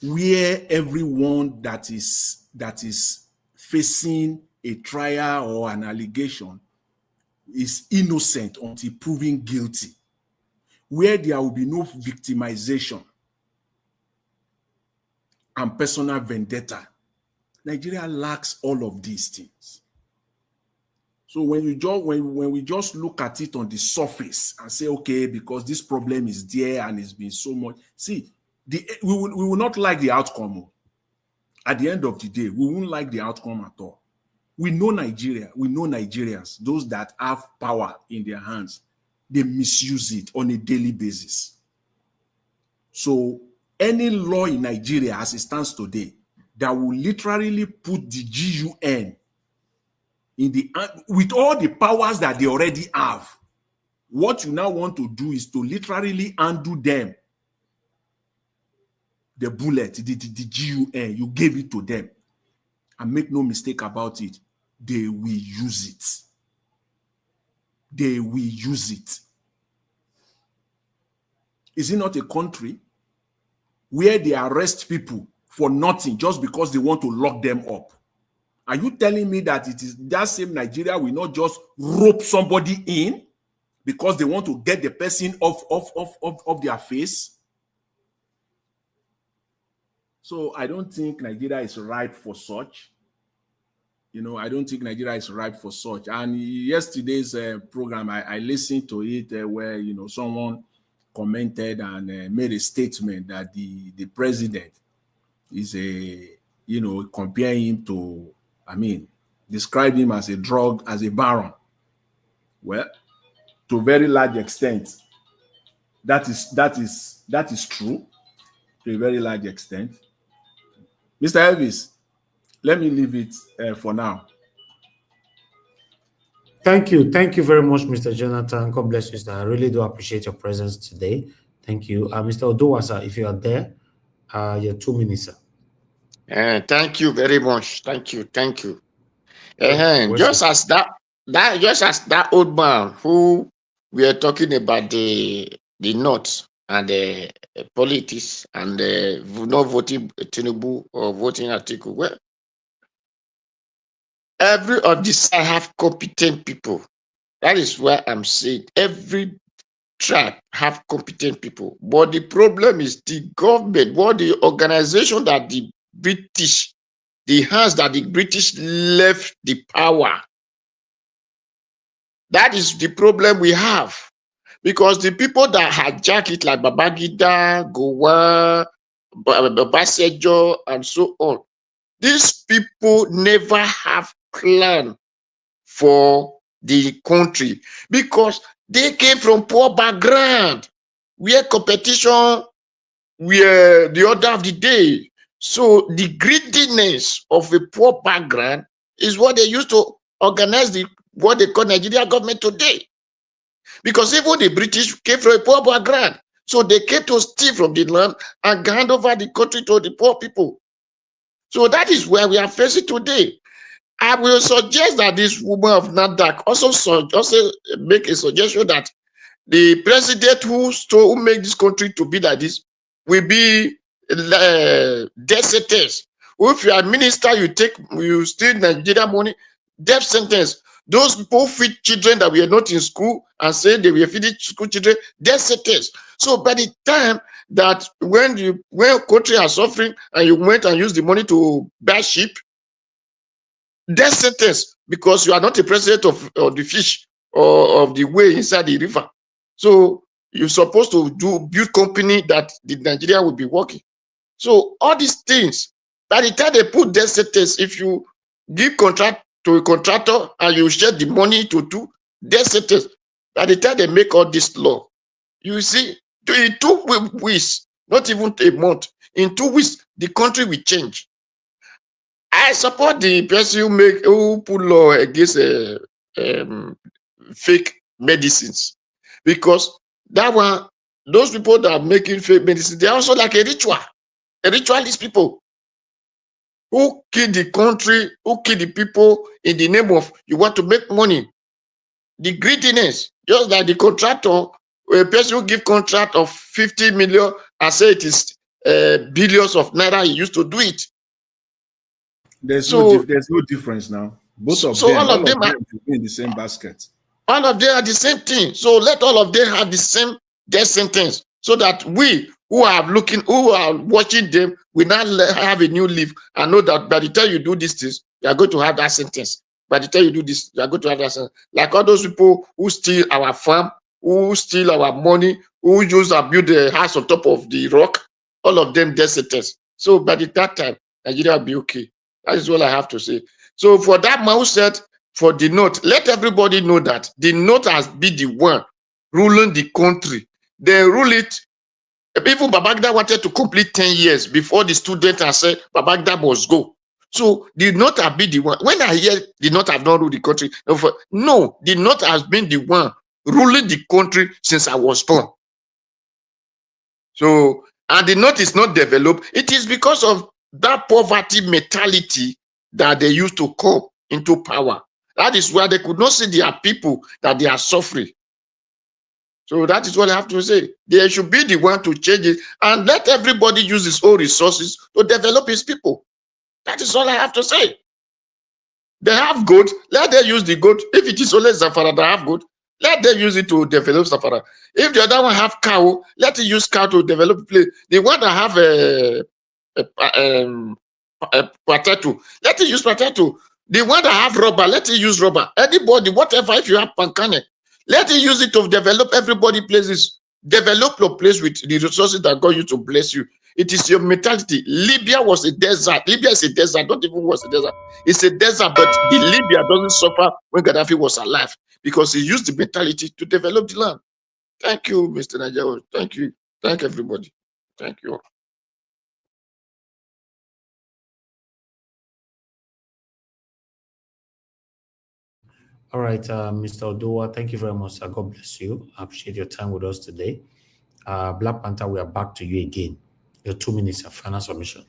where everyone that is facing a trial or an allegation is innocent until proven guilty, where there will be no victimization and personal vendetta. Nigeria lacks all of these things. So when we just look at it on the surface and say, okay, because this problem is there and it's been so much, see, we will not like the outcome. At the end of the day, we won't like the outcome at all. We know Nigeria. We know Nigerians, those that have power in their hands, they misuse it on a daily basis. So any law in Nigeria as it stands today that will literally put the GUN in the with all the powers that they already have, what you now want to do is to literally undo them. The bullet, the GUN, you gave it to them. And make no mistake about it, they will use it. They will use it. Is it not a country where they arrest people for nothing just because they want to lock them up? Are you telling me that it is that same Nigeria will not just rope somebody in because they want to get the person off their face? So I don't think Nigeria is ripe for such. You know, I don't think Nigeria is ripe for such. And yesterday's program, I listened to it where, you know, someone commented and made a statement that the president is you know, comparing him to, described him as a baron. Well, to a very large extent, that is true to a very large extent. Mr. Elvis, let me leave it for now. Thank you. Thank you very much, Mr. Jonathan. God bless you, sir. I really do appreciate your presence today. Thank you. Mr. Oduwa, sir, if you are there, your 2 minutes, sir. Thank you very much. Thank you. Just as that old man who we are talking about the North and the politics and not voting Tinubu or voting Atiku. Well, every of this side have competent people. That is why I'm saying every tribe have competent people. But the problem is the government, what the organization that the British, the hands that the British left the power. That is the problem we have. Because the people that hijack it, like Babangida, Gowon, Obasanjo, and so on, these people never have plan for the country because they came from poor background, where competition were the order of the day. So the greediness of a poor background is what they used to organize what they call Nigeria government today. Because even the British came from a poor background. So they came to steal from the land and hand over the country to the poor people. So that is where we are facing today. I will suggest that this woman of NADAC also make a suggestion that the president who make this country to be like this will be death sentence. If you are a minister, you steal Nigeria money, death sentence. Those people feed children that were not in school and say they were feeding school children, death sentence. So by the time that when country are suffering and you went and used the money to buy sheep, death sentence because you are not the president of the fish or of the whale inside the river. So you're supposed to build company that the Nigeria will be working. So all these things, by the time they put death sentence, if you give contract to a contractor and you share the money to two, death sentence, by the time they make all this law, you see, in 2 weeks, not even a month, in 2 weeks, the country will change. I support the person who put law against fake medicines, because that one, those people that are making fake medicine, they are also like a ritualist people who kill the country, who kill the people in the name of you want to make money. The greediness, just like the contractor, a person who give contract of 50 million and say it is billions of naira, he used to do it. There's no difference now. Both of them, all of them are in the same basket. All of them are the same thing. So let all of them have the same death sentence, so that we who are watching them, we now have a new life and know that by the time you do these things, you are going to have that sentence. By the time you do this, you are going to have that sentence. Like all those people who steal our farm, who steal our money, who use and build a house on top of the rock, all of them death sentence. So by that time, Nigeria will be okay. That is all I have to say. So for that man who said for the North, let everybody know that the North has been the one ruling the country. They rule it. Even Babangida wanted to complete 10 years before the student has said Babangida must go. So the North have been the one. When I hear the North have not ruled the country, no, the North has been the one ruling the country since I was born. So, and the North is not developed. It is because of that poverty mentality that they used to come into power. That is why they could not see their people that they are suffering. So that is what I have to say. They should be the one to change it and let everybody use his own resources to develop his people. That is all I have to say. They have goat, let them use the goat. If it is only Zafara that have goat, let them use it to develop Zafara. If the other one have cow, let it use cow to develop place. The one that have a potato, let it use potato. The one that have rubber, let it use rubber. Anybody, whatever, if you have pancane, let it use it to develop everybody places. Develop your place with the resources that God used to bless you. It is your mentality. Libya was a desert. Libya is a desert. Not even was a desert. It's a desert, but the Libya doesn't suffer when Gaddafi was alive because he used the mentality to develop the land. Thank you, Mr. Nigeria. Thank you. Thank everybody. Thank you. All right, Mr. Odoa, thank you very much, sir. God bless you. I appreciate your time with us today. Black Panther, we are back to you again. Your 2 minutes of final submission.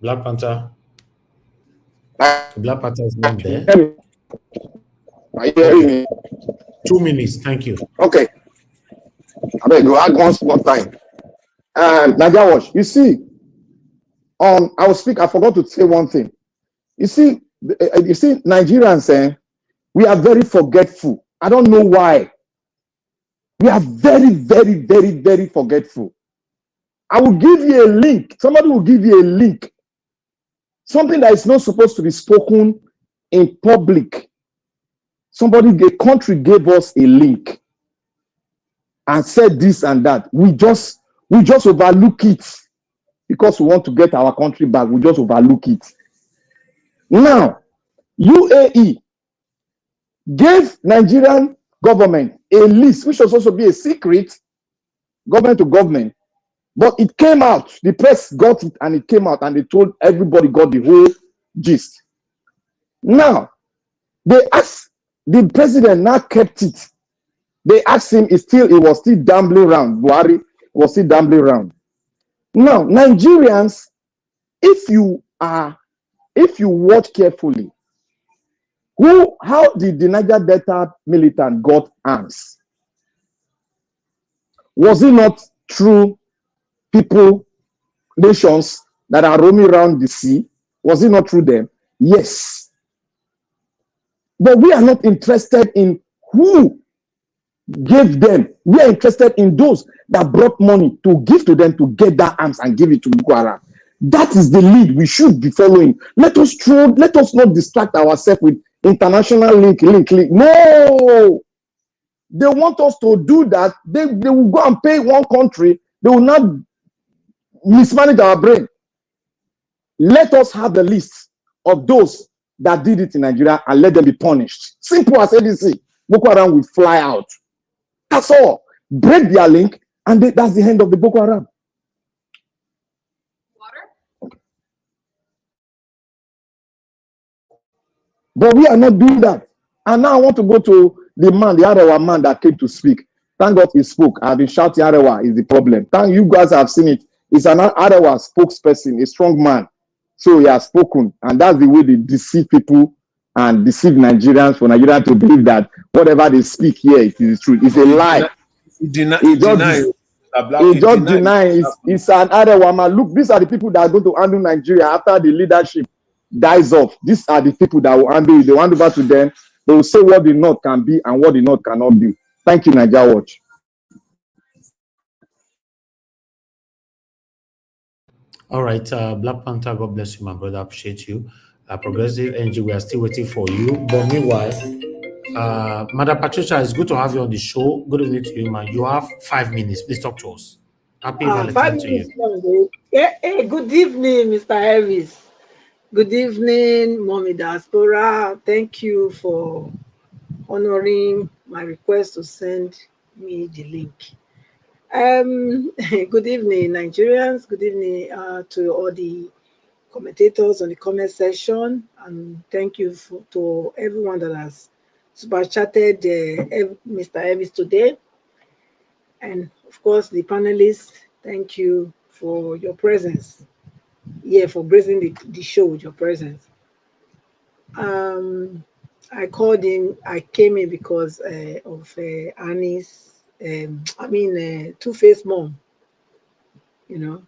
Black Panther. Black Panther is not there. Are you hearing me? 2 minutes, thank you. Okay. I beg you, add one more time. Naija Watch, you see, I will speak. I forgot to say one thing. You see, Nigerians, we are very forgetful. I don't know why. We are very, very, very, very forgetful. I will give you a link. Somebody will give you a link. Something that is not supposed to be spoken in public. A country gave us a link and said this and that. We just overlook it because we want to get our country back. We just overlook it. Now, UAE gave Nigerian government a list, which was also be a secret, government to government, but it came out. The press got it, and it came out, and they told everybody got the whole gist. Now, they asked the president. Now kept it. They asked him. It was still gambling around. Buhari was still gambling around. Now, Nigerians, if you watch carefully, how did the Niger Delta militant got arms? Was it not through people, nations that are roaming around the sea? Was it not through them? Yes. But we are not interested in who gave them. We are interested in those that brought money to give to them to get that arms and give it to Boko Haram. That is the lead we should be following. Let us not distract ourselves with international link. No. They want us to do that. They will go and pay one country. They will not mismanage our brain. Let us have the list of those that did it in Nigeria and let them be punished. Simple as ABC. Boko Haram will fly out. That's all. Break their link, and that's the end of the Boko Haram. But we are not doing that. And now I want to go to the Arewa man that came to speak. Thank God he spoke. I've been shouting Arewa is the problem. Thank you guys have seen it. It's an Arewa spokesperson, a strong man. So he has spoken. And that's the way they deceive people and deceive Nigerians for Nigerians to believe that whatever they speak here, it is true. It's a lie. He just denies. It's an Arewa man. Look, these are the people that are going to handle Nigeria after the leadership dies off. These are the people that will handle it. They will hand over to them. They will say what the North can be and what the North cannot be. Thank you, Nigeria Watch. All right, Black Panther, God bless you, my brother. I appreciate you. Progressive NG, we are still waiting for you. But meanwhile, Madam Patricia, it's good to have you on the show. Good evening to you, man. You have 5 minutes. Please talk to us. Happy 5 Valentine to minutes you. long, eh? Yeah, hey, good evening, Mr. Elvis. Good evening, Mommy Diaspora. Thank you for honoring my request to send me the link. Good evening, Nigerians. Good evening to all the commentators on the comment section, and thank you to everyone that has super chatted Mr. Elvis today, and of course the panelists. Thank you for your presence. Yeah, for gracing the show with your presence. I called in. I came in because of Annie's. Two-faced mom. You know,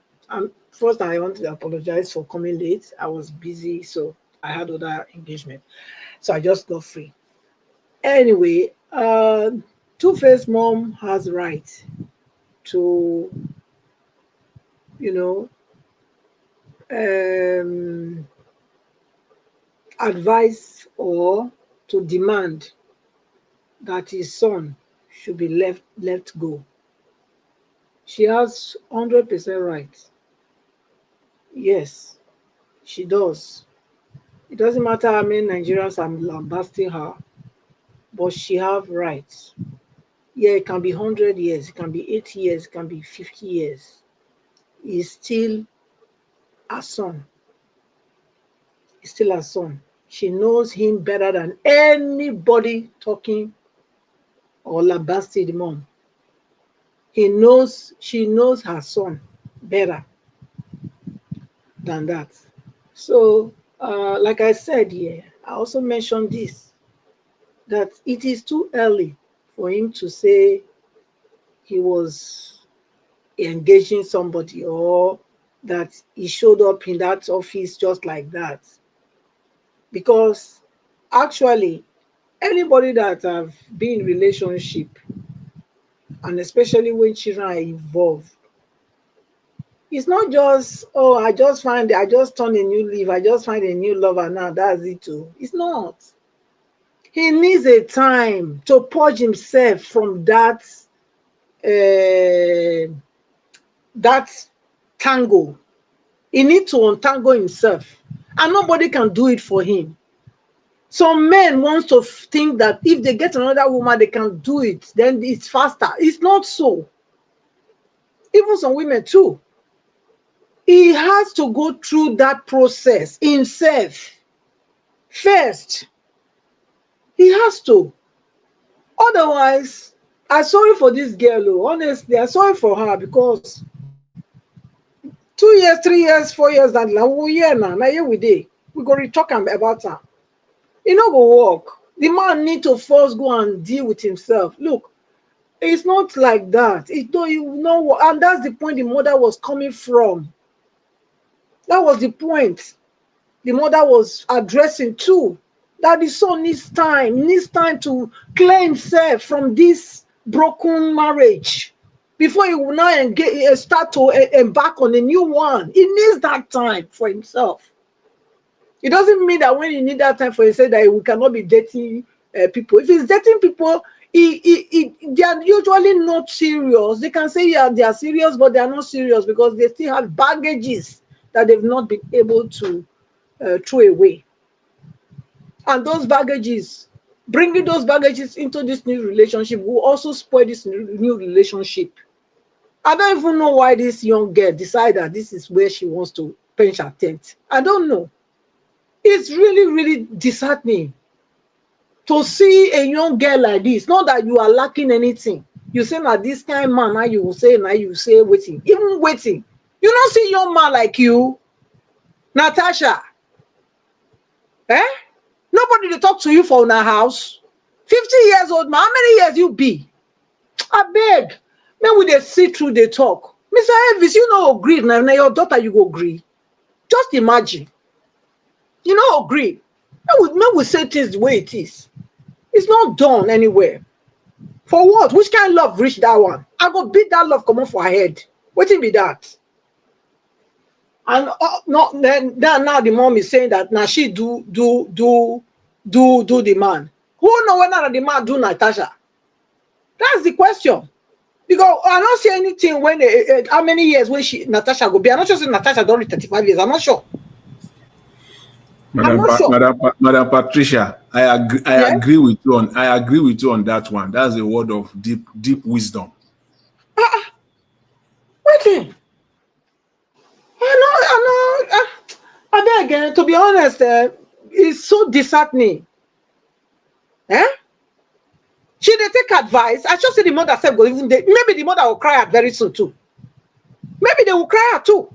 first I want to apologize for coming late. I was busy, so I had other engagement, so I just got free. Anyway, two-faced mom has right to, you know, advise or to demand that his son should be let go. She has 100% right. Yes, she does. It doesn't matter how many Nigerians are lambasting her, but she have rights. Yeah, it can be 100 years, it can be 80 years, it can be 50 years. He's still a son. He's still a son. She knows him better than anybody talking or lambasting the mom. She knows her son better than that. So, like I said here, I also mentioned this, that it is too early for him to say he was engaging somebody or that he showed up in that office just like that. Because actually, anybody that have been in relationship, and especially when children are involved, it's not just, oh, I just turn a new leaf, I just find a new lover now, that's it too. It's not. He needs a time to purge himself from that tangle. He needs to untangle himself, and nobody can do it for him. Some men want to think that if they get another woman, they can do it, then it's faster. It's not so. Even some women too. He has to go through that process himself first. He has to. Otherwise, I'm sorry for this girl. Oh. Honestly, I'm sorry for her, because 2 years, 3 years, 4 years, that year now here we dey. We go talk about her. It no go work. The man need to first go and deal with himself. Look, it's not like that. And that's the point the mother was coming from. That was the point the mother was addressing too. That the son needs time to clear himself from this broken marriage before he will now start to embark on a new one. He needs that time for himself. It doesn't mean that when you need that time for himself that we cannot be dating people. If he's dating people, they are usually not serious. They can say, yeah, they are serious, but they are not serious because they still have baggages that they've not been able to throw away. And those baggages, bringing those baggages into this new relationship will also spoil this new relationship. I don't even know why this young girl decided that this is where she wants to pinch her tent. I don't know. It's really, really disheartening to see a young girl like this. Not that you are lacking anything. You say, now this kind of man, now you say waiting. Even waiting. You don't see young man like you, Natasha. Nobody to talk to you for our house. 50 years old man, how many years you be? I beg. When we dey sit through the talk, Mr. Elvis, you know agree. Now your daughter, you go agree. Just imagine. You know agree. When we say things the way it is, it's not done anywhere. For what? Which kind of love reach that one? I go beat that love come off for her head. Wetin be that? And then now the mom is saying that now she do the man. Who know whether the man do Natasha? That's the question. Because I don't see anything when how many years when Natasha go be. I'm not sure if Natasha don't reach 35 years. I'm not sure. I'm not sure. Madam Patricia, I Yes? agree with you on that one. That's a word of deep wisdom. Waiting. I beg, to be honest, it's so disheartening. Eh? She they take advice. I just say the mother said go even maybe the mother will cry out very soon too. Maybe they will cry out too.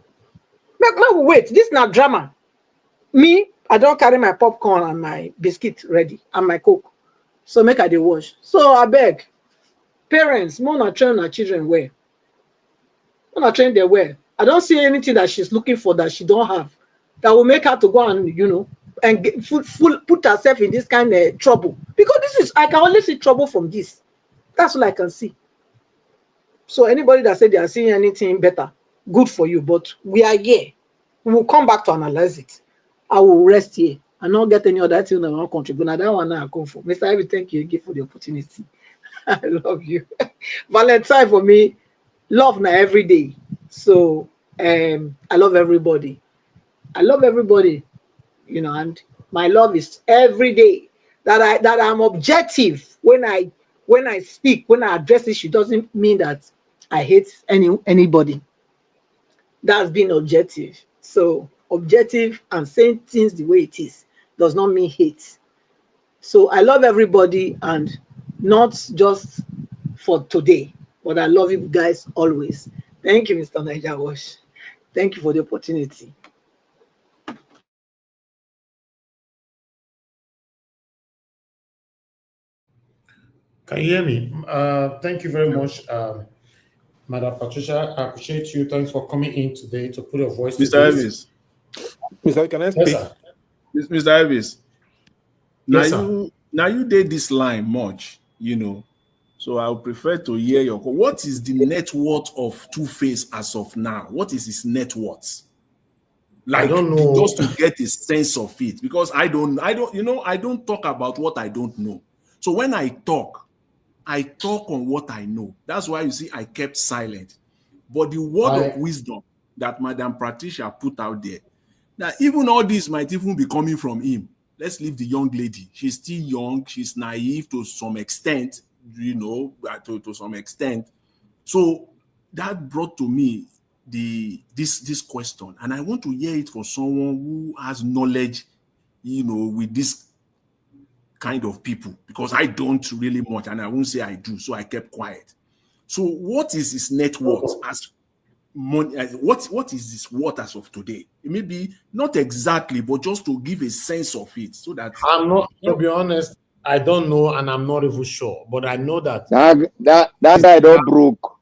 Make wait. This is not drama. Me, I don't carry my popcorn and my biscuit ready and my coke. So make I dey wash. So I beg, parents, more not train our children well. More not train their well. I don't see anything that she's looking for that she don't have that will make her to go and and get, put herself in this kind of trouble. Because this is I can only see trouble from this. That's all I can see. So anybody that said they are seeing anything better, good for you. But we are here. We will come back to analyze it. I will rest here and not get any other thing that I want to contribute. Now that one I come for. Mr. Ivy, thank you again for the opportunity. I love you. Valentine for me, love now every day. So I love everybody. I love everybody, and my love is every day. That I'm objective when I speak, when I address issue, doesn't mean that I hate anybody. That's being objective. So objective and saying things the way it is does not mean hate. So I love everybody, and not just for today, but I love you guys always. Thank you, Mr. Niger Wash. Thank you for the opportunity. Can you hear me? Thank you very much, Madam Patricia. I appreciate you. Thanks for coming in today to put a voice to Mr. this. Ivis. Mr. Can I speak? Yes, sir. Mr. Ivis. Yes, now you did this line much, So I would prefer to hear your what is the net worth of Two-Face as of now? What is his net worth? Like, I don't know. Just to get a sense of it, because I don't talk about what I don't know. So when I talk on what I know. That's why you see I kept silent. But the word of wisdom that Madam Patricia put out there, now even all this might even be coming from him. Let's leave the young lady. She's still young. She's naive to some extent, to some extent. So that brought to me this question, and I want to hear it from someone who has knowledge, with this kind of people, because I don't really much, and I won't say I do, so I kept quiet. So what is his net worth as money? What is his worth as of today? It may be not exactly, but just to give a sense of it, so that I'm not, to be honest, I don't know, and I'm not even sure, but I know that that guy don't broke.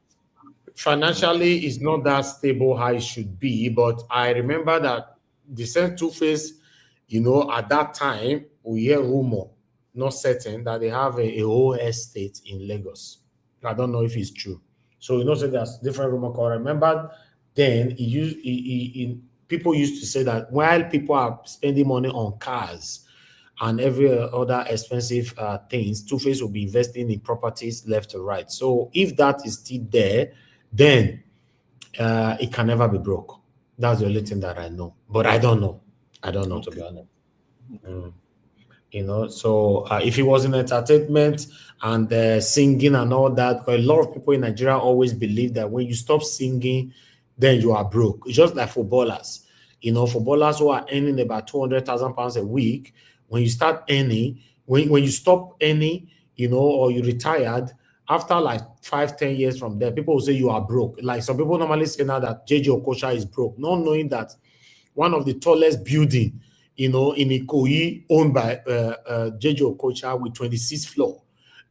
Financially, it's not that stable how it should be. But I remember that the same Two-Face, at that time we hear rumor, not certain, that they have a whole estate in Lagos. I don't know if it's true. So so there's different rumor. I remember then people used to say that while people are spending money on cars and every other expensive things, Two-Face will be investing in properties left to right. So if that is still there, then it can never be broke. That's the only thing that I know. But I don't know. To be honest. So if it was in entertainment and singing and all that, a lot of people in Nigeria always believe that when you stop singing, then you are broke. It's just like footballers. Footballers who are earning about £200,000 a week, when you start earning, when you stop earning, or you retired, after like 5-10 years from there, people will say you are broke. Like some people normally say now that JJ Okocha is broke, not knowing that one of the tallest building, in Ikoyi, owned by JJ Okocha with 26th floor.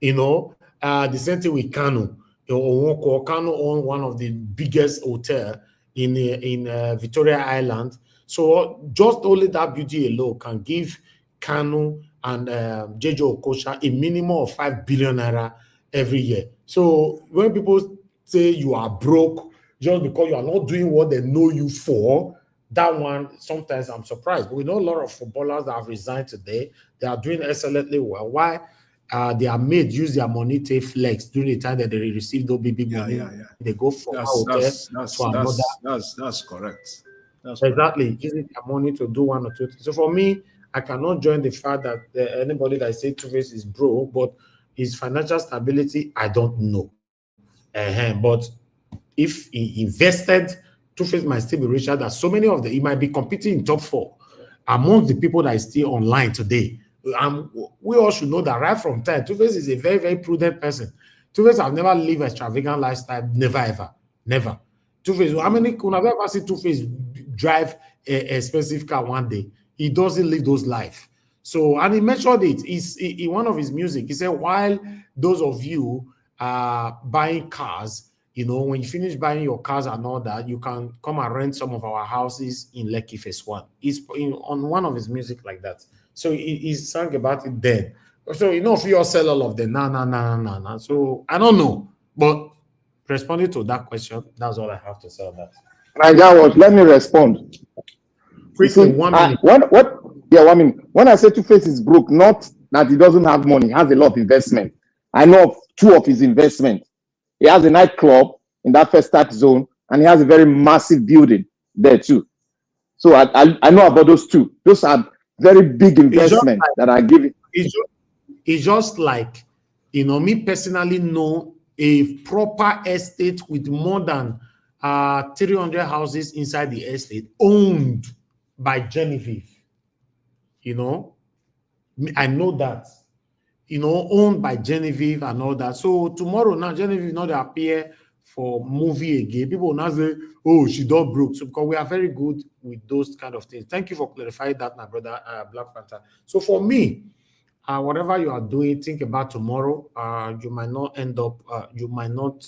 The same thing with Kano. Kano owned one of the biggest hotel in Victoria Island. So just only that beauty alone can give Kano and JJ Okocha a minimum of 5 billion naira every year. So when people say you are broke just because you are not doing what they know you for, that one, sometimes I'm surprised. But we know a lot of footballers that have resigned today. They are doing excellently well. Why? their maids use their money to flex during the time that they receive those big money. They go from a hotel to another. That's correct. That's exactly using their money to do one or two things. So for me, I cannot join the fact that anybody that say Two-Face is broke, but his financial stability, I don't know. But if he invested, Two-Face might still be richer than so many of them. He might be competing in top 4 amongst the people that is still online today. We all should know that right from time, Two-Face is a very, very prudent person. Two-Face have never lived an extravagant lifestyle, never, ever, never. Two-Face, how many could have ever seen Two-Face drive a expensive car one day? He doesn't live those life. So, and he mentioned it. In one of his music, he said, while those of you are buying cars, when you finish buying your cars and all that, you can come and rent some of our houses in Lekki Phase 1. He's on one of his music like that. So he sang about it then. So, if you all sell all of them, nah. So I don't know. But responding to that question, that's all I have to say on that. Nigeria, let me respond. Quickly, 1 minute. 1 minute. When I say Two-Face is broke, not that he doesn't have money, he has a lot of investment. I know of 2 of his investments. He has a nightclub in that first tax zone, and he has a very massive building there too. So I know about those 2. Those are very big investments that are giving. It's just like, me personally know a proper estate with more than 300 houses inside the estate owned by Genevieve. I know that. Owned by Genevieve and all that. So tomorrow now, Genevieve not appear for movie again. People will not say, oh, she don't broke. So because we are very good with those kind of things. Thank you for clarifying that, my brother, Black Panther. So for me, whatever you are doing, think about tomorrow. You might not end up, you might not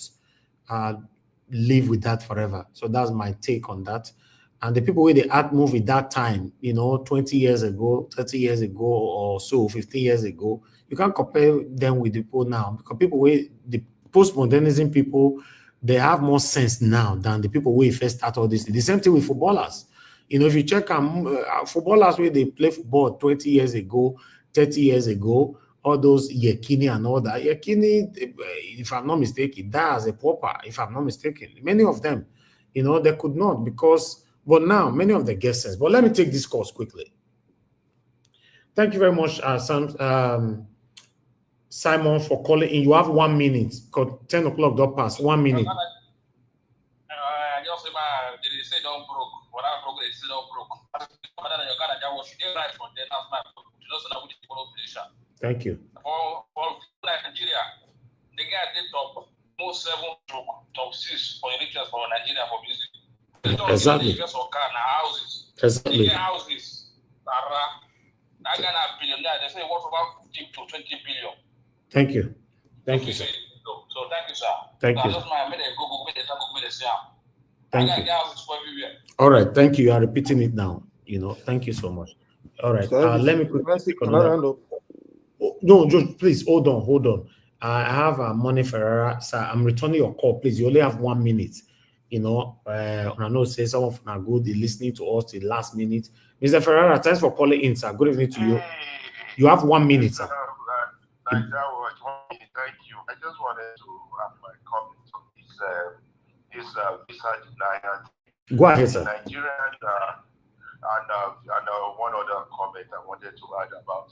live with that forever. So that's my take on that. And the people with the art movie that time, 20 years ago, 30 years ago or so, 15 years ago, you can't compare them with the people now, because people with the postmodernism people, they have more sense now than the people who first start all this. The same thing with footballers. If you check footballers where they play football 20 years ago, 30 years ago, all those Yekini and all that. Yekini, if I'm not mistaken, that as a pauper, if I'm not mistaken. Many of them, they could not but now many of the guests. But let me take this course quickly. Thank you very much, Simon, for calling in. You have 1 minute. 10 o'clock don't pass. 1 minute. Thank you. For Nigeria, the guy did top 7 top 6 for elections for Nigeria for music. Exactly. Exactly. Houses. That guy a billionaire. They say worth about 15 to 20 billion. Thank you. Thank you, sir. So thank you, sir. Thank you. Thank you. All right. Thank you. You are repeating it now. Thank you so much. All right. Let me quickly. No, George, please hold on. I have Money Ferrara. Sir, I'm returning your call. Please, you only have 1 minute. I know say some of them are good listening to us till last minute. Mr. Ferrara, thanks for calling in, sir. Good evening to you. You have 1 minute, sir. Thank you. I just wanted to have my comments on this visa denial. Go ahead, sir. Nigerian and one other comment I wanted to add about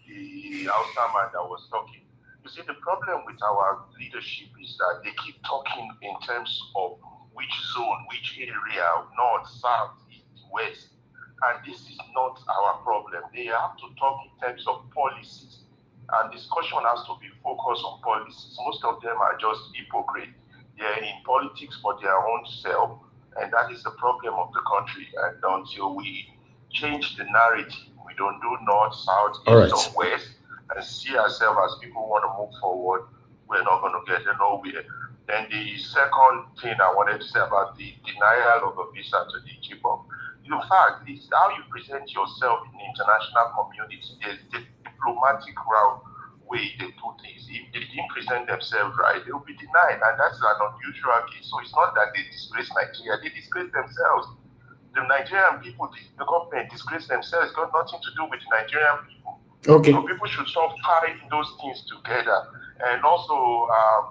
the Hausa man that was talking. You see, the problem with our leadership is that they keep talking in terms of which zone, which area, north, south, east, west. And this is not our problem. They have to talk in terms of policies. And discussion has to be focused on policies. Most of them are just hypocrite. They're in politics for their own self. And that is the problem of the country. And until we change the narrative, we don't do north, south, east, or west, and see ourselves as people who want to move forward, we're not going to get nowhere. Then the second thing I wanted to say about the denial of a visa to the Chibok, in fact, it's how you present yourself in the international community. There's the diplomatic route way they do things. If they didn't present themselves right, they will be denied, and that's an unusual case. So it's not that they disgrace Nigeria, they disgrace themselves. The Nigerian people, the government disgrace themselves. It's got nothing to do with the Nigerian people. Okay. So people should stop tying those things together. And also,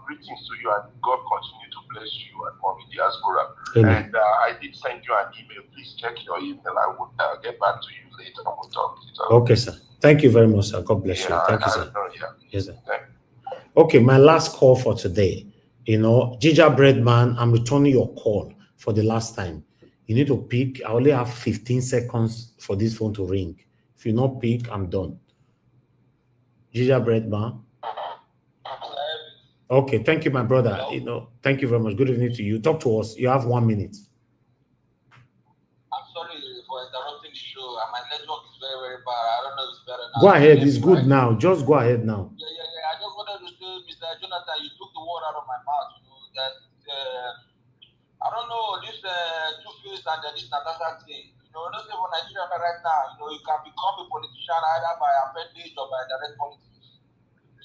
greetings to you, and God continue to bless you and Mommy Diaspora. Amen. And I did send you an email. Please check your email. I will get back to you later. We'll talk. Okay, sir. Thank you very much, sir. God bless you. Thank you, sir. Yes, sir. Okay, my last call for today. You know, Gingerbread Man, I'm returning your call for the last time. You need to pick. I only have 15 seconds for this phone to ring. If you not pick, I'm done. Gingerbread Man. Okay, thank you, my brother. You know, thank you very much. Good evening to you. Talk to us. You have 1 minute. I'm sorry for interrupting the show. My network is very, very bad. I don't know if it's better now. Go ahead. It's good now. Just go ahead now. Yeah. I just wanted to say, Mr. Jonathan, you took the word out of my mouth. You know that I don't know this Two-Face and this Natasha thing. You know, not even Nigeria right now. You know, you can become a politician either by appendage or by direct politics.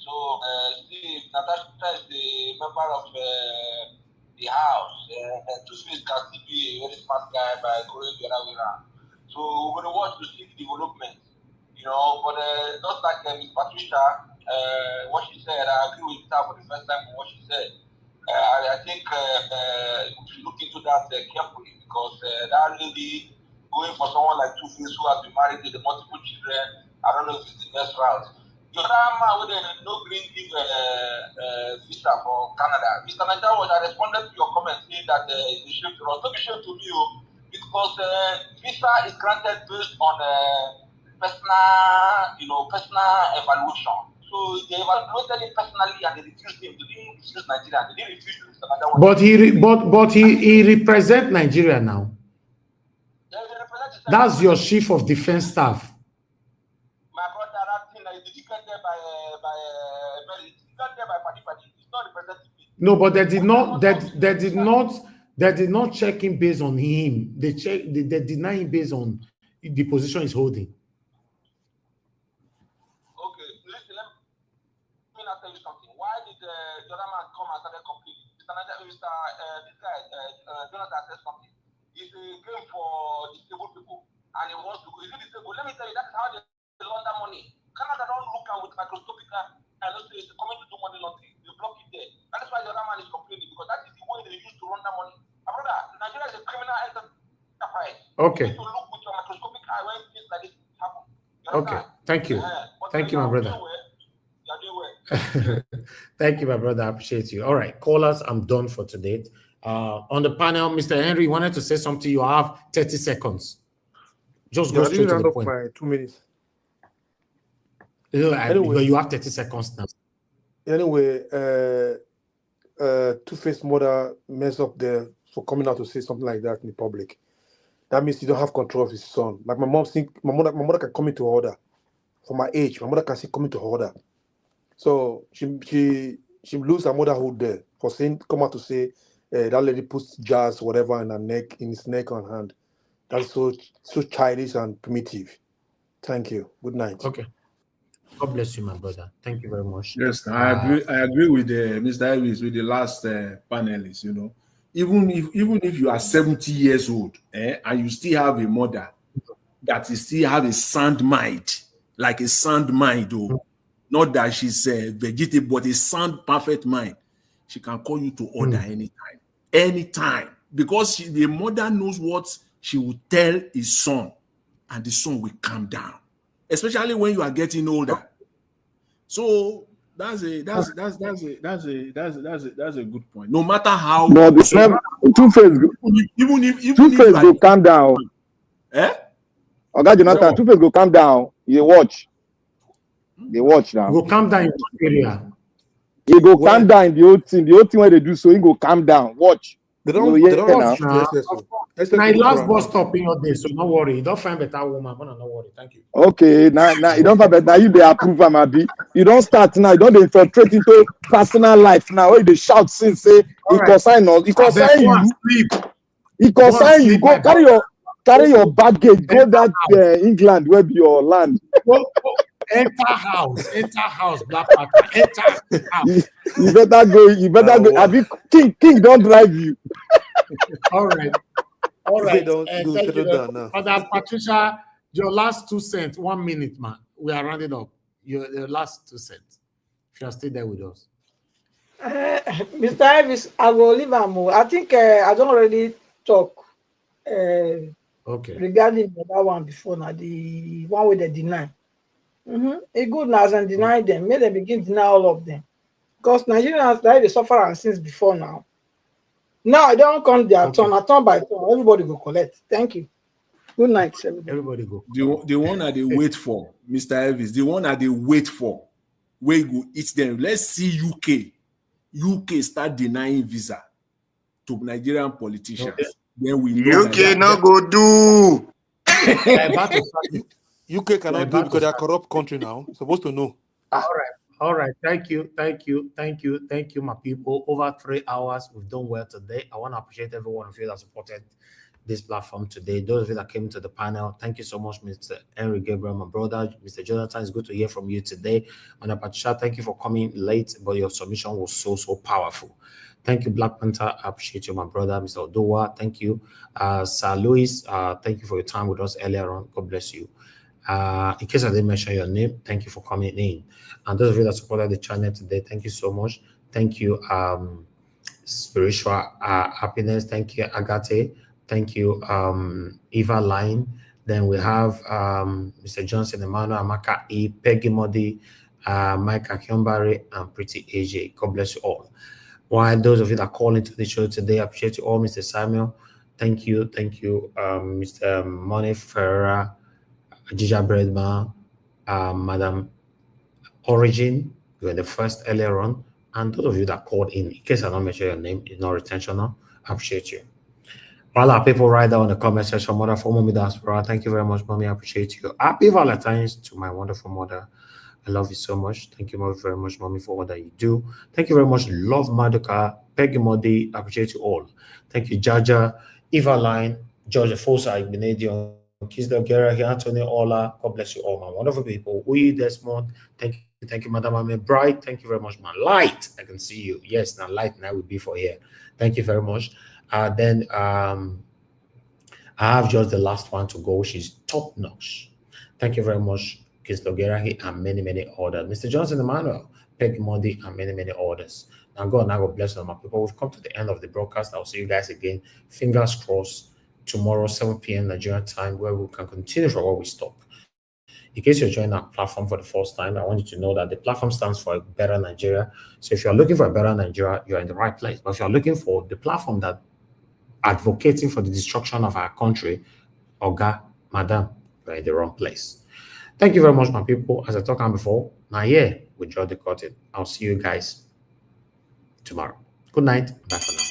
So, see, Natasha is the member of the House, and Two-Face can still be a very smart guy by going the other way around. So, we're going to watch to see the development, you know, but just like Ms. Patricia, what she said, I agree with her for the first time for what she said. I think we should look into that carefully, because that lady going for someone like Two-Face who has been married with multiple children, I don't know if it's the best route. The other man with no green give visa for Canada. Mr. Nigeria, I responded to your comment saying that it's a shame to us. Don't be shame to me, because visa is granted based on personal evaluation. So they evaluated it personally and they refused him. They didn't refuse Nigeria. They didn't refuse Mr. Nigeria. But he represents Nigeria now. That's your chief of defense staff. My brother, that thing is dedicated by it's not representative. No, but they did not check him based on him. They deny him based on the position he's holding. Okay, listen, let me not tell you something. Why did the other man come and start complaining? This guy, Jonathan said something. He's a game for disabled people, and he wants to go. Is it disabled? Let me tell you, that's how they launder money. Canada don't look at with microscopic eye. And also, it's coming to do money laundering. They block it there. That's why the other man is complaining, because that is the way they use to launder money. My brother, Nigeria is a criminal enterprise. Okay. You need to look with your microscopic eye when things like this happen. Okay. Thank you. Thank you, my brother. Thank you, my brother. I appreciate you. All right, callers, I'm done for today. On the panel, Mr. Henry, you wanted to say something. You have 30 seconds. Just go straight to the point. My 2 minutes. Anyway, but you have 30 seconds now. Anyway, Two-Face mother messed up there for coming out to say something like that in the public. That means you don't have control of his son. Like my mother can come into order. For my age, my mother can still come into order. So she lose her motherhood there for come out to say that lady puts jars, whatever, in his neck and hand. That's so childish and primitive. Thank you. Good night. Okay. God bless you, my brother. Thank you very much. Yes, I agree with Mr. Elvis, with the last panelist. You know, even if you are 70 years old and you still have a mother that is still have a sound mind, like a sound mind, not that she's vegetable, but a sound, perfect mind, she can call you to order anytime, because the mother knows what she will tell his son, and the son will calm down, especially when you are getting older. So that's a good point. No matter how, but Two-Face go calm down. Okay, Jonathan, Two-Face go calm down. You watch now. Go calm down in what area? He go calm down in the whole thing where they do, so he go calm down. Watch. They don't watch now. Now last bus stop in your day, so no worry. You don't find better woman, but no worry. Thank you. Okay, now you don't find better. Now you they approve am, abi. You don't start now. You don't infiltrate into personal life now. Where they shout since say he consign us, he consign you. He consign you. Go carry your baggage. Go that England where be your land. Enter house, Black Panther. Enter house. You better go. Abi King don't drive you. All right. Thank you. Patricia, your last 2 cents, 1 minute, man. we are rounding up. Your last 2 cents. If you are still there with us. Mr. Elvis, I will leave him. I think I don't already talk Okay. regarding that one before now, the one with the deny. A good now and deny them. May they begin deny all of them. Because Nigerians they suffer since before now. Now I don't come their turn, I turn by turn. Everybody go collect. Thank you. Good night, everybody. Go. The one that they wait for, Mr. Elvis, the one that they wait for, where you go eat them. Let's see UK. UK start denying visa to Nigerian politicians. Okay. Then we know UK no go do. UK cannot do it because they're a corrupt country now. Supposed to know. All right. Thank you, my people. Over 3 hours, we've done well today. I want to appreciate every one of you that supported this platform today. Those of you that came to the panel, thank you so much, Mr. Henry Gabriel, my brother. Mr. Jonathan, it's good to hear from you today. And Patricia, thank you for coming late, but your submission was so powerful. Thank you, Black Panther. I appreciate you, my brother. Mr. Odowa, thank you. Sir Louis, thank you for your time with us earlier on. God bless you. In case I didn't mention your name, thank you for coming in. And those of you that supported the channel today, thank you so much. Thank you, Spiritual Happiness. Thank you, Agate. Thank you, Eva Line. Then we have Mr. Johnson, Emmanuel, Amaka E, Peggy Modi, Mike Akimbari, and Pretty AJ. God bless you all. While those of you that call into the show today, I appreciate you all. Mr. Samuel, thank you. Mr. Moni Ferreira, Jija Breadman, Madam Origin, you were the first earlier on, and those of you that called in case I don't mention your name, it's not intentional. I appreciate you. While our people write down in the comment section, mother for Mommy Diaspora, thank you very much, Mommy. I appreciate you. Happy Valentine's to my wonderful mother. I love you so much. Thank you very much, Mommy, for all that you do. Thank you very much, Love Maduka, Peggy Modi. I appreciate you all. Thank you, Jaja, Eva Line, Georgia Fosa, Ignadion, Kisda Gera, Anthony Ola. God bless you all, my wonderful people. We Desmond, thank you, Madam Ame Bright. Thank you very much, my light. I can see you. Yes, now light now will be for here. Thank you very much. Then I have just the last one to go. She's top notch. Thank you very much, Kisdogerahi, and many others. Mr. Johnson Emmanuel, Peggy Modi, and many others. Now God bless them, my people. We've come to the end of the broadcast. I'll see you guys again. Fingers crossed. Tomorrow, 7 p.m. Nigerian time, where we can continue from where we stop. In case you're joining our platform for the first time, I want you to know that the platform stands for a better Nigeria. So if you're looking for a better Nigeria, you're in the right place. But if you're looking for the platform that advocating for the destruction of our country, Oga, Madam, you're in the wrong place. Thank you very much, my people. As I talked about before, now yeah, we draw the curtain. I'll see you guys tomorrow. Good night. Bye for now.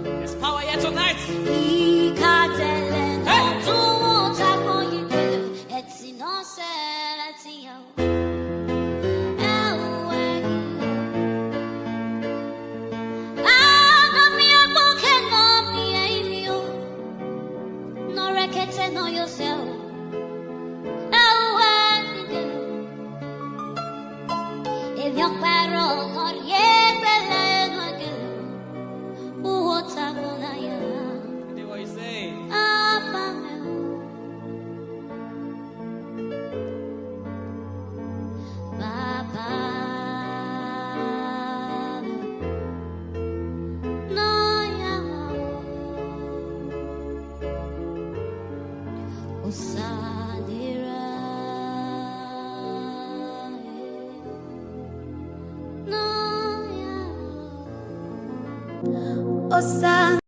There's power here tonight. Know yourself. If you're barrel or yet, what's up on What you say? Osa